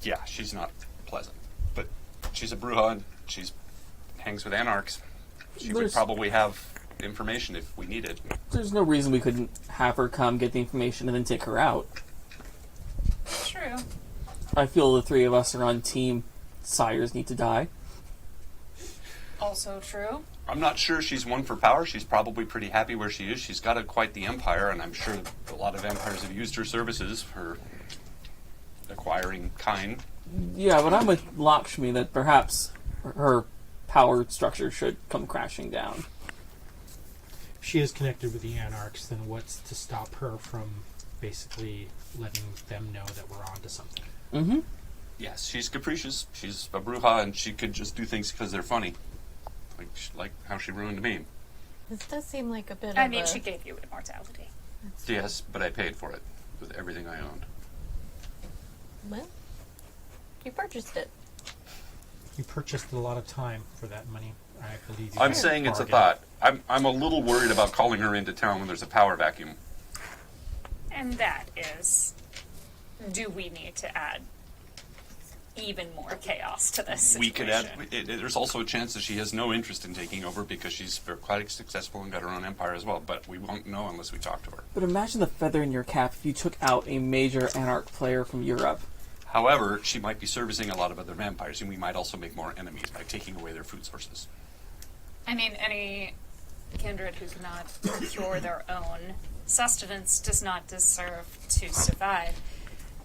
Yeah, she's not pleasant, but she's a Bruja. She's hangs with Anarchs. She would
There's-
probably have information if we need it.
There's no reason we couldn't have her come get the information and then take her out.
True.
I feel the three of us are on team sires need to die.
Also true.
I'm not sure she's one for power. She's probably pretty happy where she is. She's got quite the empire, and I'm sure a lot of empires have used her services for acquiring Kine.
Yeah, but I'm with Lakshmi that perhaps her power structure should come crashing down.
If she is connected with the Anarchs, then what's to stop her from basically letting them know that we're on to something?
Mm-hmm.
Yes, she's capricious. She's a bruja, and she could just do things because they're funny. Like how she ruined me.
This does seem like a bit
I
of
mean,
a...
she gave you immortality.
Yes, but I paid for it with everything I owned.
Well, you purchased it.
You purchased a lot of time for that money. I believe you
I'm
got
saying it's a
bargain.
thought. I'm a little worried about calling her into town when there's a power vacuum.
And that is, do we need to add even more chaos to this situation?
We could add. There's also a chance that she has no interest in taking over because she's quite successful and got her own empire as well. But we won't know unless we talk to her.
But imagine the feather in your cap if you took out a major Anarch player from Europe.
However, she might be servicing a lot of other vampires, and we might also make more enemies by taking away their food sources.
I mean, any kindred who cannot procure their own sustenance does not deserve to survive.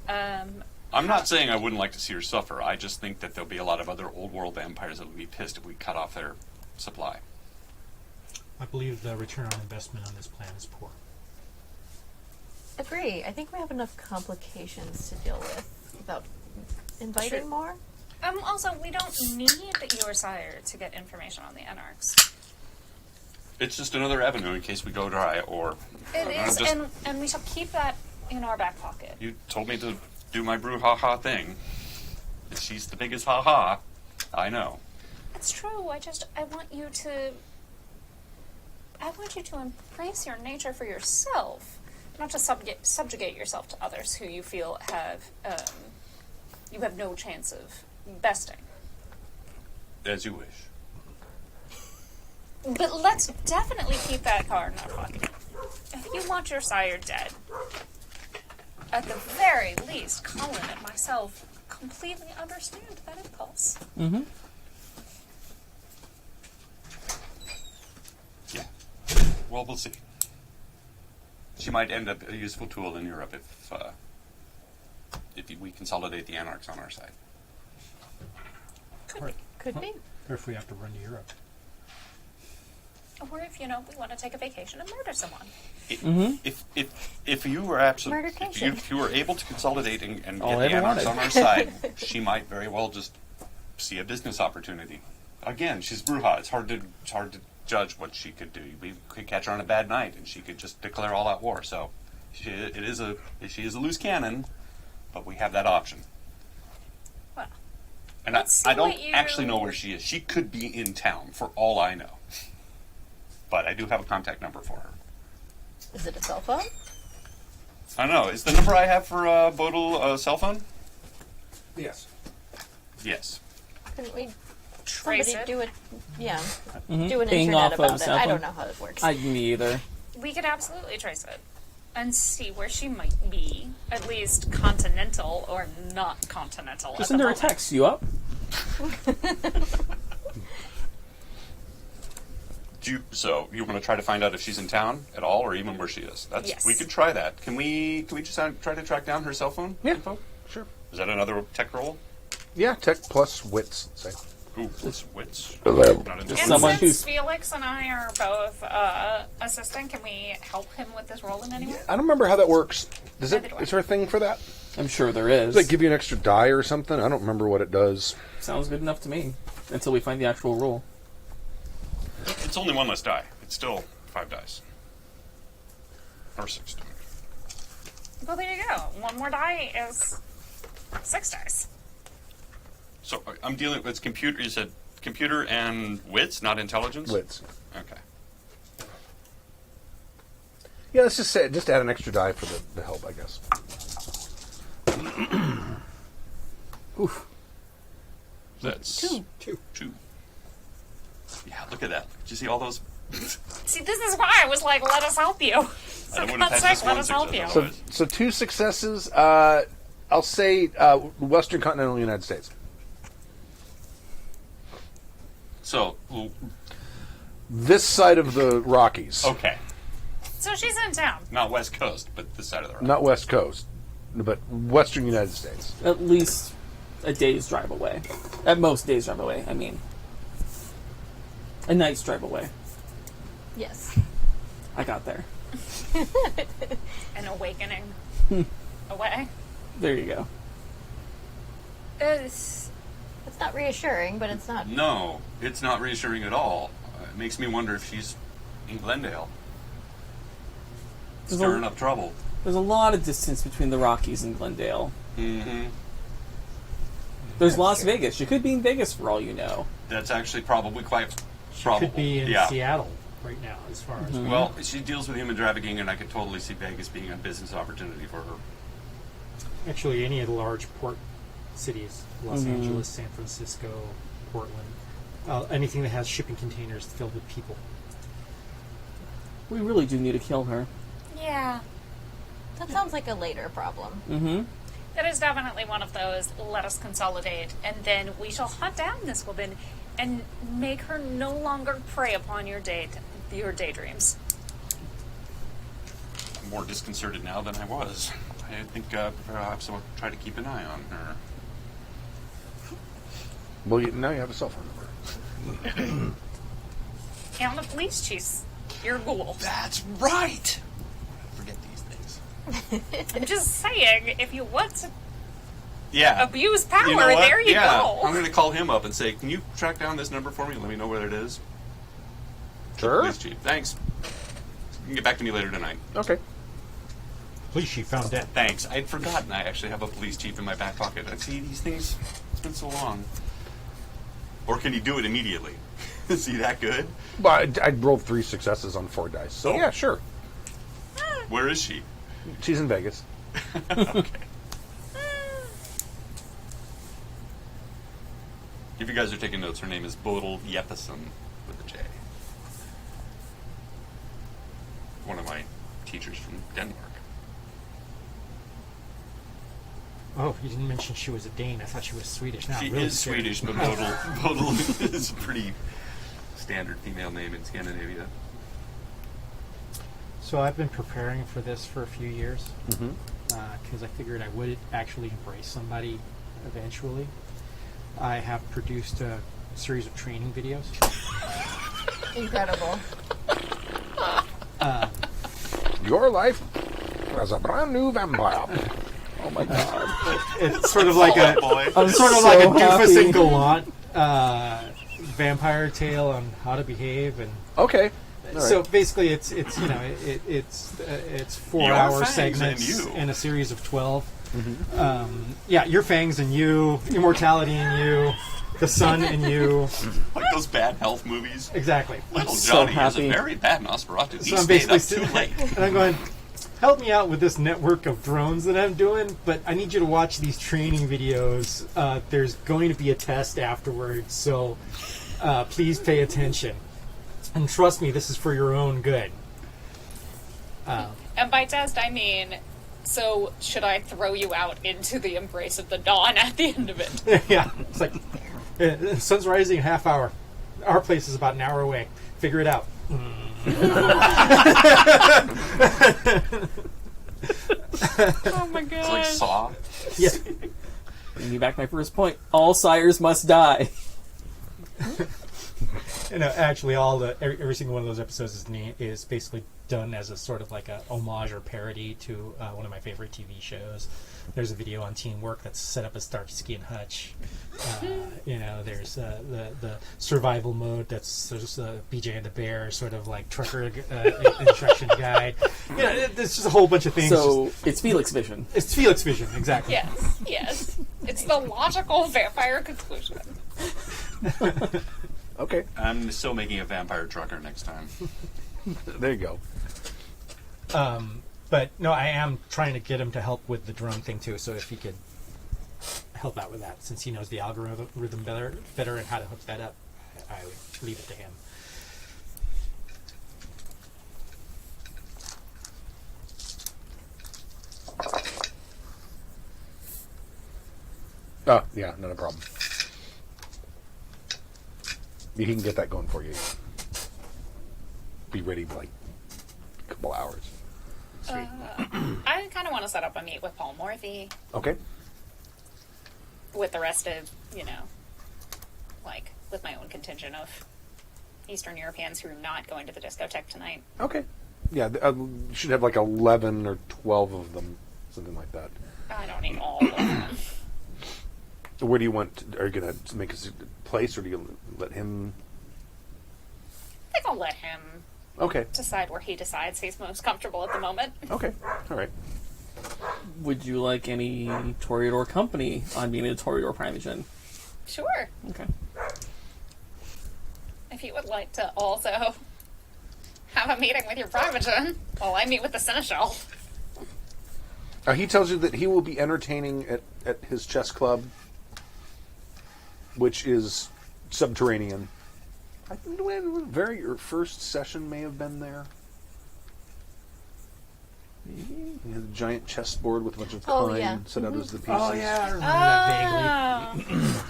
I'm not saying I wouldn't like to see her suffer. I just think that there'll be a lot of other old world vampires that will be pissed if we cut off their supply.
I believe the return on investment on this plan is poor.
Agree. I think we have enough complications to deal with without inviting
True.
more.
Also, we don't need your sire to get information on the Anarchs.
It's just another avenue in case we go dry, or...
It is,
just-
and we shall keep that in our back pocket.
You told me to do my brouhaha thing. She's the biggest ha-ha. I know.
It's true. I want you to embrace your nature for yourself, not to subjugate yourself to others who you feel you have no chance of besting.
As you wish.
But let's definitely keep that card in our pocket. If you want your sire dead, at the very least, Colin and myself completely understand that impulse.
Mm-hmm.
Yeah. Well, we'll see. She might end up a useful tool in Europe if we consolidate the Anarchs on our side.
Could be.
Or if we have to run to Europe.
Or if, we want to take a vacation and murder someone.
If you were absolutely,
Murdercation.
if you were able to consolidate and
All
get
I
the
ever
Anarchs
wanted.
on our side, she might very well just see a business opportunity. Again, she's Bruja. It's hard to judge what she could do. We could catch her on a bad night, and she could just declare all-out war. So, she is a loose cannon, but we have that option.
Well,
And
let's see
I don't
what you-
actually know where she is. She could be in town, for all I know. But I do have a contact number for her.
Is it a cell phone?
I don't know. Is the number I have for Bodil a cell phone?
Yes.
Yes.
Couldn't we
trace
somebody
it.
do it? Yeah.
Mm-hmm.
Do an
Ping
internet
off of
about it.
cell
I
phone.
don't know how it works.
Me either.
We could absolutely trace it and see where she might be, at least continental or not continental.
Just
at
send
the
her a
moment.
text. You up?
So you want to try to find out if she's in town at all, or even where she is?
Yes.
We could try that. Can we just try to track down her cell phone info?
Sure.
Is that another tech roll?
Yeah, tech plus wits, say.
Ooh, that's wits.
Eleven.
Not
And
into
Someone
since
who's-
Felix and I are both assisting, can we help him with this role in any way?
I don't remember how that works. Is
Neither do I.
there a thing for that?
I'm sure there is.
Does it give you an extra die or something? I don't remember what it does.
Sounds good enough to me. Until we find the actual rule.
It's only one less die. It's still 5 dice. Or 6 dice.
Well, there you go. One more die is 6 dice.
So I'm dealing with computer. You said computer and wits, not intelligence?
Wits.
Okay.
Yeah, let's just say just add an extra die for the help, I guess.
Oof.
That's
Two.
2. Yeah, look at that. Did you see all those?
See, this is why I was like, let us help you.
I
For
wouldn't
God's
have had
sake, let
this
us
one
help you.
success.
So 2 successes. I'll say Western Continental United States.
So,
This side of the Rockies.
okay.
So she's in town.
Not West Coast, but this side of the road.
Not West Coast, but Western United States.
At least a day's drive away. At most, day's drive away, I mean. A night's drive away.
Yes.
I got there.
An awakening away.
There you go.
It's
It's not reassuring, but it's not.
No, it's not reassuring at all. It makes me wonder if she's in Glendale.
There's
Stirring
a-
up trouble.
There's a lot of distance between the Rockies and Glendale.
Mm-hmm.
There's Las Vegas. She could be in Vegas for all you know.
That's actually probably quite probable.
Could be in
yeah.
Seattle right now, as far as
Well, she deals with human trafficking, and I could totally see Vegas being a business opportunity for her.
actually any of the large port cities: Los Angeles, San Francisco, Portland. Anything that has shipping containers filled with people.
We really do need to kill her.
yeah.
That sounds like a later problem.
Mm-hmm.
That is definitely one of those. Let us consolidate, and then we shall hunt down this woman and make her no longer prey upon your daydreams.
I'm more disconcerted now than I was. I think perhaps I'll try to keep an eye on her.
Well, now you have a cell phone number.
And the police chief's your ghoul.
That's right! Forget these things.
I'm just saying, if you want to
Yeah.
abuse power,
You know what?
there you
yeah.
go.
I'm going to call him up and say, can you track down this number for me and let me know where it is?
Sure.
Police chief. Thanks. You can get back to me later tonight.
Okay.
Police chief found dead.
Thanks. I'd forgotten I actually have a police chief in my back pocket. I see these things. It's been so long. Or can you do it immediately? Is he that good?
But I rolled 3 successes on 4 dice. So,
Oh.
yeah, sure.
Where is she?
She's in Vegas.
Okay. If you guys are taking notes, her name is Bodil Jeppesen with a J. One of my teachers from Denmark.
Oh, you didn't mention she was a Dane. I thought she was Swedish. Now
She
I'm really
is
scared.
Swedish, but Bodil is a pretty standard female name in Scandinavia.
So I've been preparing for this for a few years
Mm-hmm.
because I figured I would actually embrace somebody eventually. I have produced a series of training videos.
Incredible.
Your life as a brand new vampire.
Oh my god.
It's sort of like a
Boy.
I'm sort of
So
like a doofus
happy.
and gallant vampire tale on how to behave, and
Okay. All
so
right.
basically it's you know it's 4
Your
hour
fangs
segments
and you.
in a series of 12. Yeah, your fangs and you, immortality and you, the sun and you.
Like those bad health movies.
Exactly.
Little
so
Johnny is
happy.
a very bad Nosferatu.
So
He
I'm
stayed
basically
up too
sitting
late.
and I'm going, help me out with this network of drones that I'm doing, but I need you to watch these training videos. There's going to be a test afterwards, so please pay attention. And trust me, this is for your own good.
And by test, I mean, so should I throw you out into the embrace of the dawn at the end of it?
Yeah, it's like, sun's rising in a half hour. Our place is about an hour away. Figure it out.
Oh my god.
It's like Saw.
Yeah.
Bringing me back my first point. All sires must die.
You know, actually, every single one of those episodes is basically done as a sort of like a homage or parody to one of my favorite TV shows. There's a video on teamwork that's set up as Starsky and Hutch. You know, there's the survival mode that's BJ and the Bear, sort of like trucker instruction guide. You know, there's just a whole bunch of things.
So it's Felix Vision.
It's Felix Vision, exactly.
Yes, yes. It's the logical vampire conclusion.
Okay.
I'm still making a vampire trucker next time.
There you go.
But no, I am trying to get him to help with the drone thing too. So if he could help out with that, since he knows the algorithm better and how to hook that up, I would leave it to him.
Oh, yeah, not a problem. he can get that going for you. Be ready in like a couple hours.
I kind of want to set up a meet with Paul Morphy
Okay.
with the rest of, like, with my own contingent of Eastern Europeans who are not going to the discotheque tonight.
Okay. Yeah, you should have like 11 or 12 of them, something like that.
I don't need all of them.
Where do you want? Are you going to make a place, or do you let him?
I think I'll let him
Okay.
decide where he decides he's most comfortable at the moment.
Okay. All right.
Would you like any Toreador company on being a Toreador Primogen?
Sure.
Okay.
If you would like to also have a meeting with your Primogen while I meet with the Seneschal.
He tells you that he will be entertaining at his chess club, which is subterranean. I think the very first session may have been there. He had a giant chessboard with a bunch of Kine set out as the pieces.
Oh yeah, I remember that vaguely.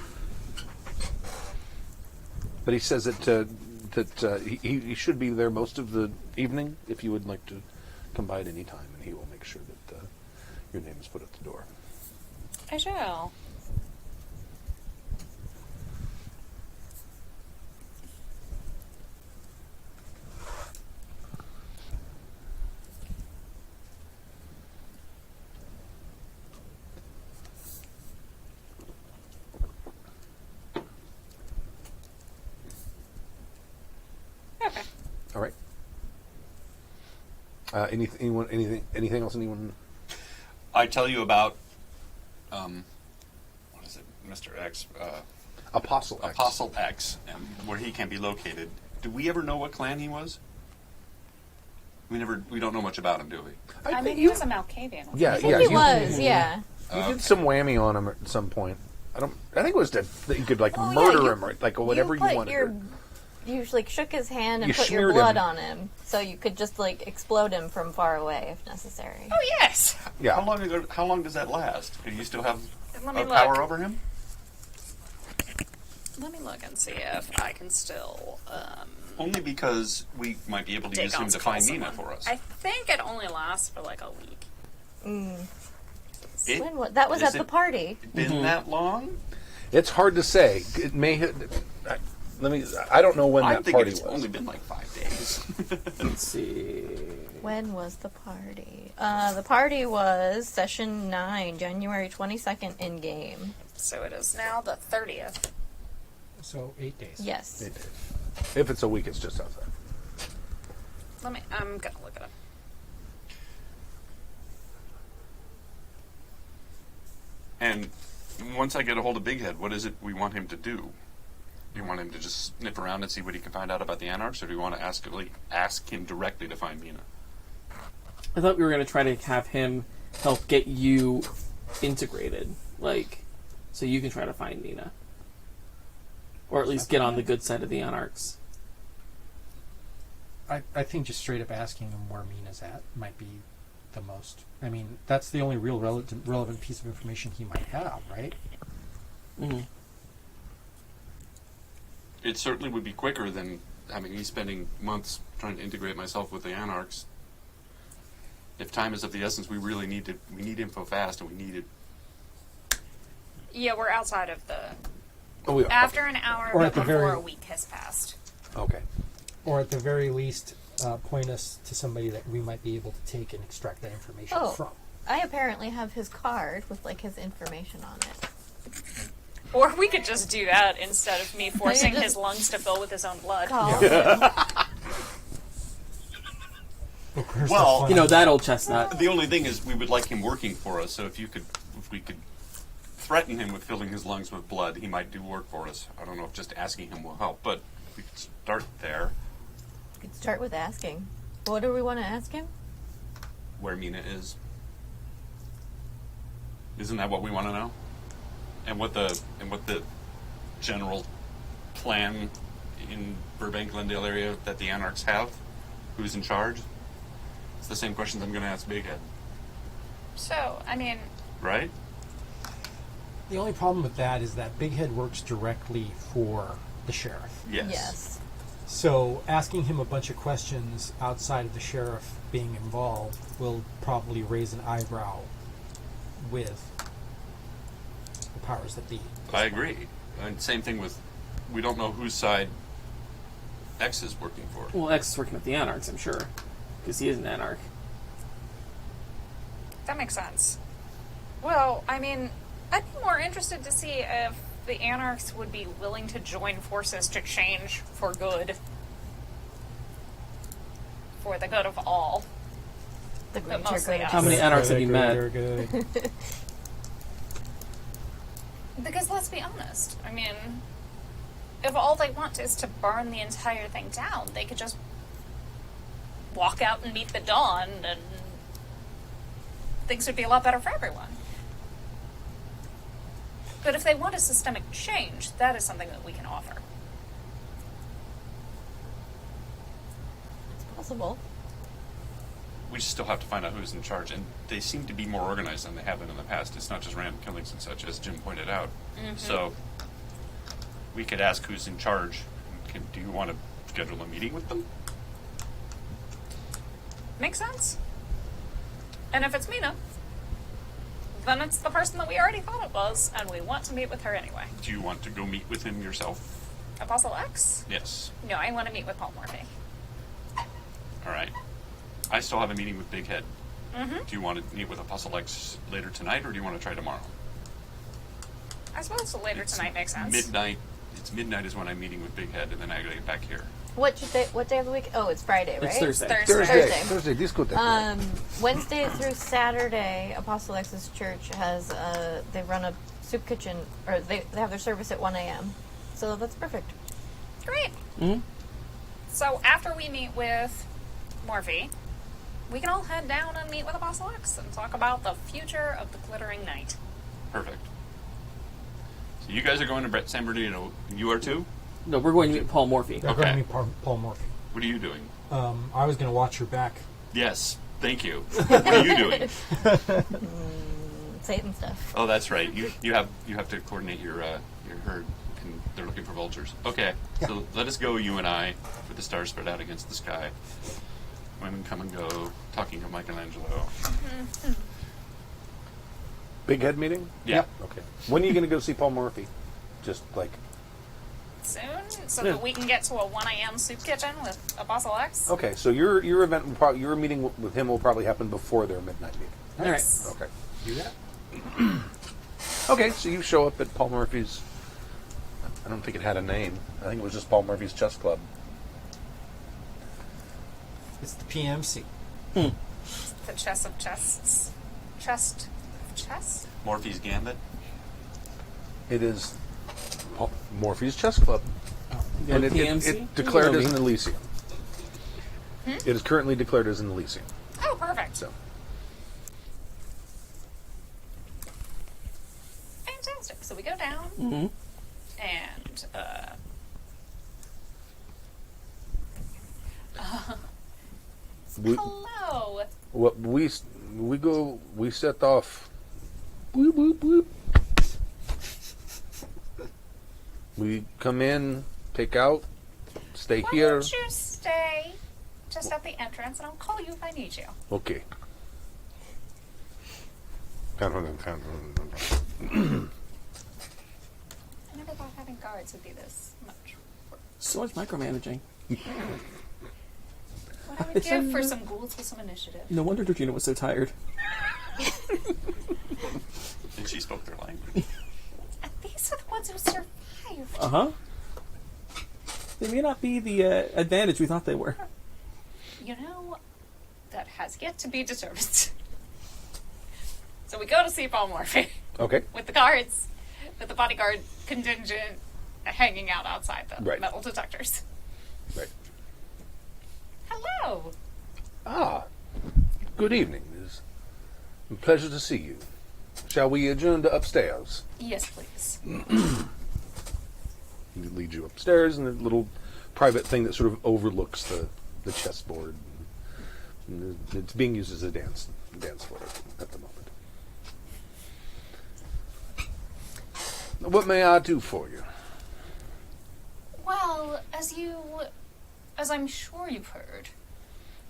But he says that he should be there most of the evening if you would like to come by at any time, and he will make sure that your name is put at the door.
I shall. Okay.
All right. Anything else? Anyone?
I tell you about, what is it, Mr. X?
Apostle X.
Apostle X, and where he can be located. Do we ever know what clan he was? We don't know much about him, do we?
I mean, he was a Malkavian. wasn't
Yeah,
he?
I think he was, yeah.
You did some whammy on him at some point. I think it was that you could like
Oh,
murder
yeah,
him, right? Like whatever you wanted.
You like shook his hand and
You
put your
smeared
blood
him.
on him, so you could just like explode him from far away if necessary.
Oh, yes.
Yeah.
How long does that last? Do you still have
Let me
power
look.
over him?
Let me look and see if I can still
Only because we might be able to use him to find Nina for us.
I think it only lasts for like a week.
That was
Is
at the party.
Been that long?
It's hard to say. It may. I don't know when
I
that
think
party
it's
was.
only been like 5 days.
Let's see.
When was the party? The party was session 9, January 22nd in game.
So it is now the 30th.
So 8 days.
Yes.
It is. If it's a week, it's just outside.
I'm gonna look it up.
And once I get a hold of Big Head, what is it we want him to do? Do you want him to just sniff around and see what he can find out about the Anarchs, or do you want to ask him directly to find Mina?
I thought we were going to try to have him help get you integrated, so you can try to find Nina. Or at least get on the good side of the Anarchs.
I think just straight up asking him where Mina's at might be the most. I mean, that's the only real relevant piece of information he might have, right?
Mm-hmm.
It certainly would be quicker than having me spending months trying to integrate myself with the Anarchs. If time is of the essence, we really need info fast, and we need it.
Yeah, we're outside of the...
We are.
After an hour,
Or
but
at the
before
very-
a week has passed.
Okay.
Or at the very least, point us to somebody that we might be able to take and extract that information from.
I apparently have his card with like his information on it.
Or we could just do that instead of me forcing
just-
his lungs to fill with his own blood.
Call him.
Where's
Well,
the fun?
That old chestnut.
The only thing is, we would like him working for us. So if we could threaten him with filling his lungs with blood, he might do work for us. I don't know if just asking him will help, but we could start there.
We could start with asking. What do we want to ask him?
Where Mina is. Isn't that what we want to know? And what the general plan in Burbank Glendale area that the Anarchs have? Who's in charge? It's the same questions I'm going to ask Big Head,
So, I mean,
right?
The only problem with that is that Big Head works directly for the sheriff.
Yes.
So asking him a bunch of questions outside of the sheriff being involved will probably raise an eyebrow with the powers that be.
I agree. And same thing with, we don't know whose side X is working for.
Well, X is working with the Anarchs, I'm sure, because he is an Anarch.
That makes sense. Well, I mean, I'd be more interested to see if the Anarchs would be willing to join forces to change for good. For the good of all.
The
But
greater
mostly
good.
us.
How many Anarchs have you met?
Good.
Because let's be honest, I mean, if all they want is to burn the entire thing down, they could just walk out and meet the dawn and things would be a lot better for everyone. But if they want a systemic change, that is something that we can offer.
It's possible.
We still have to find out who's in charge, and they seem to be more organized than they have been in the past. It's not just random killings and such, as Jim pointed out. So we could ask who's in charge. Do you want to schedule a meeting with them?
Makes sense. And if it's Mina, then it's the person that we already thought it was, and we want to meet with her anyway.
Do you want to go meet with him yourself?
Apostle X?
Yes.
No, I want to meet with Paul Morphy.
All right. I still have a meeting with Big Head. Do you want to meet with Apostle X later tonight, or do you want to try tomorrow?
I suppose later tonight makes sense.
Midnight. It's midnight is when I'm meeting with Big Head, and then I gotta get back here.
What day of the week? Oh, it's Friday, right?
It's Thursday.
Thursday.
Discotheque.
Wednesday through Saturday, Apostle X's church has they run a soup kitchen, or they have their service at 1 a.m. So that's perfect.
Great.
Mm-hmm.
So after we meet with Morphy, we can all head down and meet with Apostle X and talk about the future of the Glittering Night.
Perfect. So you guys are going to San Bernardino. You are too?
No, we're going to meet Paul Morphy.
They're going to meet Paul Morphy.
What are you doing?
I was going to watch your back.
Yes. Thank you. What are you doing?
Satan stuff.
Oh, that's right. You have to coordinate your herd. And they're looking for vultures. Okay.
Yeah.
So let us go, you and I, with the stars spread out against the sky. Women come and go, talking to Michelangelo.
Big Head meeting?
Yeah.
Yep.
Okay. When are you going to go see Paul Morphy? Just like...
Soon, so that we can get to a 1 a.m. soup kitchen with Apostle X.
Okay, so your event, will probably, your meeting with him will probably happen before their midnight meeting.
All right.
Nice.
Okay. Do that. Okay, so you show up at Paul Murphy's. I don't think it had a name. I think it was just Paul Murphy's Chess Club.
It's the PMC.
The chest of chests. Chest of chess?
Morphe's Gambit.
It is Paul Morphy's Chess Club.
You
And
go
it,
to
it,
PMC?
it declared
You
as
know
an
me.
Elysium. It is currently declared as an Elysium.
Oh, perfect.
So,
Fantastic. So we go down
Mm-hmm.
and
we,
hello.
what we set off. Boop, boop, boop. We come in, take out, stay
Why
here.
don't you stay just at the entrance and I'll call you if I need you.
Okay.
I never thought having guards would be this much work.
So much micromanaging.
What I would give for some ghouls with some initiative.
No wonder Georgina was so tired.
And she spoke their language.
And these are the ones who survived.
Uh-huh. They may not be the advantage we thought they were.
You know, that has yet to be determined. So we go to see Paul Morphy
Okay.
with the guards, with the bodyguard contingent hanging out outside the
Right.
metal detectors.
Right.
Hello.
Ah, good evening. It's a pleasure to see you. Shall we adjourn to upstairs?
Yes, please.
He leads you upstairs in a little private thing that sort of overlooks the chessboard. And it's being used as a dance floor at the moment. What may I do for you?
As I'm sure you've heard,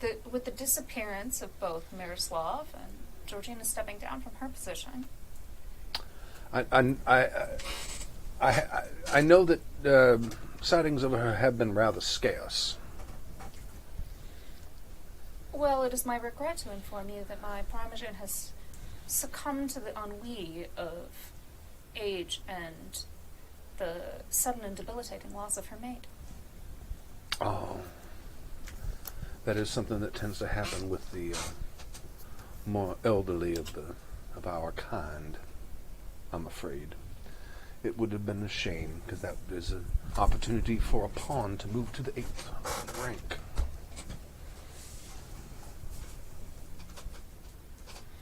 that with the disappearance of both Miroslav and Georgina stepping down from her position.
I know that sightings of her have been rather scarce.
Well, it is my regret to inform you that my primogen has succumbed to the ennui of age and the sudden and debilitating loss of her mate.
Oh, that is something that tends to happen with the more elderly of our kind, I'm afraid. It would have been a shame, because that is an opportunity for a pawn to move to the 8th rank.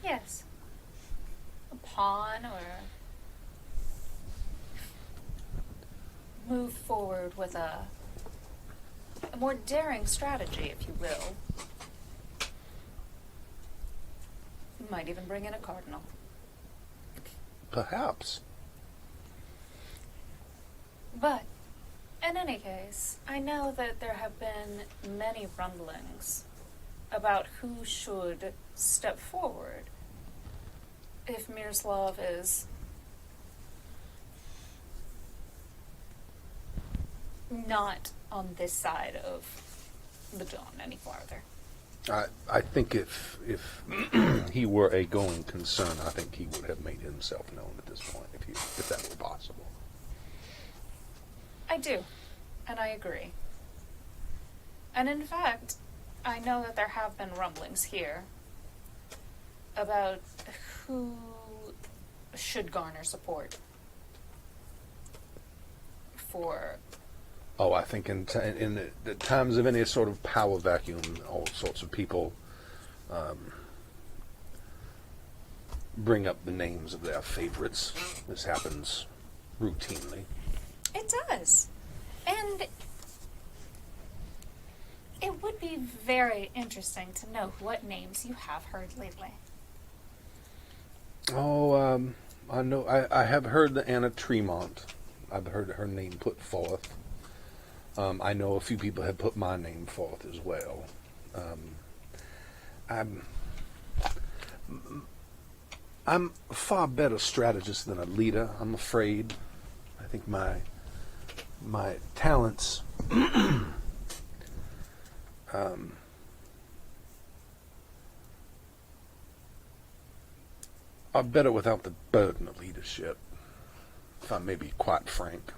Yes. A pawn, or move forward with a more daring strategy, if you will. You might even bring in a cardinal.
Perhaps.
But, in any case, I know that there have been many rumblings about who should step forward if Miroslav is not on this side of the dawn any farther.
I think if he were a going concern, I think he would have made himself known at this point, if that were possible.
I do, and I agree. And in fact, I know that there have been rumblings here about who should garner support for...
Oh, I think in the times of any sort of power vacuum, all sorts of people bring up the names of their favorites. This happens routinely.
It does. And it would be very interesting to know what names you have heard lately.
Oh, I know. I have heard the Anna Tremont. I've heard her name put forth. I know a few people have put my name forth as well. I'm a far better strategist than a leader, I'm afraid. I think my talents are better without the burden of leadership, if I may be quite frank.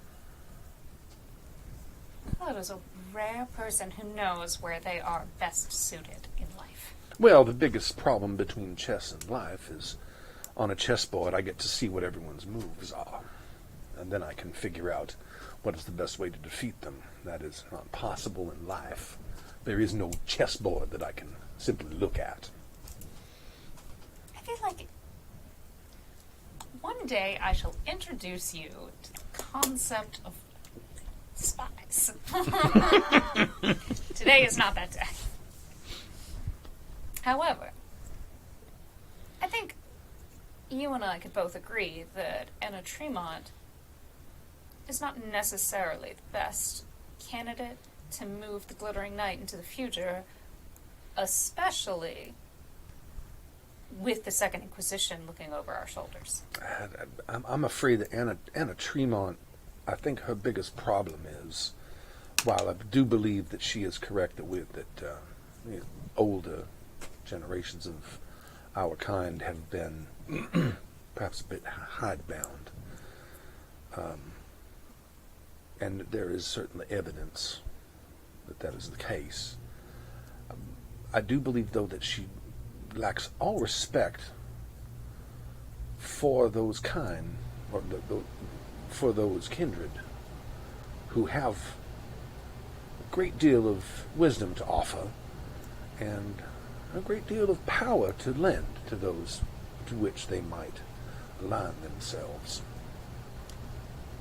Well, it is a rare person who knows where they are best suited in life.
Well, the biggest problem between chess and life is on a chessboard I get to see what everyone's moves are, and then I can figure out what is the best way to defeat them. That is not possible in life. There is no chessboard that I can simply look at.
I feel like one day I shall introduce you to the concept of spies. Today is not that day. However, I think you and I could both agree that Anna Tremont is not necessarily the best candidate to move the Glittering Knight into the future, especially with the Second Inquisition looking over our shoulders.
I'm afraid that Anna Tremont, I think her biggest problem is, while I do believe that she is correct that older generations of our kind have been perhaps a bit hidebound, and there is certainly evidence that is the case. I do believe, though, that she lacks all respect for those kind, or for those kindred, who have a great deal of wisdom to offer and a great deal of power to lend to those to which they might align themselves.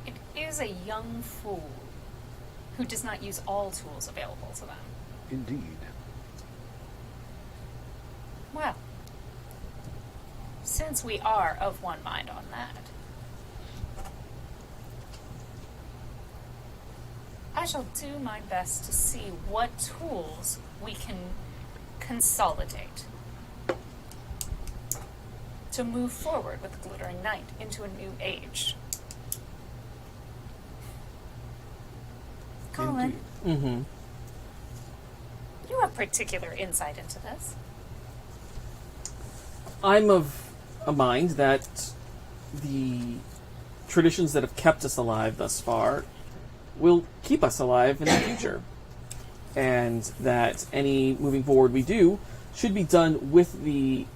It is a young fool who does not use all tools available to them.
Indeed.
Well, since we are of one mind on that, I shall do my best to see what tools we can consolidate to move forward with the Glittering Night into a new age. Colin,
Mm-hmm.
you have particular insight into this.
I'm of a mind that the traditions that have kept us alive thus far will keep us alive in the future. And that any moving forward we do should be done with the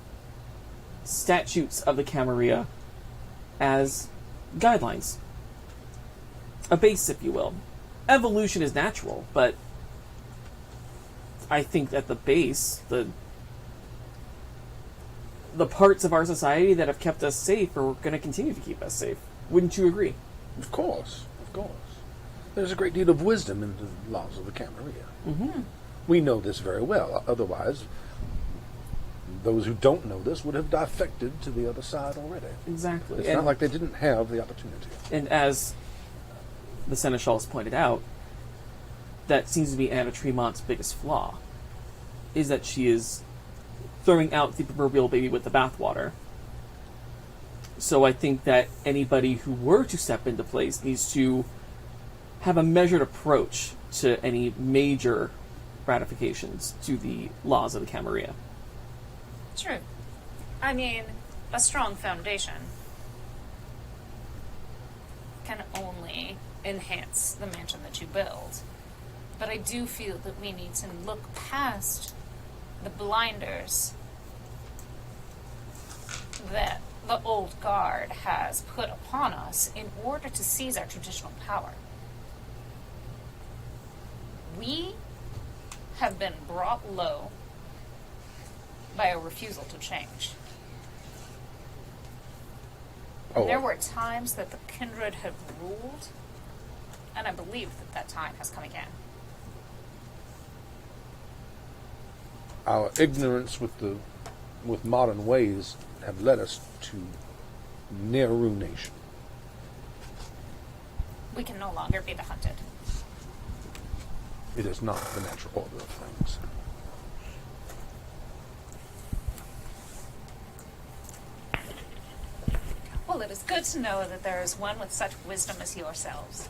statutes of the Camarilla as guidelines. A base, if you will. Evolution is natural, but I think at the base, the parts of our society that have kept us safe are going to continue to keep us safe. Wouldn't you agree?
Of course, of course. There's a great deal of wisdom in the laws of the Camarilla.
Mm-hmm.
We know this very well. Otherwise, those who don't know this would have defected to the other side already.
Exactly.
It's not like they didn't have the opportunity.
And as the seneschal has pointed out, that seems to be Anna Tremont's biggest flaw, is that she is throwing out the proverbial baby with the bathwater. So I think that anybody who were to step into place needs to have a measured approach to any major ratifications to the laws of the Camarilla.
True. I mean, a strong foundation can only enhance the mansion that you build. But I do feel that we need to look past the blinders that the old guard has put upon us in order to seize our traditional power. We have been brought low by a refusal to change.
Oh,
There were times that the Kindred have ruled, and I believe that that time has come again.
our ignorance with modern ways have led us to near ruination.
We can no longer be the hunted.
It is not the natural order of things.
Well, it is good to know that there is one with such wisdom as yourselves.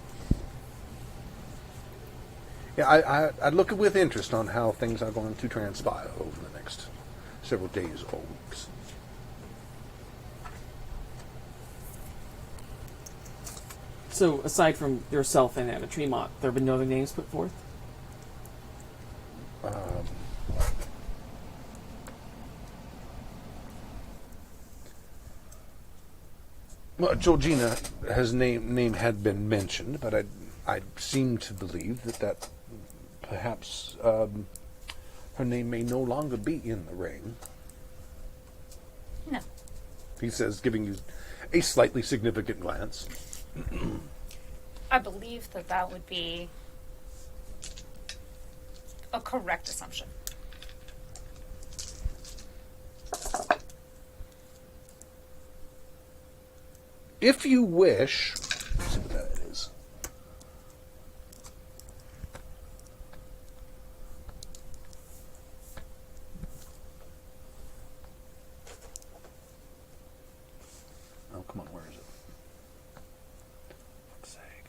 Yeah, I look with interest on how things are going to transpire over the next several days or weeks.
So, aside from yourself and Anna Tremont, there have been no other names put forth?
Well, Georgina, his name had been mentioned, but I seem to believe that perhaps her name may no longer be in the ring.
No.
He says, giving you a slightly significant glance.
I believe that that would be a correct assumption.
If you wish, let's see what that is. Oh, come on, where is it? Fuck's sake.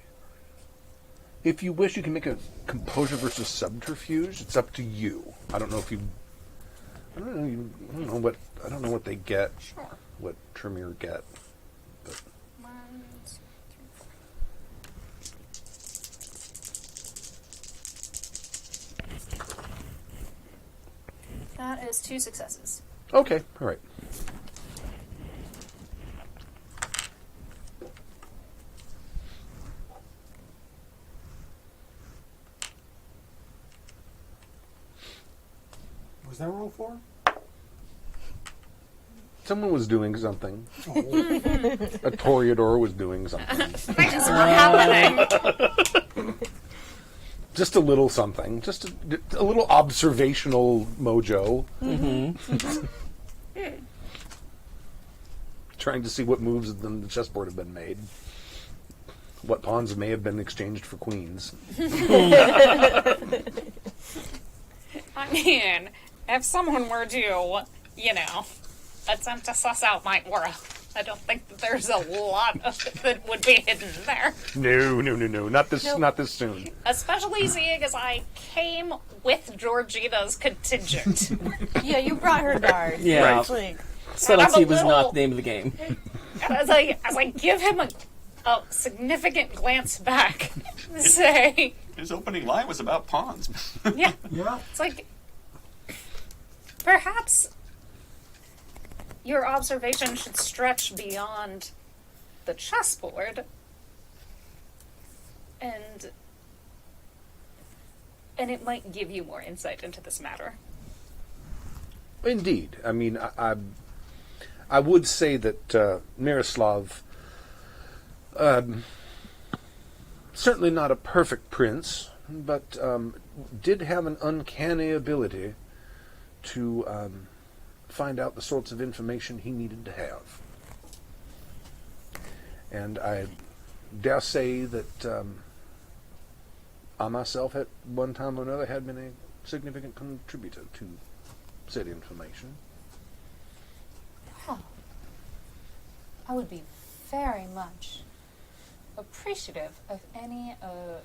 If you wish, you can make a composure versus subterfuge. It's up to you. I don't know if you. I don't know what they get.
Sure.
What Tremere get. But
1, 2, 3, 4. That is 2 successes.
okay, all right.
Was that roll 4?
Someone was doing something. A Toreador was doing something.
Things were happening.
Just a little something. Just a little observational mojo. Trying to see what moves on the chessboard have been made. what pawns may have been exchanged for queens.
I mean, if someone were to, attempt to suss out my aura, I don't think that there's a lot of it that would be hidden there.
No. Not this
Nope.
not this soon.
Especially seeing as I came with Georgina's contingent.
Yeah, you brought her guard.
Yeah.
It's like,
Subtlety
I'm a
was
little-
not the name of the game.
And as I give him a significant glance back, say,
His opening line was about pawns.
yeah,
Yeah.
it's like, perhaps your observation should stretch beyond the chessboard and it might give you more insight into this matter.
Indeed. I mean, I would say that Miroslav, certainly not a perfect prince, but did have an uncanny ability to find out the sorts of information he needed to have. And I dare say that I myself, at one time or another, had been a significant contributor to said information.
I would be very much appreciative of any of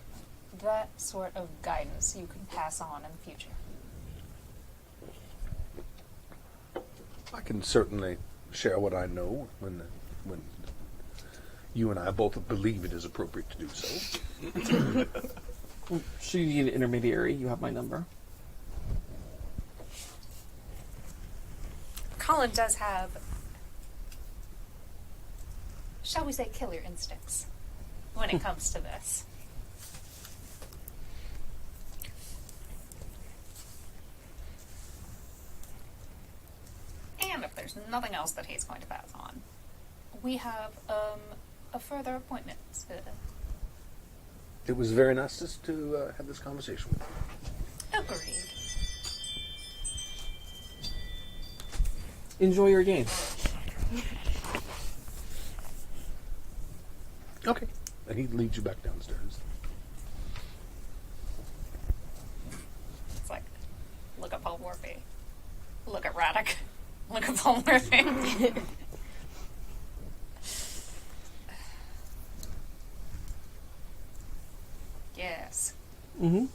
that sort of guidance you can pass on in the future.
I can certainly share what I know when you and I both believe it is appropriate to do so.
Should you need an intermediary, you have my number.
Colin does have, shall we say, killer instincts when it comes to this. And if there's nothing else that he's going to pass on, we have a further appointment.
It was very nice to have this conversation with you.
Agreed.
Enjoy your game.
Okay. And he leads you back downstairs.
It's like, look at Paul Morphy. Look at Radek. Look at Paul Morphy. Yes.
Mm-hmm.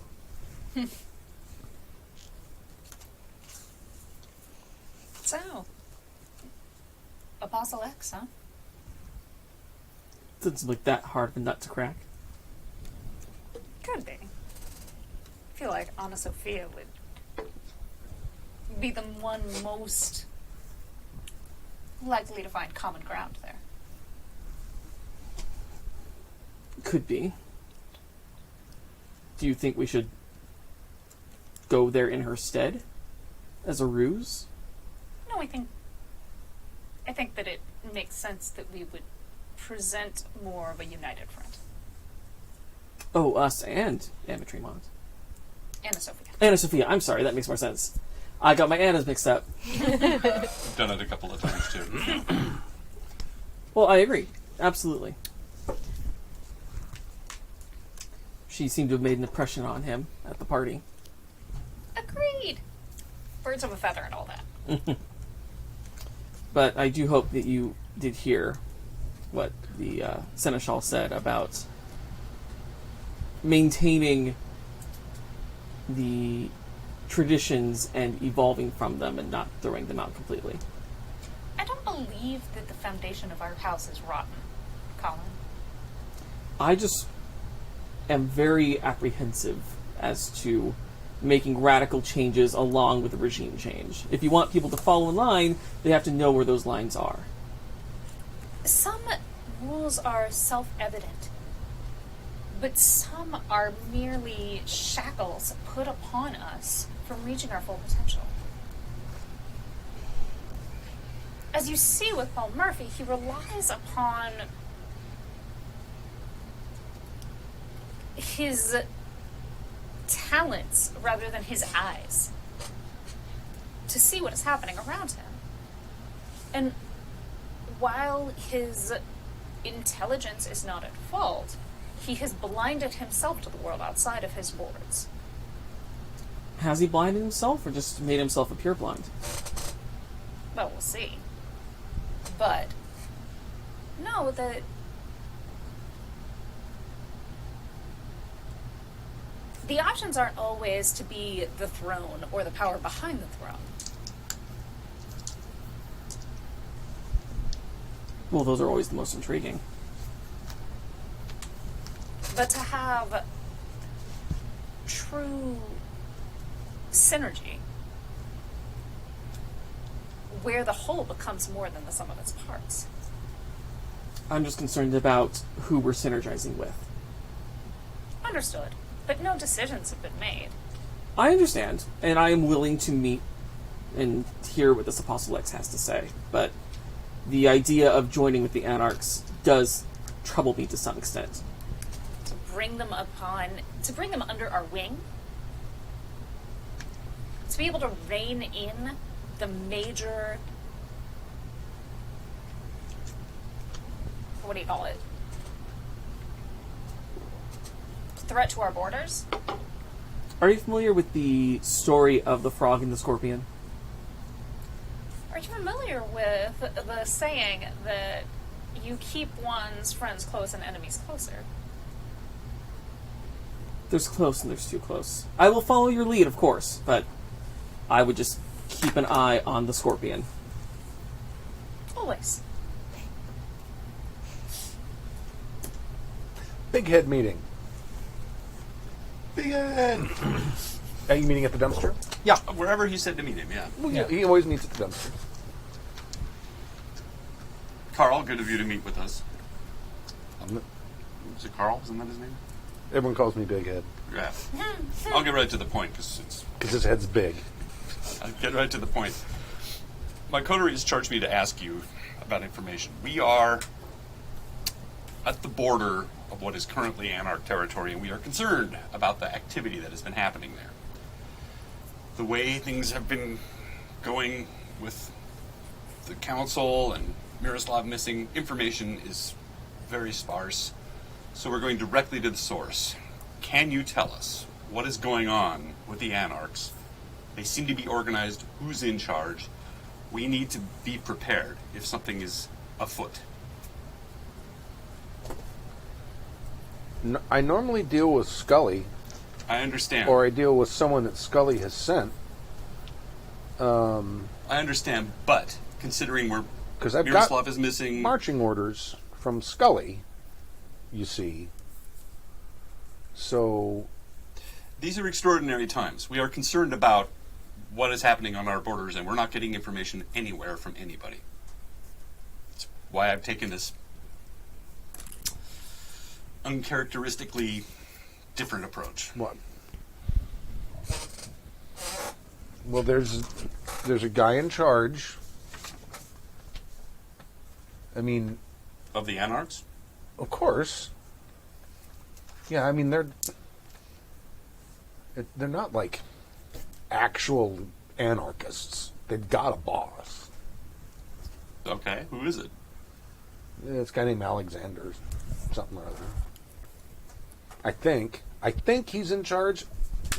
So, Apostle X, huh?
Doesn't seem like that hard of a nut to crack.
Could be. I feel like Anna Sophia would be the one most likely to find common ground there.
Could be. Do you think we should go there in her stead? As a ruse?
No, I think that it makes sense that we would present more of a united front.
Oh, us and Anna Tremont.
Anna Sophia.
Anna Sophia, I'm sorry, that makes more sense. I got my Annas mixed up.
Done it a couple of times too.
Well, I agree. Absolutely. She seemed to have made an impression on him at the party.
Agreed. Birds of a feather and all that.
But I do hope that you did hear what the seneschal said about maintaining the traditions and evolving from them and not throwing them out completely.
I don't believe that the foundation of our house is rotten, Colin.
I just am very apprehensive as to making radical changes along with the regime change. If you want people to follow in line, they have to know where those lines are.
Some rules are self-evident, but some are merely shackles put upon us from reaching our full potential. As you see with Paul Murphy, he relies upon his talents rather than his eyes to see what is happening around him. And while his intelligence is not at fault, he has blinded himself to the world outside of his wards.
Has he blinded himself, or just made himself appear blind?
Well, we'll see. But know that the options aren't always to be the throne or the power behind the throne.
Well, those are always the most intriguing.
But to have true synergy, where the whole becomes more than the sum of its parts.
I'm just concerned about who we're synergizing with.
Understood. But no decisions have been made.
I understand, and I am willing to meet and hear what this Apostle X has to say, but the idea of joining with the Anarchs does trouble me to some extent.
To bring them under our wing, to be able to rein in the major, what do you call it? Threat to our borders?
Are you familiar with the story of the frog and the scorpion?
Are you familiar with the saying that you keep one's friends close and enemies closer?
There's close and there's too close. I will follow your lead, of course, but I would just keep an eye on the scorpion.
Always.
Big head meeting. Big head. Are you meeting at the dumpster?
Yeah.
Wherever he said to meet him, yeah.
Well, yeah. He always meets at the dumpster.
Carl, good of you to meet with us.
I'm not-
Is it Carl? Isn't that his name?
Everyone calls me Big Head
Yeah. I'll get right to the point
because his head's big.
I'll get right to the point. My coterie has charged me to ask you about information. We are at the border of what is currently Anarch territory, and we are concerned about the activity that has been happening there. The way things have been going with the council and Miroslav missing, information is very sparse. So we're going directly to the source. Can you tell us what is going on with the Anarchs? They seem to be organized. Who's in charge? We need to be prepared if something is afoot.
I normally deal with Scully,
I understand.
or I deal with someone that Scully has sent.
I understand, but considering
Because I've
Miroslav
got
is missing.
marching orders from Scully, you see. So
These are extraordinary times. We are concerned about what is happening on our borders, and we're not getting information anywhere from anybody. That's why I've taken this uncharacteristically different approach.
what? Well, there's a guy in charge. I mean,
Of the Anarchs?
of course. Yeah, I mean they're not like actual anarchists. They've got a boss.
Okay, who is it?
It's a guy named Alexander, something or other. I think he's in charge.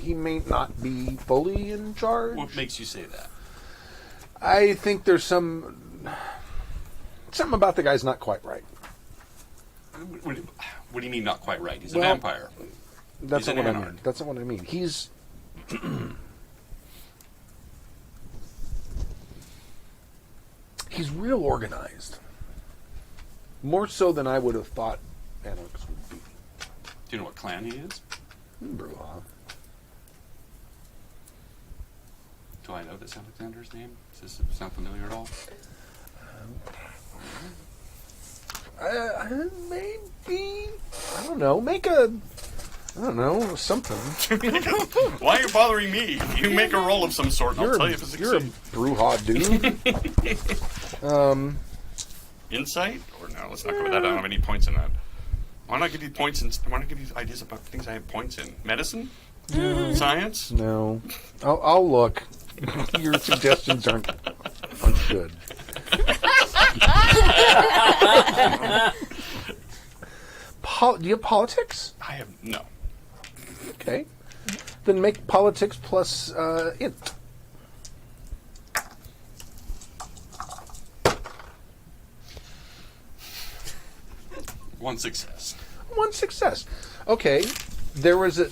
He may not be fully in charge.
What makes you say that?
I think there's something about the guy's not quite right.
What do you mean not quite right? He's a
Well,
vampire.
That's
He's
not
an
what I
anarch.
mean. That's not what I mean. He's he's real organized. More so than I would have thought Anarchs would be.
Do you know what clan he is?
Bruja.
Do I know this Alexander's name? Does this sound familiar at all?
Maybe. I don't know. Something.
Why are you bothering me? You make a roll of some sort, and I'll tell you if it's
You're a Bruja dude.
Insight? Or no, let's not go with that. I don't have any points in that. Why not give you points in... Why not give you ideas about things I have points in? Medicine? Science?
No. I'll look. Your suggestions aren't good. do you have politics?
I have no.
Okay. Then make politics plus int.
One success.
One success. Okay. There's a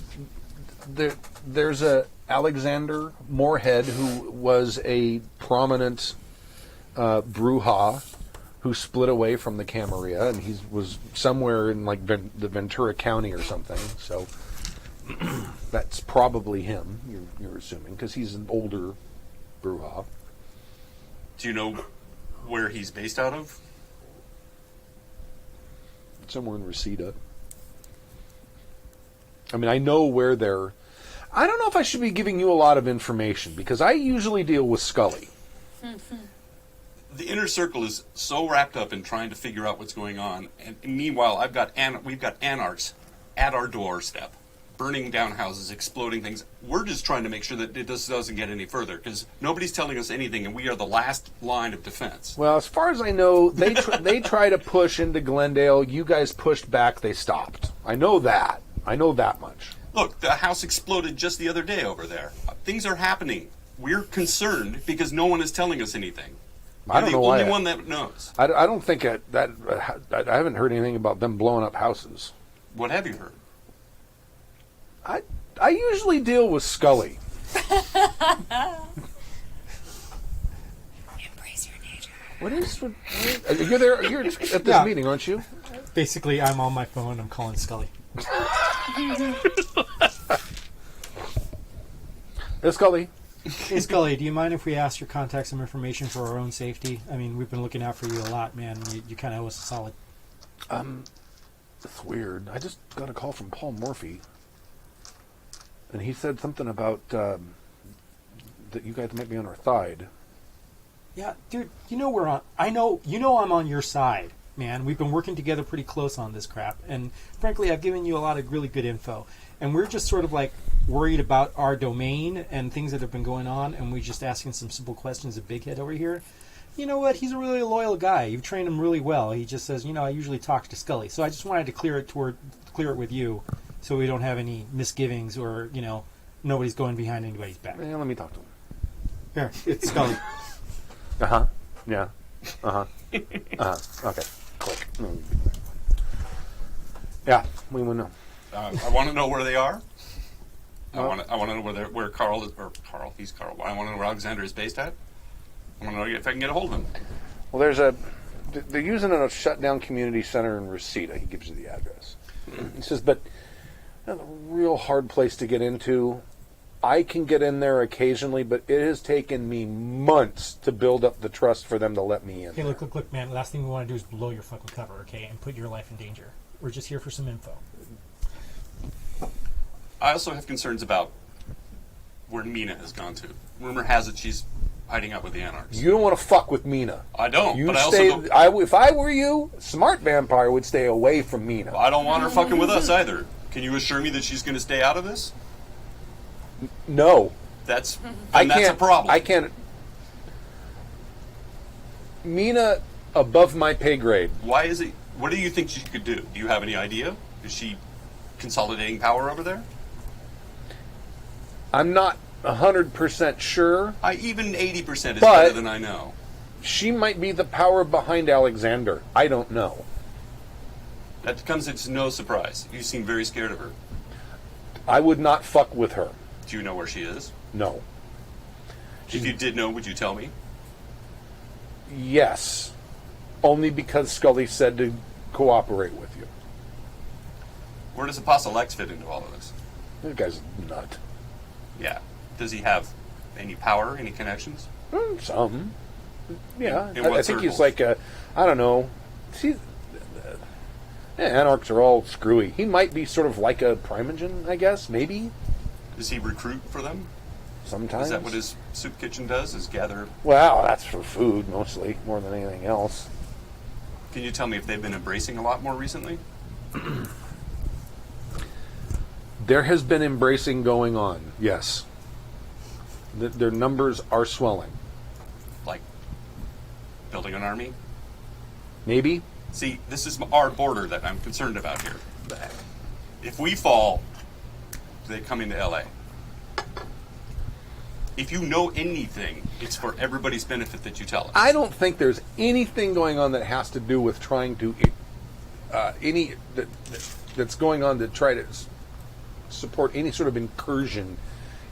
Alexander Moorhead who was a prominent Bruja who split away from the Camarilla, and he was somewhere in like the Ventura County or something. So that's probably him. You're assuming because he's an older Bruja.
Do you know where he's based out of?
Somewhere in Reseda. I mean, I know where they're... I don't know if I should be giving you a lot of information, because I usually deal with Scully.
The inner circle is so wrapped up in trying to figure out what's going on, and meanwhile, we've got Anarchs at our doorstep, burning down houses, exploding things. We're just trying to make sure that it doesn't get any further, because nobody's telling us anything, and we are the last line of defense.
Well, as far as I know, they they try to push into Glendale. You guys pushed back. They stopped. I know that. I know that much.
Look, the house exploded just the other day over there. Things are happening. We're concerned because no one is telling us anything.
I don't know why.
You're the only one that knows.
I don't think I haven't heard anything about them blowing up houses.
What have you heard?
I usually deal with Scully.
Embrace your nature.
What is? You're there. You're at this
Yeah.
meeting, aren't you?
Basically, I'm on my phone. I'm calling Scully.
Hey, Scully.
Hey, Scully, do you mind if we ask your contact some information for our own safety? I mean, we've been looking out for you a lot, man. You kind of owe us a solid.
It's weird. I just got a call from Paul Morphy, and he said something about that you guys might be on our side.
Yeah, dude, you know we're on. I know, I'm on your side, man. We've been working together pretty close on this crap, and frankly, I've given you a lot of really good info. And we're just sort of like worried about our domain and things that have been going on, and we're just asking some simple questions of Big Head over here. You know what? He's a really loyal guy. You've trained him really well. He just says, I usually talk to Scully, so I just wanted to clear it with you, so we don't have any misgivings or nobody's going behind anybody's back.
Yeah, let me talk to him.
Here, it's Scully.
Uh-huh. Yeah. Uh-huh. Uh-huh. Okay. Click. Yeah, we will know.
I want to know where they are. I want to know where Carl is, or Carl. He's Carl. I want to know where Alexander is based at. I want to know if I can get a hold of him.
Well, they're using a shut-down community center in Reseda. He gives you the address. He says, but a real hard place to get into. I can get in there occasionally, but it has taken me months to build up the trust for them to let me in.
Hey, look, man. Last thing we want to do is blow your fucking cover, okay, and put your life in danger. We're just here for some info.
I also have concerns about where Mina has gone to. Rumor has it she's hiding out with the Anarchs.
You don't want to fuck with Mina.
I don't.
You
but
stay.
I also don't.
If I were you, smart vampire would stay away from Mina.
I don't want her fucking with us either. Can you assure me that she's going to stay out of this?
No.
That's
I
that's a
can't.
problem.
I can't. Mina above my pay grade.
Why is it? What do you think she could do? Do you have any idea? Is she consolidating power over there?
I'm not 100% sure.
Even 80% is
But-
better than I know.
She might be the power behind Alexander. I don't know.
That comes as no surprise. You seem very scared of her.
I would not fuck with her.
Do you know where she is?
No.
If you did know, would you tell me?
Yes. Only because Scully said to cooperate with you.
Where does Apostle X fit into all of this?
That guy's a nut.
Yeah. Does he have any power, any connections?
Some. Yeah.
In what
I think he's
circles?
like a, I don't know. See, Anarchs are all screwy. He might be sort of like a Primogen, I guess, maybe.
Does he recruit for them?
Sometimes.
Is that what his soup kitchen does, is gather?
Well, that's for food, mostly, more than anything else.
Can you tell me if they've been embracing a lot more recently?
There has been embracing going on, yes. Their numbers are swelling.
Like, building an army?
Maybe.
See, this is our border that I'm concerned about here. If we fall, they come into LA. If you know anything, it's for everybody's benefit that you tell us.
I don't think there's anything going on that has to do with trying to that's going on to try to support any sort of incursion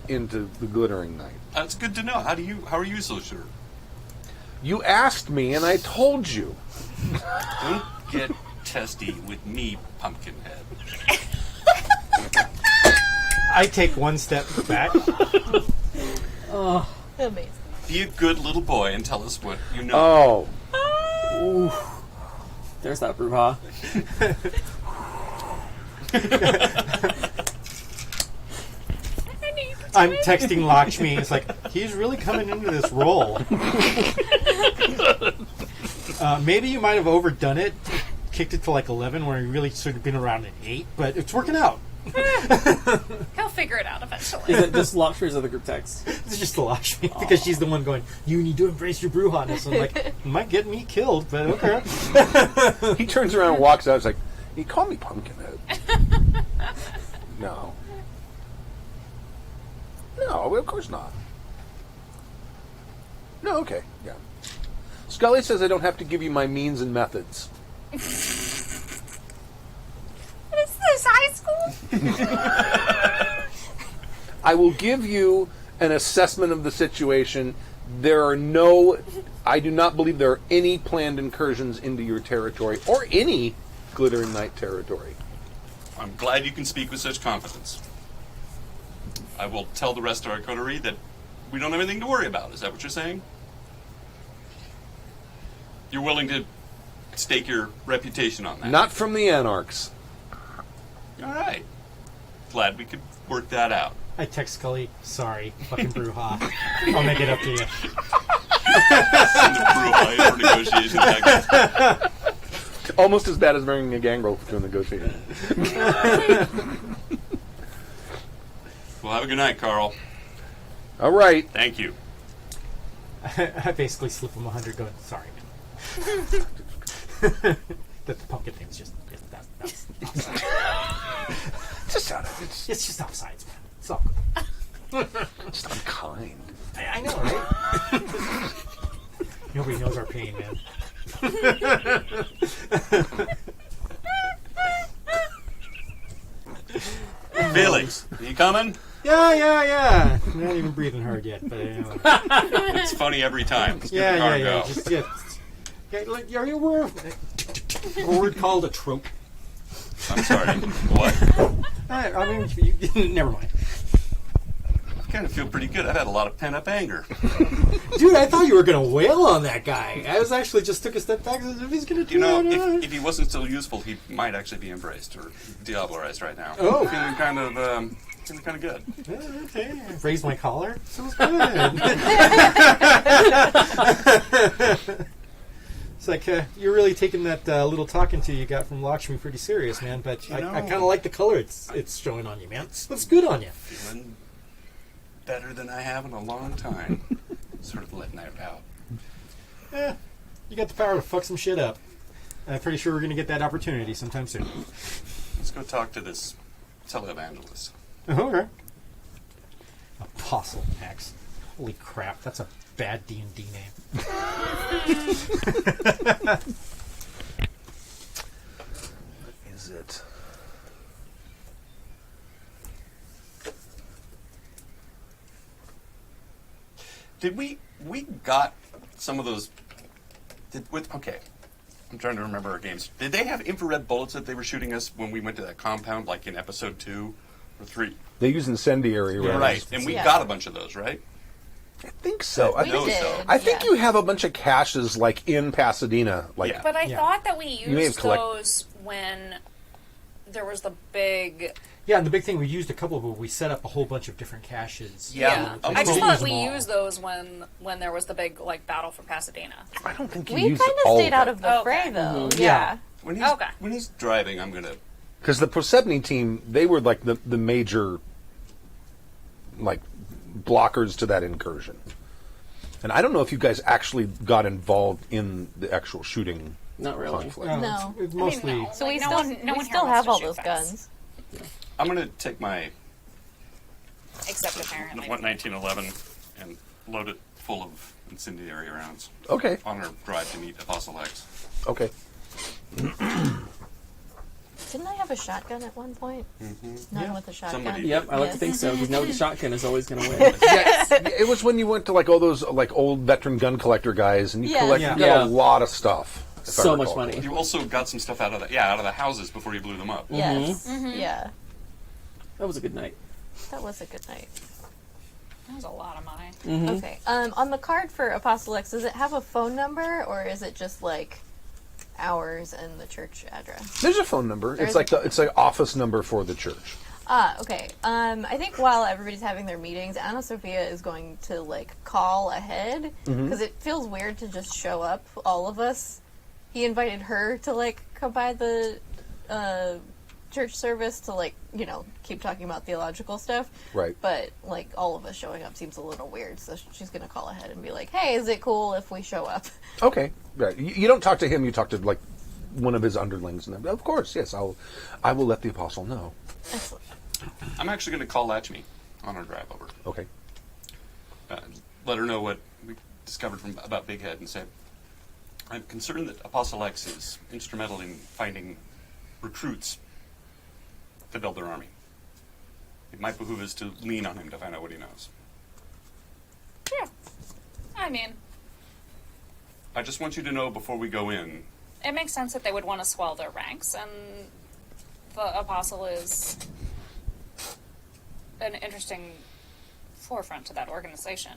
into the Glittering Night.
That's good to know. How are you so sure?
You asked me, and I told you.
Don't get testy with me, Pumpkinhead.
I take one step back.
Amazing.
Be a good little boy and tell us what you know.
Oh.
There's that brouhaha.
I'm texting Lakshmi. It's like, he's really coming into this role. Maybe you might have overdone it, kicked it to like 11, where you really should have been around an 8, but it's working out.
He'll figure it out eventually.
Is it just Lakshmi's other group text?
It's just Lakshmi, because she's the one going, you need to embrace your brouhaha-ness. I'm like, it might get me killed, but okay.
He turns around and walks out. He's like, "You call me Pumpkinhead?" No. No, of course not. No, okay, yeah. Scully says I don't have to give you my means and methods.
Is this high school?
I will give you an assessment of the situation. I do not believe there are any planned incursions into your territory or any Glittering Night territory.
I'm glad you can speak with such confidence. I will tell the rest of our coterie that we don't have anything to worry about. Is that what you're saying? You're willing to stake your reputation on that?
Not from the Anarchs.
All right. Glad we could work that out.
I text Scully, sorry, fucking brouhaha. I'll make it up to you.
Send the brouhaha for negotiation back.
Almost as bad as bringing a gangrel to a negotiation.
Well, have a good night, Carl.
All right.
Thank you.
I basically slip him 100 going, sorry, man. That the pumpkin thing's just, that's it's just offsides, man. It's all good.
Just unkind.
I know, right? Nobody knows our pain, man.
Felix, are you coming?
Yeah. I'm not even breathing hard yet, but
It's funny every time. Let's give the car a go.
Just, like, are you aware of a word called a trope?
I'm sorry. What?
I mean, never mind.
I kind of feel pretty good. I've had a lot of pent-up anger.
Dude, I thought you were going to wail on that guy. I was actually just took a step back and said, if he's going to do
if he wasn't so useful, he might actually be embraced or diablerized right now.
Oh.
Feeling kind of good.
Okay. Raise my collar. Sounds good. It's like, you're really taking that little talking to you got from Lakshmi pretty serious, man. But I kind of like the color it's showing on you, man. Looks good on you.
Feeling better than I have in a long time. Sort of letting that out.
You got the power to fuck some shit up. I'm pretty sure we're going to get that opportunity sometime soon.
Let's go talk to this televangelist.
Okay. Apostle X. Holy crap, that's a bad D&D name.
What is it?
Did we got some of those? Okay, I'm trying to remember our games. Did they have infrared bullets that they were shooting us when we went to that compound, like in episode 2 or 3?
They use incendiary rounds.
Right, and we got a bunch of those, right?
I think so.
I know so.
I think you have a bunch of caches like in Pasadena. Like,
But I thought that we
may have
used those when there was the big...
Yeah, and the big thing, we used a couple of them. We set up a whole bunch of different caches.
Yeah.
Okay.
I just
We
thought
use
we
them all.
used those when there was the big battle for Pasadena.
I don't think you
We
used
kind of
all
stayed out
it.
of the fray, though.
Yeah.
When he's driving, I'm gonna.
Because the Prosebny team, they were like the major blockers to that incursion. And I don't know if you guys actually got involved in the actual shooting
Not really.
conflict.
No.
It's mostly.
no.
So
Like,
we
no
still
one- no
we
one here
still
wants
have
to
all
shoot
those
fast.
guns.
I'm going to take my
Except apparently.
1911 and load it full of incendiary rounds
Okay.
on our drive to meet Apostle X.
Okay.
Didn't I have a shotgun at one point? None with a shotgun.
Somebody
Yep, I like to
Yes.
think so, because now the shotgun is always going to win.
Yeah, it was when you went to like all those like old veteran gun collector guys, and you
Yes.
collected
Yeah.
got
Yeah.
a lot of stuff. if I
So much
recall
money.
You also got some stuff out of the houses before you blew them up.
Yes. Yeah.
That was a good night.
That was a good night.
That was a lot of money.
Okay. On the card for Apostle X, does it have a phone number or is it just like hours and the church address?
There's a phone number.
There
It's
is
like it's an office number for the church.
Ah, okay. I think while everybody's having their meetings, Anna Sophia is going to like call ahead because it feels weird to just show up, all of us. He invited her to like come by the church service to like keep talking about theological stuff.
Right.
But like all of us showing up seems a little weird, so she's going to call ahead and be like, "Hey, is it cool if we show up?"
Okay. Right. You don't talk to him. You talk to like one of his underlings. And of course, yes. I will let the apostle know.
Excellent.
I'm actually going to call Latchme on our drive over.
Okay.
Let her know what we discovered about Big Head and say, I'm concerned that Apostle X is instrumental in finding recruits to build their army. It might behoove us to lean on him to find out what he knows.
Yeah. I mean,
I just want you to know before we go in,
it makes sense that they would want to swell their ranks, and the apostle is an interesting forefront to that organization.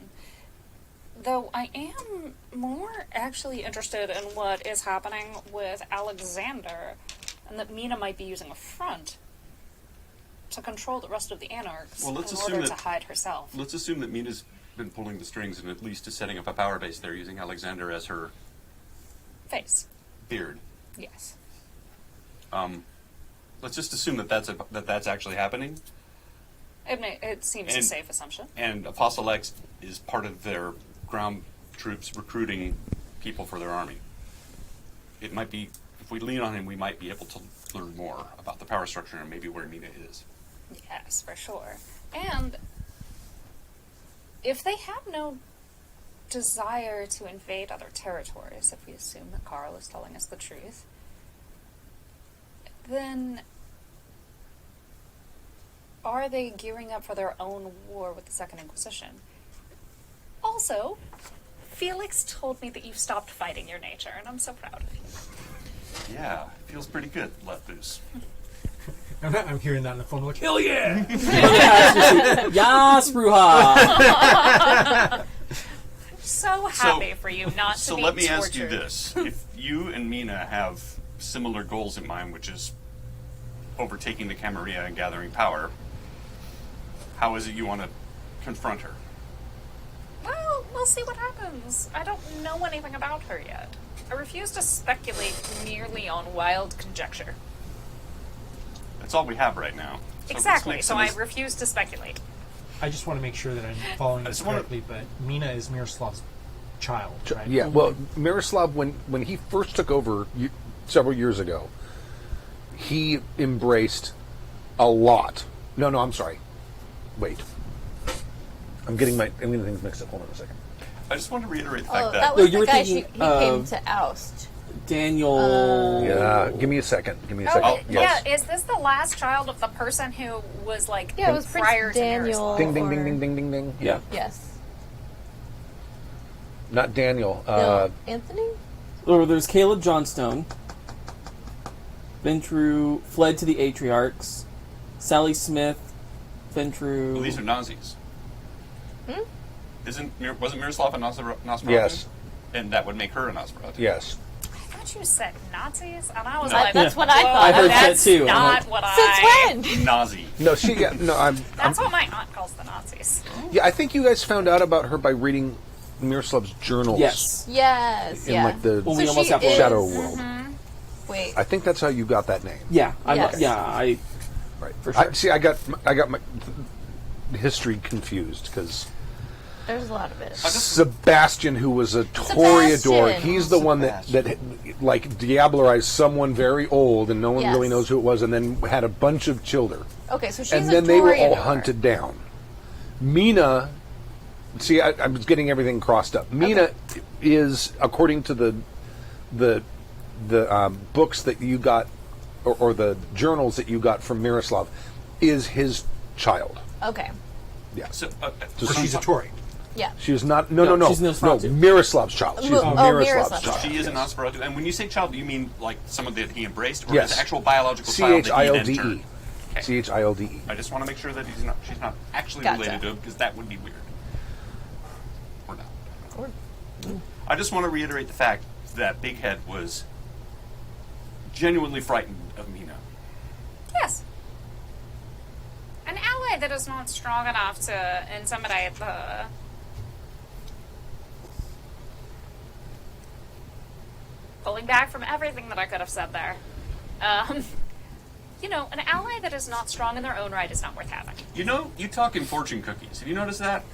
Though I am more actually interested in what is happening with Alexander, and that Mina might be using a front to control the rest of the Anarchs
Well, let's
in
assume
order
that-
to hide herself.
let's assume that Mina's been pulling the strings and at least is setting up a power base there using Alexander as her
Face.
beard.
Yes.
Let's just assume that that's actually happening,
It seems a
And-
safe assumption.
and Apostle X is part of their ground troops recruiting people for their army. It might be, if we lean on him, we might be able to learn more about the power structure and maybe where Mina is.
Yes, for sure. And if they have no desire to invade other territories, if we assume that Carl is telling us the truth, then are they gearing up for their own war with the Second Inquisition? Also, Felix told me that you've stopped fighting your nature, and I'm so proud of you.
Yeah, feels pretty good, let loose.
I'm hearing that on the phone. Like, hell yeah!
Yas, Pooja!
So happy for you not to
So
be
let me
tortured.
ask you this. If you and Mina have similar goals in mind, which is overtaking the Camarilla and gathering power, how is it you want to confront her?
Well, we'll see what happens. I don't know anything about her yet. I refuse to speculate merely on wild conjecture.
That's all we have right now. So
Exactly,
let's
so
make
I
some-
refuse to speculate.
I just want to make sure that I'm following
I
this
just wanna-
correctly, but Mina is Miroslav's child, right?
Yeah. Well, Miroslav, when he first took over several years ago, he embraced a lot. No, I'm sorry. Wait. I'm getting things mixed up. Hold on a second.
I just want to reiterate the
Oh,
fact
that
that
No,
was
you
the
were
guy he
thinking
came
of-
to oust.
Daniel.
Yeah. Give me a second.
Oh,
Yes.
yeah, is this the last child of the person who was like
Yeah, it was
prior
Prince
to
Daniel.
Miroslav?
Ding, ding,
or-
ding, ding, ding, ding, ding.
Yeah.
Yes.
Not Daniel.
Bill Anthony?
Or there's Caleb Johnstone. Ventru fled to the Atriarchs. Sally Smith. Ventru.
well, these are Nazis. Wasn't Miroslav a Nosferatu?
Yes.
And that would make her a Nosferatu.
Yes.
I thought you said Nazis, and I was
No.
like,
That's what I
whoa,
thought.
I heard that
that's
too. I'm
not
like,
what
Since when?
Nazi.
No, she. Yeah, no, I'm.
That's what my aunt calls the Nazis.
Yeah, I think you guys found out about her by reading Miroslav's journals.
Yes.
Yes,
In
yeah.
like the
When we
So
almost
she
have
is-
Shadow World.
Wait.
I think that's how you got that name.
Yeah.
Yes.
I
Right.
For sure.
I got my history confused because
There's a lot of it.
Sebastian, who was a Toreador,
Sebastian.
he's the one that like diablerized someone very old, and no one really
Yes.
knows who it was, and then had a bunch of children.
Okay, so she's
And
a
then they were all
Toreador.
hunted down. Mina, see, I was getting everything crossed up. Mina is, according to the books that you got, or the journals that you got from Miroslav, is his child.
Okay.
Yeah.
So,
So
She's a Tory.
Yeah.
She is not.
No,
No.
she's Nosferatu.
Miroslav's child. She's Miroslav's
Miroslav's
child.
she is a Nosferatu. And when you say child, do you mean like someone that he embraced, or
Yes.
his actual biological child that he then
Childe.
turned? Okay.
Childe.
I just want to make sure that she's not actually
Gotcha.
related to him, because that would be weird. Or not.
Or-
I just want to reiterate the fact that Big Head was genuinely frightened of Mina.
Yes. An ally that is not strong enough to intimidate the... Pulling back from everything that I could have said there. You know, an ally that is not strong in their own right is not worth having.
You know, you talk in fortune cookies. Have you noticed that?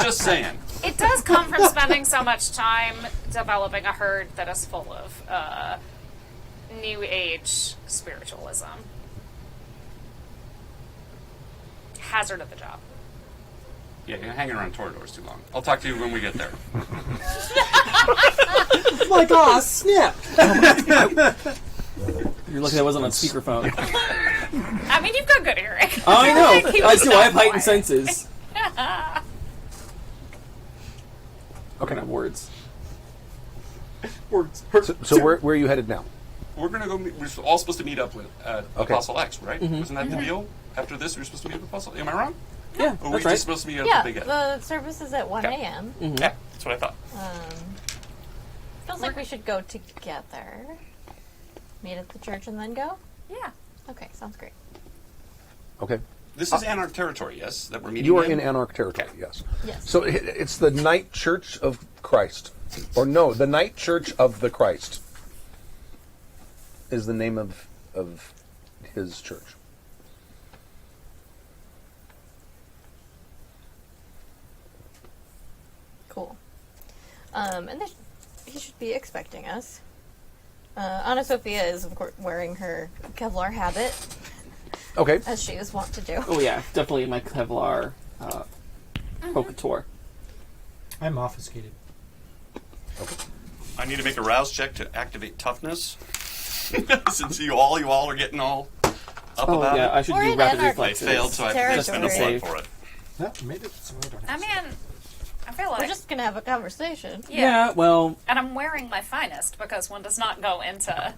Just saying.
It does come from spending so much time developing a herd that is full of New Age spiritualism. Hazard of the job.
Yeah, you're hanging around Toreadors too long. I'll talk to you when we get there.
Like, aw, snap! You're lucky that wasn't on speakerphone.
I mean, you've got good hearing.
Oh, I know.
He
I
was
do.
so
I have heightened
quiet.
senses. Okay, not words. Words.
So where are you headed now?
We're gonna go. We're all supposed to meet up with
Okay.
Apostle X, right? Wasn't that the deal? After this, we're supposed to meet with Apostle. Am I wrong?
Yeah,
Or were we
that's
just
right.
supposed to meet up
Yeah,
with Big Head?
the service is at 1
Okay.
a.m.
Yeah, that's what I thought.
Feels like we should go together. Meet at the church and then go?
Yeah.
Okay, sounds great.
Okay.
This is Anarch territory, yes, that we're meeting.
You are in Anarch territory,
Okay.
yes.
Yes.
So it's the Night Church of Christ. Or no, the Night Church of the Christ is the name of his church.
Cool. And he should be expecting us. Anna Sophia is, of course, wearing her Kevlar habit,
Okay.
as she is wont to do.
Oh yeah, definitely my Kevlar Procator.
I'm obfuscated.
I need to make a rouse check to activate toughness. Since you all are getting all up
Oh
about
yeah,
it.
I should
We're
do
in
rapid
Anarch.
I
reflexes.
failed, so I have to spend a
Territory.
point for it.
No, maybe it's I don't
I
have
mean, I feel like...
We're just gonna have a conversation.
Yeah, well,
And I'm wearing my finest because one does not go into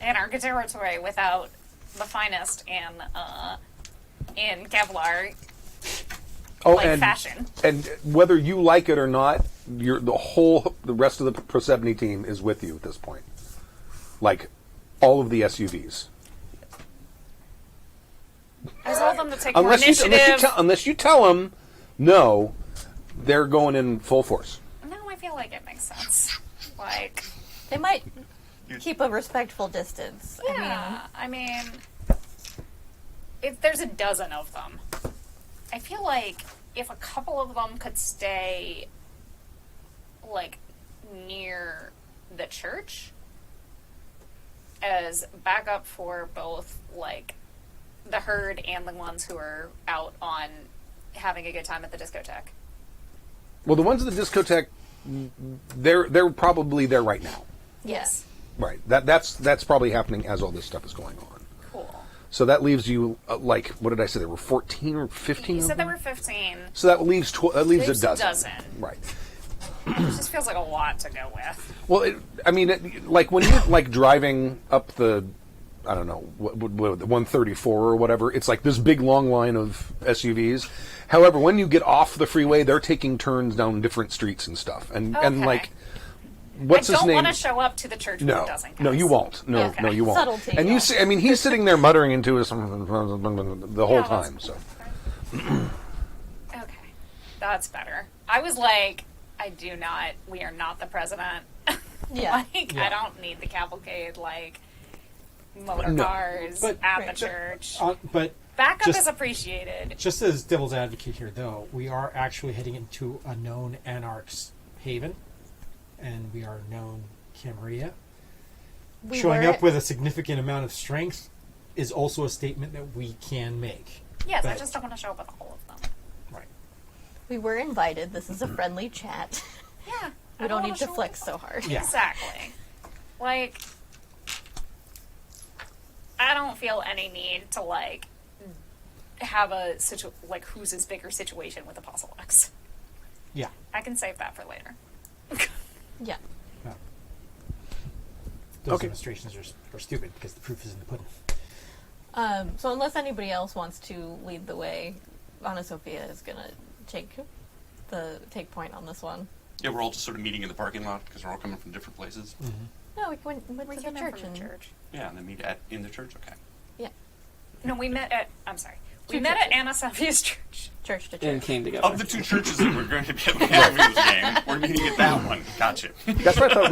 Anarch territory without the finest in Kevlar fashion.
And whether you like it or not, the rest of the Persephone team is with you at this point. Like all of the SUVs.
I told them to take more initiative.
Unless you tell them no, they're going in full force.
No, I feel like it makes sense. Like,
They might keep a respectful distance.
yeah, I mean, if there's a dozen of them, I feel like if a couple of them could stay, like, near the church as backup for both, like, the herd and the ones who are out on having a good time at the discotheque.
Well, the ones at the discotheque, they're probably there right now.
Yes.
Right. That's probably happening as all this stuff is going on.
Cool.
So that leaves you like, what did I say? There were 14 or 15.
You
of
said there
them?
were 15.
So that leaves
Leaves
a
a
dozen.
dozen.
Right.
It just feels like a lot to go with.
Well, like when you're like driving up the, I don't know, what, the 134 or whatever, it's like this big long line of SUVs. However, when you get off the freeway, they're taking turns down different streets and stuff. And
Okay.
like, what's
I
his
don't
name?
want to show up to the church with
No,
a dozen guys.
no, you won't. No,
Okay.
no, you won't.
Subtlety,
And
yeah.
you see, I mean, he's sitting there muttering into his the whole
Yeah, that's
time. So
Okay, that's better. I was like, we are not the president.
Yeah.
Like, I don't need the cavalcade. Like, motor
No.
cars
But-
at the
right.
church.
But
Backup
just-
is appreciated.
just as devil's advocate here, though, we are actually heading into a known Anarch's haven, and we are known Camarilla.
We
Showing
were-
up with a significant amount of strength is also a statement that we can make.
Yes, I
But-
just don't want to show up with all of them.
Right.
We were invited. This is a friendly chat.
Yeah.
We don't
wanna
need to
show
flex
up.
so hard.
Yeah.
Exactly. Like, I don't feel any need to, like, have a who's his bigger situation with Apostle X.
Yeah.
I can save that for later.
Yeah.
Those
Okay.
demonstrations are stupid because the proof is in the pudding.
So unless anybody else wants to lead the way, Anna Sophia is gonna take point on this one.
Yeah, we're all just sort of meeting in the parking lot because we're all coming from different places.
No, we went
We
to the
came in
church
from
and
the church.
Yeah, and then meet in the church. Okay.
yeah,
No, we met at, I'm sorry. We
Two
met at
churches.
Anna Sophia's church.
church to
And
church.
came together.
Of the two churches that we're going to be at the this game, we're meeting at that one. Gotcha.
That's why I thought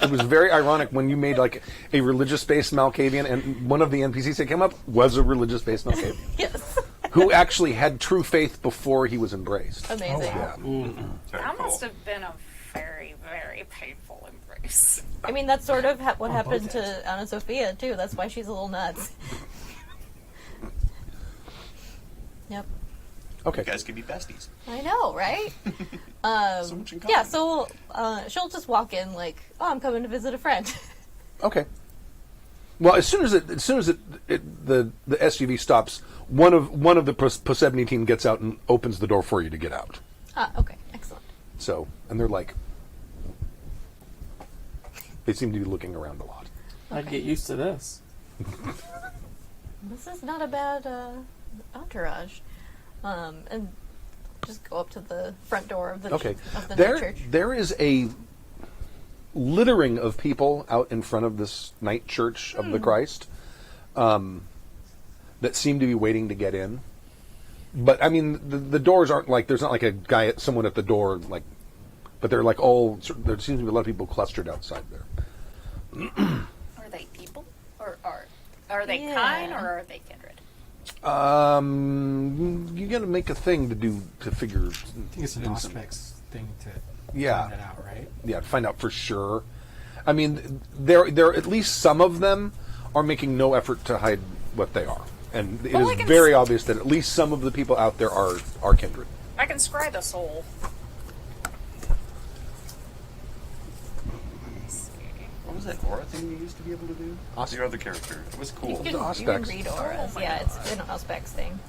it was very ironic when you made like a religious-based Malkavian, and one of the NPCs that came up was a religious-based Malkavian
Yes.
who actually had true faith before he was embraced.
Amazing.
Yeah.
Very
That
cool.
must have been a very, very painful embrace.
I mean, that's sort of what happened
both
to Anna Sophia too. That's why she's a little nuts. Yep.
Okay.
You guys can be besties.
I know, right?
So much in common.
Yeah, so she'll just walk in like, "Oh, I'm coming to visit a friend."
Okay. Well, as soon as the SUV stops, one of the Posebni team gets out and opens the door for you to get out.
Okay, excellent.
So, and they're like, they seem to be looking around a lot.
I'd get used to this.
This is not a bad entourage. And just go up to the front door of the
Okay.
of the night church.
There is a littering of people out in front of this night church of the Christ that seem to be waiting to get in. But I mean, the doors aren't like there's not like someone at the door like, but they're like all. There seems to be a lot of people clustered outside there.
Are they people? Or are they
Yeah.
Kine or are they Kindred?
You got to make a thing to figure.
I think it's an Auspex thing to
Yeah.
find that out, right?
Yeah, to find out for sure. I mean, there at least some of them are making no effort to hide what they are, and it
Well, I
is
can
very obvious that at least some of the people out there are kindred.
I can scry the soul.
What was that aura thing you used to be able to do? Your other character. It was cool.
You can
Auspex.
read auras.
Oh my
Yeah, it's an Auspex thing.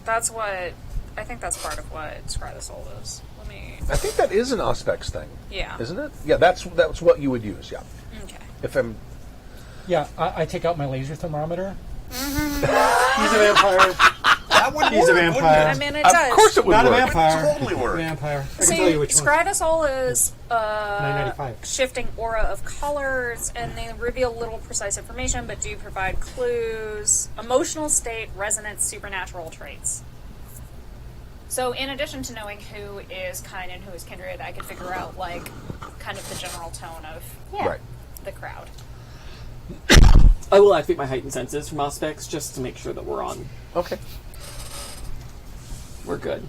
That's what I think that's part of what scry the soul is. Let me.
I think that is an Auspex thing,
Yeah.
isn't it? Yeah, that's what you would use. Yeah,
Okay.
if I'm.
Yeah, I take out my laser thermometer. He's a vampire.
That would
He's a
work, wouldn't
vampire.
I mean, it
Of
does.
course, it would
Not a
work.
vampire.
Totally work.
Vampire. I can
See,
tell you which one.
scry the soul is
$9.95.
shifting aura of colors, and they reveal little precise information, but do provide clues, emotional state, resonance, supernatural traits. So, in addition to knowing who is Kine and who is Kindred, I could figure out like kind of the general tone of
Yeah.
Right.
the crowd.
I will activate my heightened senses from Auspex just to make sure that we're
Okay.
good.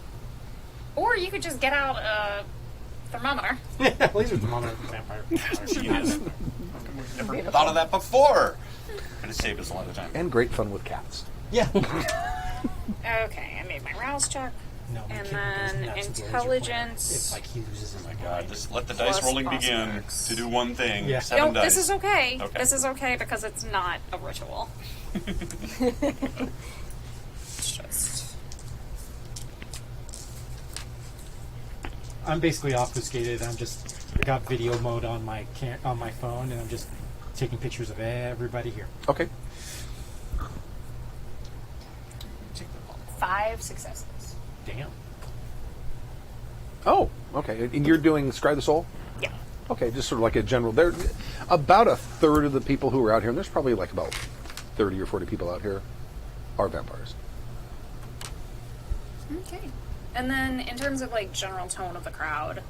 Or you could just get out a thermometer.
Yeah, laser thermometer. Vampire.
Genius. Never thought of that before. Could have saved us a lot of time.
And great fun with cats.
Yeah.
Okay, I made my rouse check.
No, we
And
can't-
then
that's nuts with the laser
intelligence.
pointer. It's like he loses his mind.
God, just let the
Plus
dice rolling begin
Auspex.
to do one thing.
Yeah.
7
No,
dice.
this is okay.
Okay.
This is okay because it's not a ritual. It's just.
I'm basically obfuscated. I got video mode on my on my phone, and I'm just taking pictures of everybody here.
Okay.
5 successes.
Damn.
Oh, okay. And you're doing Scry the Soul?
Yeah.
Okay, just sort of like a general. There, about a third of the people who are out here, and there's probably like about 30 or 40 people out here, are vampires.
Okay. And then in terms of like general tone of the crowd,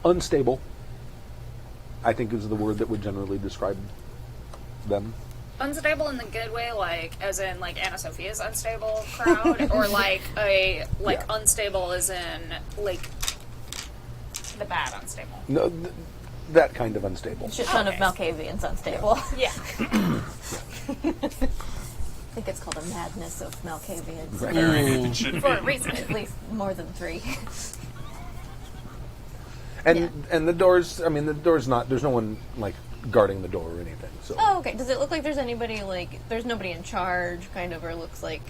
Unstable. I think is the word that would generally describe them.
Unstable in the good way, like as in like Anna Sophia's unstable crowd, or like
Yeah.
unstable as in like the bad unstable.
No, that kind of unstable.
Shit ton of
Okay.
Malkavians unstable.
Yeah.
I think it's called a madness of Malkavians.
Very, it should
For
be.
a reason.
At least more than 3.
And the doors. I mean, the door's not. There's no one like guarding the door or anything. So
Oh, okay. Does it look like there's anybody, like, there's nobody in charge, kind of, or looks like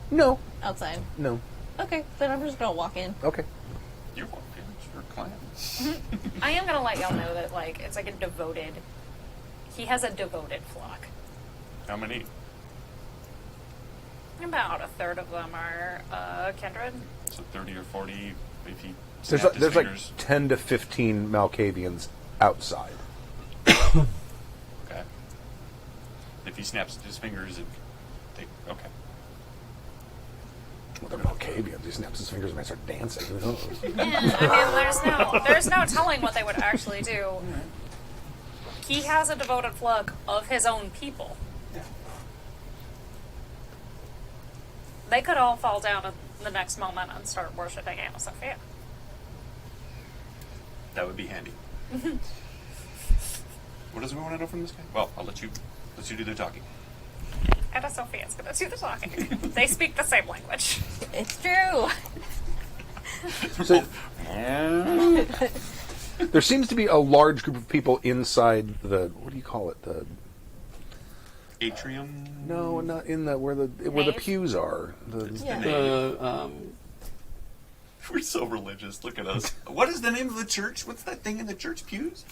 no,
outside?
no.
Okay, then I'm just gonna walk in.
Okay.
You're walking. It's your clan.
I am gonna let y'all know that like it's like a devoted. He has a devoted flock.
How many?
About a third of them are Kindred.
So 30 or 40 if he
There's
snapped his
there's like
fingers.
10 to 15 Malkavians outside.
Okay. If he snaps his fingers, okay.
Well, they're Malkavians. He snaps his fingers and I start dancing. Who knows?
Yeah, I mean, there's no telling what they would actually do. He has a devoted flock of his own people. They could all fall down at the next moment and start worshiping Anna Sophia.
That would be handy. What does we want to know from this guy? Well, I'll let you do the talking.
Anna Sophia's gonna do the talking. They speak the same language.
It's true.
So, there seems to be a large group of people inside the, what do you call it? The
Atrium?
no, not in the where the
Nave?
pews are. The,
Yeah.
We're so religious. Look at us. What is the name of the church? What's that thing in the church pews?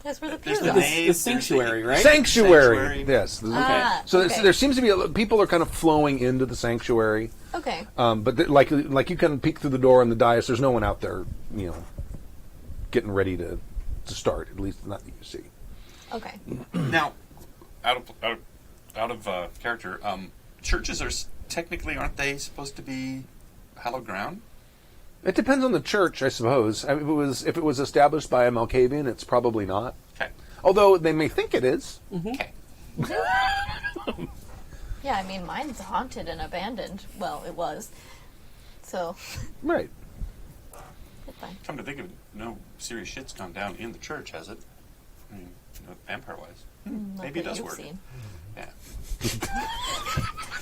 That's where the
There's
pews
the
are.
nave,
The
there's
sanctuary, right?
Sanctuary.
Sanctuary.
Yes.
Ah,
So
okay.
there seems to be people are kind of flowing into the sanctuary,
Okay.
but like you can peek through the door on the dais. There's no one out there, getting ready to start. At least not that you see.
Okay.
Now, out of character, churches are technically, aren't they supposed to be hallowed ground?
It depends on the church, I suppose. I mean, if it was established by a Malkavian, it's probably not.
Okay.
Although they may think it is.
Okay.
Yeah, I mean, mine's haunted and abandoned. Well, it was. So,
Right.
it's fine.
Come to think of it, no serious shit's gone down in the church, has it? I mean, vampire-wise.
Not
Maybe it
that
does
you've
work.
seen.
Yeah.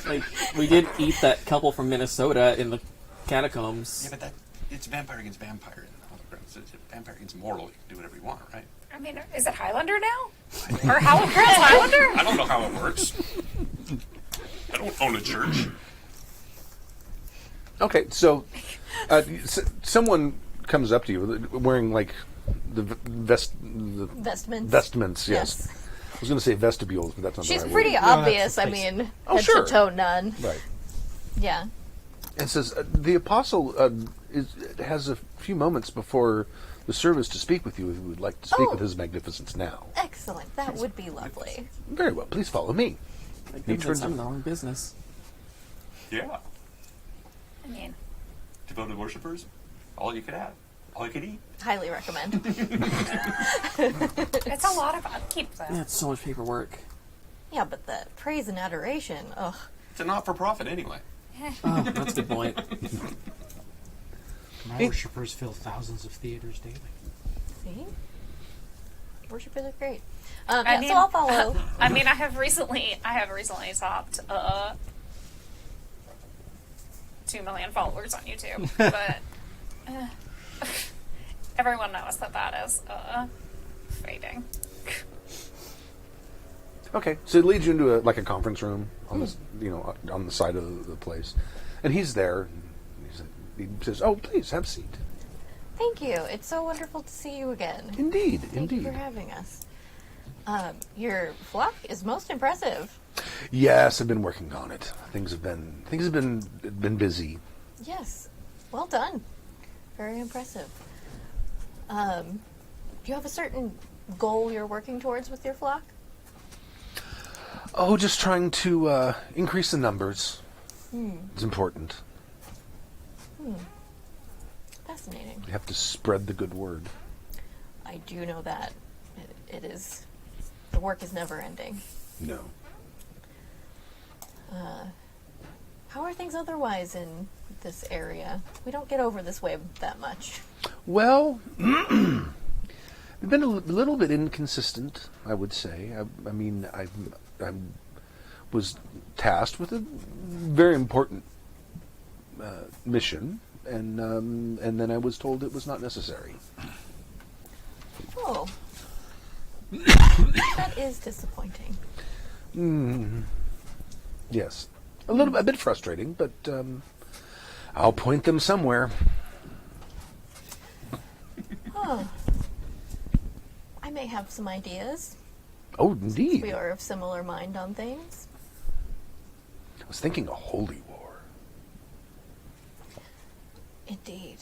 Like, we did eat that couple from Minnesota in the catacombs.
Yeah, but it's vampire against vampire in the Hallowed Ground. It's vampire against mortal. You can do whatever you want, right?
I mean, is it Highlander now? Or Highlander?
I don't know how it works. I don't own a church.
Okay, so someone comes up to you wearing like the
Vestments.
vestments. Yes. I was going to say vestibules, but that's not
She's
the right
pretty
word.
obvious.
that's
I
the face.
mean,
Oh,
head
sure.
to toe none.
Right.
Yeah.
It says the apostle has a few moments before the service to speak with you. If you would like to speak
Oh.
with His Magnificence now.
Excellent. That would be lovely.
Very well. Please follow me.
Like,
He turns
I'm in the wrong business.
Yeah.
I mean,
Devoted worshippers, all you could have. All you could eat.
Highly recommend.
it's a lot of upkeep, though.
Yeah, it's so much paperwork.
Yeah, but the praise and adoration. Ugh.
It's a not-for-profit anyway.
Oh, that's a good point.
My worshippers fill thousands of theaters daily.
See? Worshippers are great.
I
Yeah,
mean-
so I'll follow.
I mean, I have recently topped 2 million followers on YouTube, but everyone knows that is fading.
Okay, so it leads you into a conference room on this, on the side of the place, and he's there. He says, "Oh, please have a seat."
Thank you. It's so wonderful to see you again.
Indeed,
Thank you for having us. Your flock is most impressive.
Yes, I've been working on it. Things have been busy.
Yes. Well done. Very impressive. Do you have a certain goal you're working towards with your flock?
Oh, just trying to increase the numbers. It's important.
Fascinating.
You have to spread the good word.
I do know that. the work is never ending.
No.
How are things otherwise in this area? We don't get over this way that much.
Well, I've been a little bit inconsistent, I would say. I mean, I was tasked with a very important mission, and then I was told it was not necessary.
Oh. That is disappointing.
Yes. A bit frustrating, but I'll point them somewhere.
Oh. I may have some ideas.
Oh, indeed.
We are of similar mind on things.
I was thinking a holy war.
Indeed.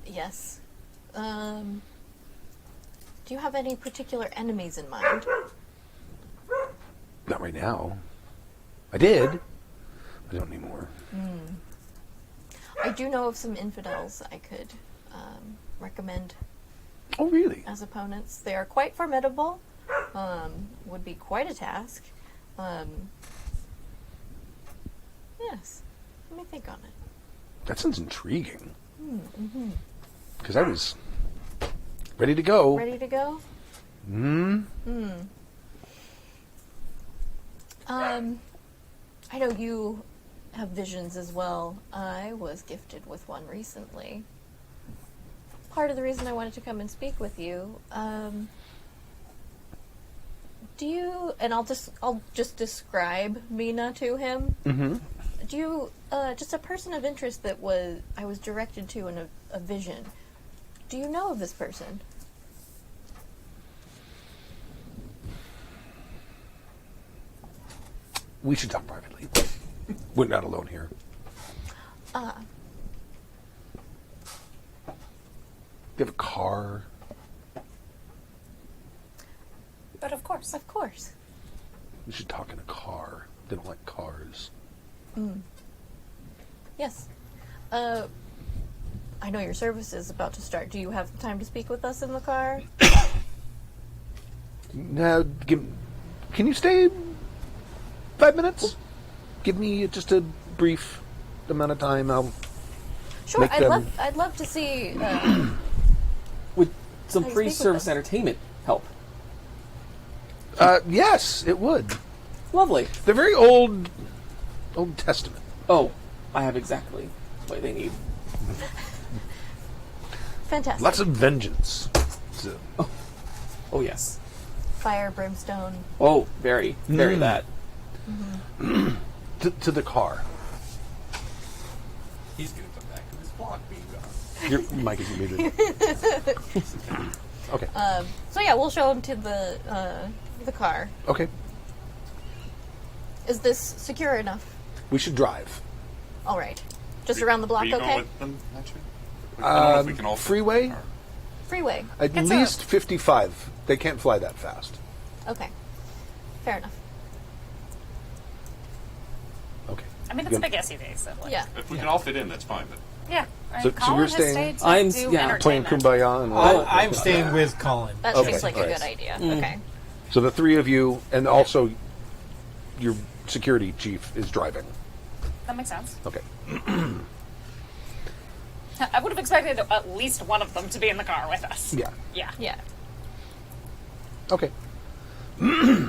Yes. Do you have any particular enemies in mind?
Not right now. I did. I don't anymore.
I do know of some infidels I could recommend
Oh, really?
as opponents. They are quite formidable. Would be quite a task. Yes. Let me think on it.
That sounds intriguing. Because I was ready to go.
Ready to go? I know you have visions as well. I was gifted with one recently. Part of the reason I wanted to come and speak with you, do you, and I'll just describe Mina to him. Do you, just a person of interest that I was directed to in a vision. Do you know of this person?
We should talk privately. We're not alone here. Do you have a car?
But of course.
Of course.
We should talk in a car. They don't like cars.
Yes. I know your service is about to start. Do you have time to speak with us in the car?
Now, can you stay 5 minutes? Give me just a brief amount of time. I'll
Sure.
make them.
I'd love to see.
Would some
How you
free
speak with
service
us.
entertainment help?
Yes, it would.
Lovely.
They're very Old Testament.
Oh, I have exactly what they need.
Fantastic.
Lots of vengeance. So,
Oh, yes.
Fire, brimstone.
Oh, very that.
to the car.
He's going to come back to his block being gone.
Your mic is muted. Okay.
So yeah, we'll show him to the car.
Okay.
Is this secure enough?
We should drive.
All right. Just around the block,
Are you
okay?
going with them, actually? I don't know if we can all
Freeway?
Freeway.
At
It's
least 55. They can't fly that fast.
Okay. Fair enough.
Okay.
I mean, it's a big SUV, so like,
Yeah.
If we can all fit in, that's fine. But
Yeah.
So
Colin
you're
has
staying-
stayed to
I'm-
do
yeah,
Playing
entertainment.
Kumbaya and
I'm staying with Colin.
That
Okay,
seems like a
alright.
good idea. Okay.
So the three of you, and also your security chief, is driving.
That makes sense.
Okay.
I would have expected at least one of them to be in the car with us.
Yeah.
Yeah.
Yeah.
Okay.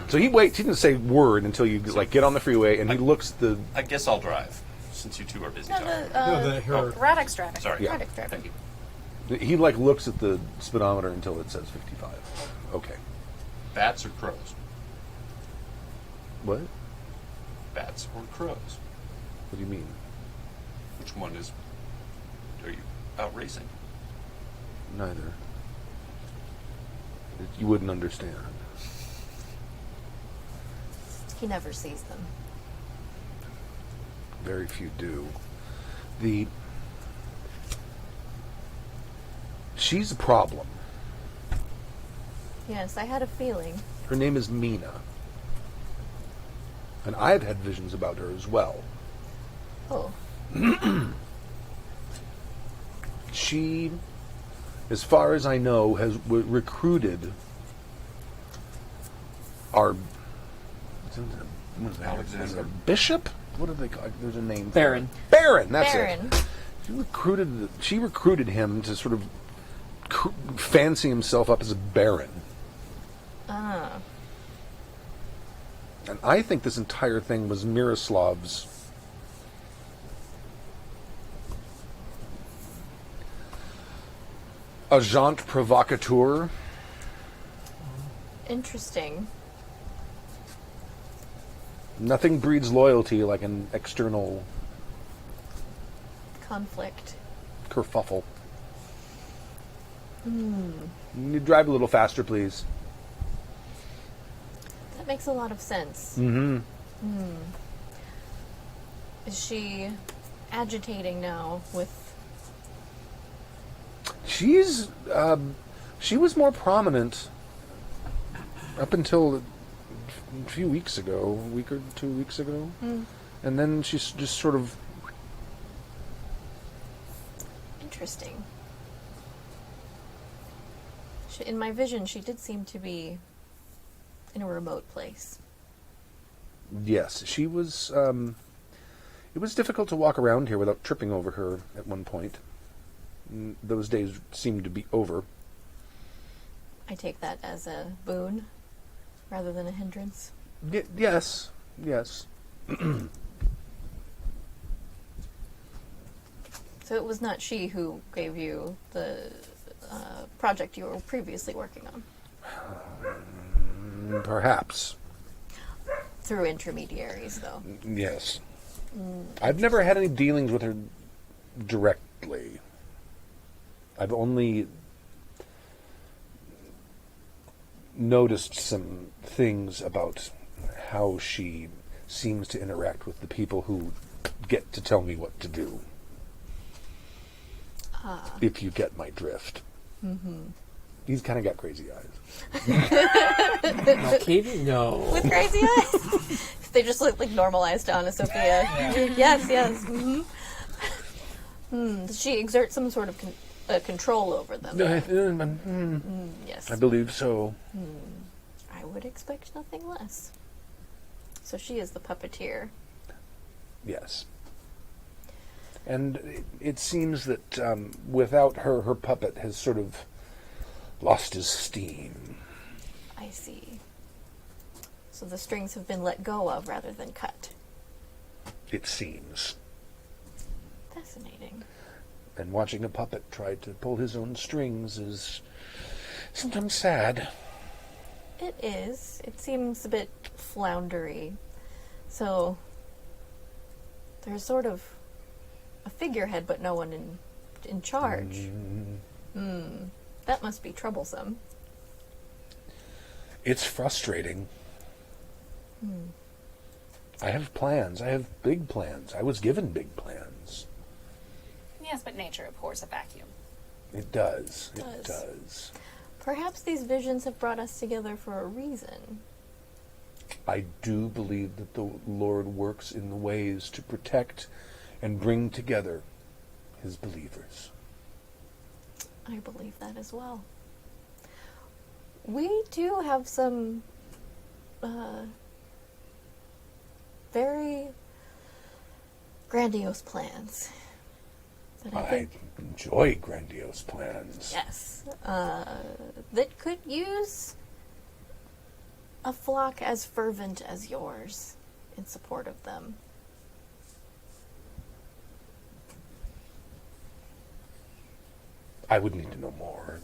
So he waits. He doesn't say a word until you get on the freeway, and he looks at the.
I guess I'll drive, since you two are busy
No,
talking.
Her
Radix driving.
Sorry.
Yeah.
Radix driving.
Thank you.
He looks at the speedometer until it says 55. Okay.
Bats or crows?
What?
Bats or crows?
What do you mean?
Which one are you out racing?
Neither. You wouldn't understand.
He never sees them.
Very few do. She's a problem.
Yes, I had a feeling.
Her name is Mina. And I've had visions about her as well.
Oh.
She, as far as I know, has recruited our what is that? Is it a bishop? What do they call it? There's a name.
Baron.
Baron. That's
Baron.
it. She recruited him to sort of fancy himself up as a baron.
Ah.
And I think this entire thing was Miroslav's agent provocateur.
Interesting.
Nothing breeds loyalty like an external
Conflict.
kerfuffle. You drive a little faster, please.
That makes a lot of sense.
Mm-hmm.
Is she agitating now with...
She was more prominent up until a few weeks ago, a week or 2 weeks ago. And then she's just sort of...
Interesting. In my vision, she did seem to be in a remote place.
Yes, she was... it was difficult to walk around here without tripping over her at one point. Those days seemed to be over.
I take that as a boon rather than a hindrance.
Yes.
So it was not she who gave you the project you were previously working on?
Perhaps.
Through intermediaries, though.
Yes. I've never had any dealings with her directly. I've only noticed some things about how she seems to interact with the people who get to tell me what to do. If you get my drift. He's kind of got crazy eyes.
Katie? No.
With crazy eyes? They just look like normalized to Anna Sophia. Yes. Does she exert some sort of control over them? Yes.
I believe so.
I would expect nothing less. So she is the puppeteer.
Yes. And it seems that without her, her puppet has sort of lost his steam.
I see. So the strings have been let go of rather than cut.
It seems.
Fascinating.
And watching a puppet try to pull his own strings is sometimes sad.
It is. It seems a bit floundery. So there's sort of a figurehead, but no one in charge. That must be troublesome.
It's frustrating. I have plans. I have big plans. I was given big plans.
Yes, but nature abhors a vacuum.
It does.
It
It
does.
does.
Perhaps these visions have brought us together for a reason.
I do believe that the Lord works in the ways to protect and bring together his believers.
I believe that as well. We do have some very grandiose plans. That I
I
think,
enjoy grandiose plans.
yes, that could use a flock as fervent as yours in support of them.
I would need to know more.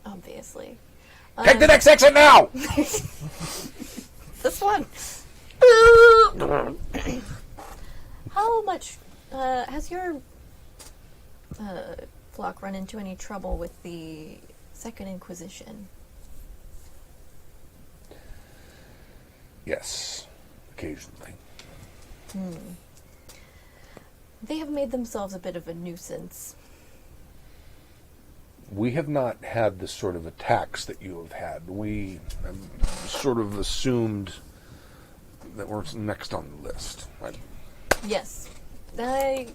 Obviously.
Take the next exit now!
This one. How much has your flock run into any trouble with the Second Inquisition?
Yes, occasionally.
They have made themselves a bit of a nuisance.
We have not had the sort of attacks that you have had. We sort of assumed that we're next on the list.
Yes. I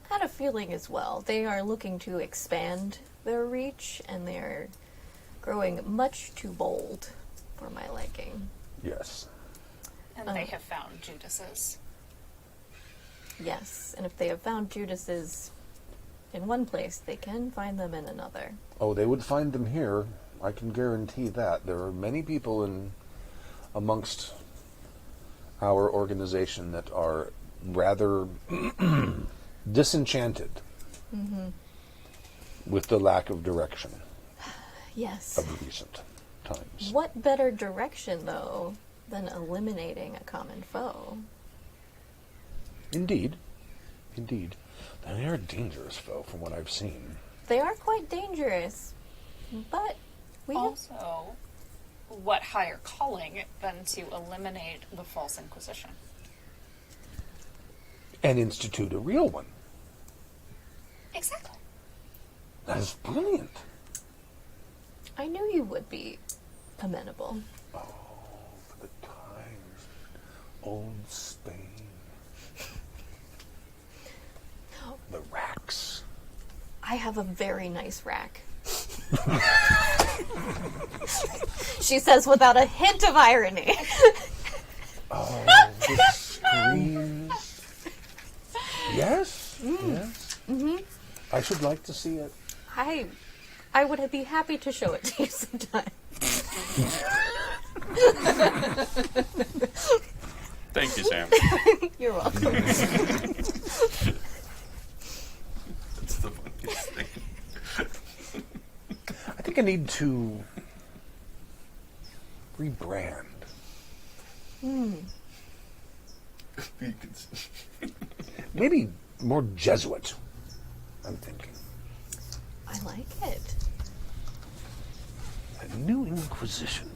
had a feeling as well. They are looking to expand their reach, and they're growing much too bold for my liking.
Yes.
And they have found Judas's.
Yes, and if they have found Judas's in one place, they can find them in another.
Oh, they would find them here. I can guarantee that. There are many people amongst our organization that are rather disenchanted with the lack of direction
Yes.
of recent times.
What better direction, though, than eliminating a common foe?
Indeed. Indeed. They are a dangerous foe from what I've seen.
They are quite dangerous, but we have...
Also, what higher calling than to eliminate the false Inquisition?
And institute a real one.
Exactly.
That is brilliant.
I knew you would be amenable.
For the times. Old Spain. The racks.
I have a very nice rack. She says without a hint of irony.
Oh, the screens. Yes, yes. Mm-hmm. I should like to see it.
I would be happy to show it to you sometime.
Thank you, Sam.
You're welcome.
It's the funniest thing.
I think I need to rebrand. Maybe more Jesuit, I'm thinking.
I like it.
A new Inquisition.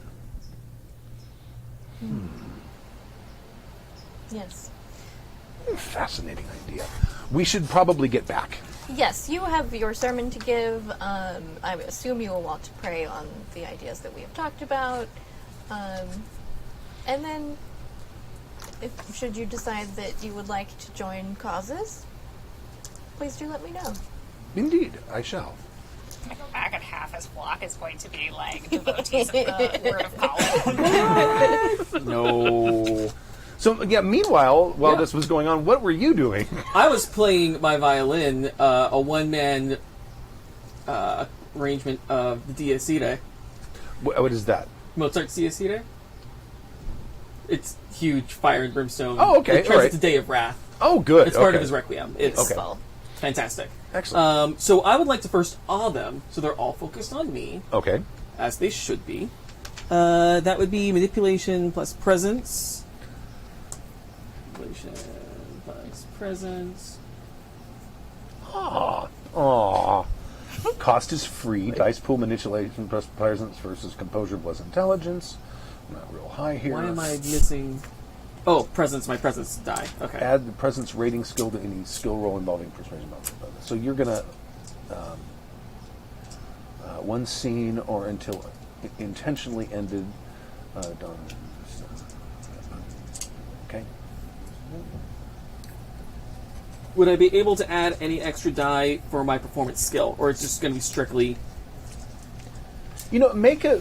Yes.
Fascinating idea. We should probably get back.
Yes, you have your sermon to give. I assume you will want to pray on the ideas that we have talked about. And then, should you decide that you would like to join causes, please do let me know.
Indeed, I shall.
I go back and half his flock is going to be like devotees of the Word of Calling.
No.
So, yeah, meanwhile, while
Yeah.
this was going on, what were you doing?
I was playing my violin, a one-man arrangement of the Dies Irae.
What is that?
Mozart's Dies Irae. It's huge, fire and brimstone.
Oh, okay,
It
all right.
translates to Day of Wrath.
Oh, good.
It's part
okay.
of his Requiem. It's
Okay.
Well,
fantastic.
Excellent.
So I would like to first awe them, so they're all focused on me,
Okay.
as they should be. That would be manipulation plus presence. Manipulation plus presence.
Aww. Cost is free. Dice pool manipulation plus presence versus composure plus intelligence. Not real high here.
Why am I missing... Oh, presence, my presence die. Okay.
Add the presence rating skill to any skill roll involving persuasion. So you're going to... one scene or until intentionally ended. Done. Okay.
Would I be able to add any extra die for my performance skill, or it's just going to be strictly...
You know, make a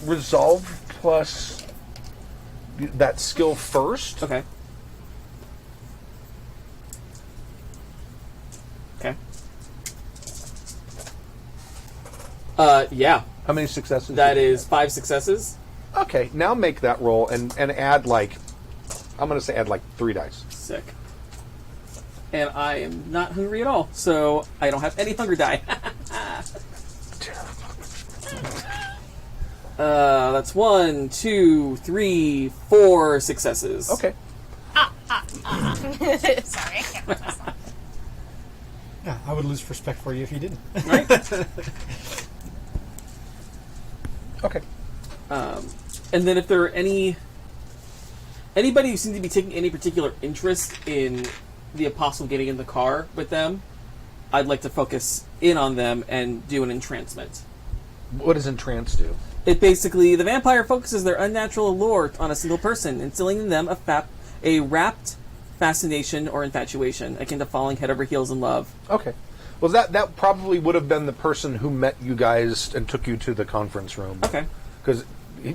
resolve plus that skill first.
Okay. Okay. Yeah.
How many successes?
That
did you
is 5 successes.
get? Okay, now make that roll and add like, I'm going to say add like 3 dice.
Sick. And I am not hungry at all, so I don't have any hunger die. That's 1, 2, 3, 4 successes.
Okay.
Sorry, I can't resist that.
Yeah, I would lose respect for you if you didn't.
Okay.
And then if there are anybody who seems to be taking any particular interest in the apostle getting in the car with them, I'd like to focus in on them and do an entrancement.
What does entrance do?
It basically, the vampire focuses their unnatural allure on a single person, instilling in them a rapt fascination or infatuation, akin to falling head over heels in love.
Okay. Well, that probably would have been the person who met you guys and took you to the conference room.
Okay.
Because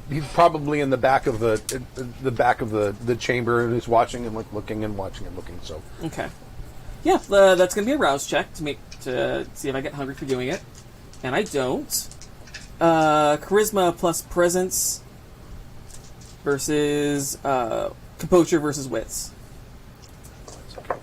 he's probably in the back of the chamber and is watching and looking and watching and looking. So
Okay. Yeah, that's going to be a rouse check to see if I get hungry for doing it, and I don't. Charisma plus presence versus composure versus wits.
that's okay.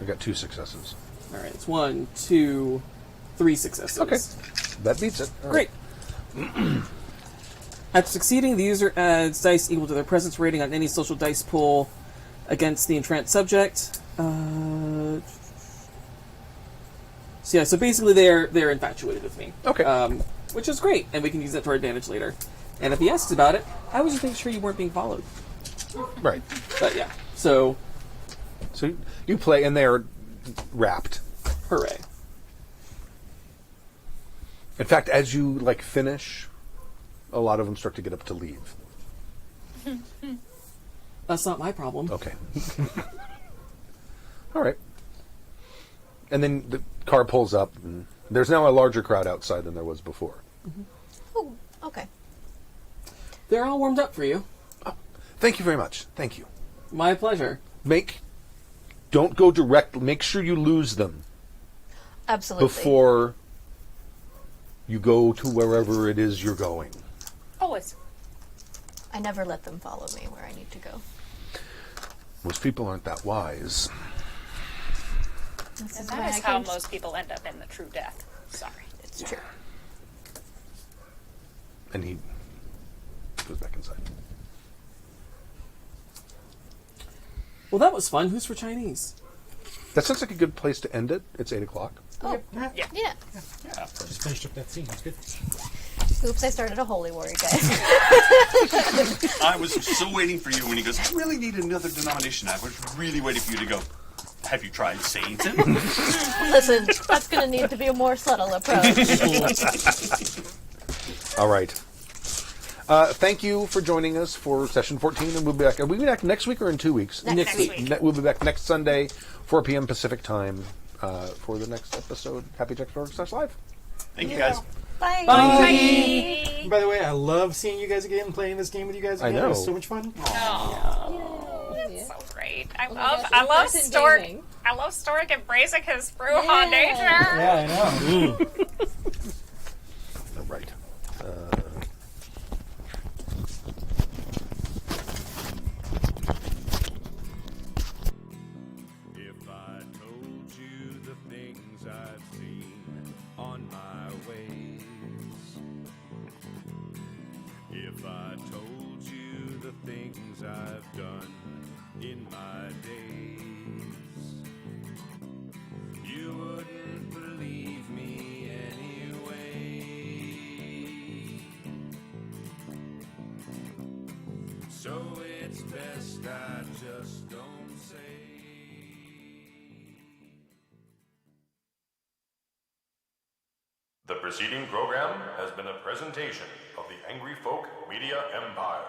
I got 2 successes.
All right, it's 1, 2, 3 successes.
Okay, that beats it. All
Great.
right.
After succeeding, the user adds dice equal to their presence rating on any social dice pool against the entranced subject. So basically they're infatuated with me.
Okay.
Which is great, and we can use that to our advantage later. And if he asks about it, I was just making sure you weren't being followed.
Right.
But yeah, so
So you play, and they're wrapped.
hooray.
In fact, as you finish, a lot of them start to get up to leave.
That's not my problem.
Okay. All right. And then the car pulls up, and there's now a larger crowd outside than there was before.
Oh, okay.
They're all warmed up for you.
Thank you very much. Thank you.
My pleasure.
Don't go direct. Make sure you lose them
Absolutely.
before you go to wherever it is you're going.
Always.
I never let them follow me where I need to go.
Most people aren't that wise.
This
And
is why
that is
I
how
can-
most people end up in the true death. Sorry.
It's true.
And he goes back inside.
Well, that was fun. Who's for Chinese?
That sounds like a good place to end it. It's 8 o'clock.
Oh,
Yeah.
yeah.
Just finished up that scene. That's good.
Oops, I started a holy war, you guys.
I was so waiting for you when he goes, I really need another denomination. I was really waiting for you to go, have you tried Satan?
Listen, that's going to need to be a more subtle approach.
All right. Thank you for joining us for session 14, and we'll be back. Are we back next week or in 2 weeks?
Next week.
We'll be back next Sunday, 4 p.m. Pacific time, for the next episode. HappyJack.org/live.
Thank you guys.
Bye.
And by the way, I love seeing you guys again, playing this game with you guys again.
I know.
It was so much fun.
It's so great. I
gosh,
love
in-person
Stork.
gaming.
I love Stork embracing his Bruja nature.
Yeah, I know.
All right.
If I told you the things I've seen on my ways, if I told you the things I've done in my days, you wouldn't believe me anyway. So it's best I just don't say.
The preceding program has been a presentation of the Angry Folk Media Empire.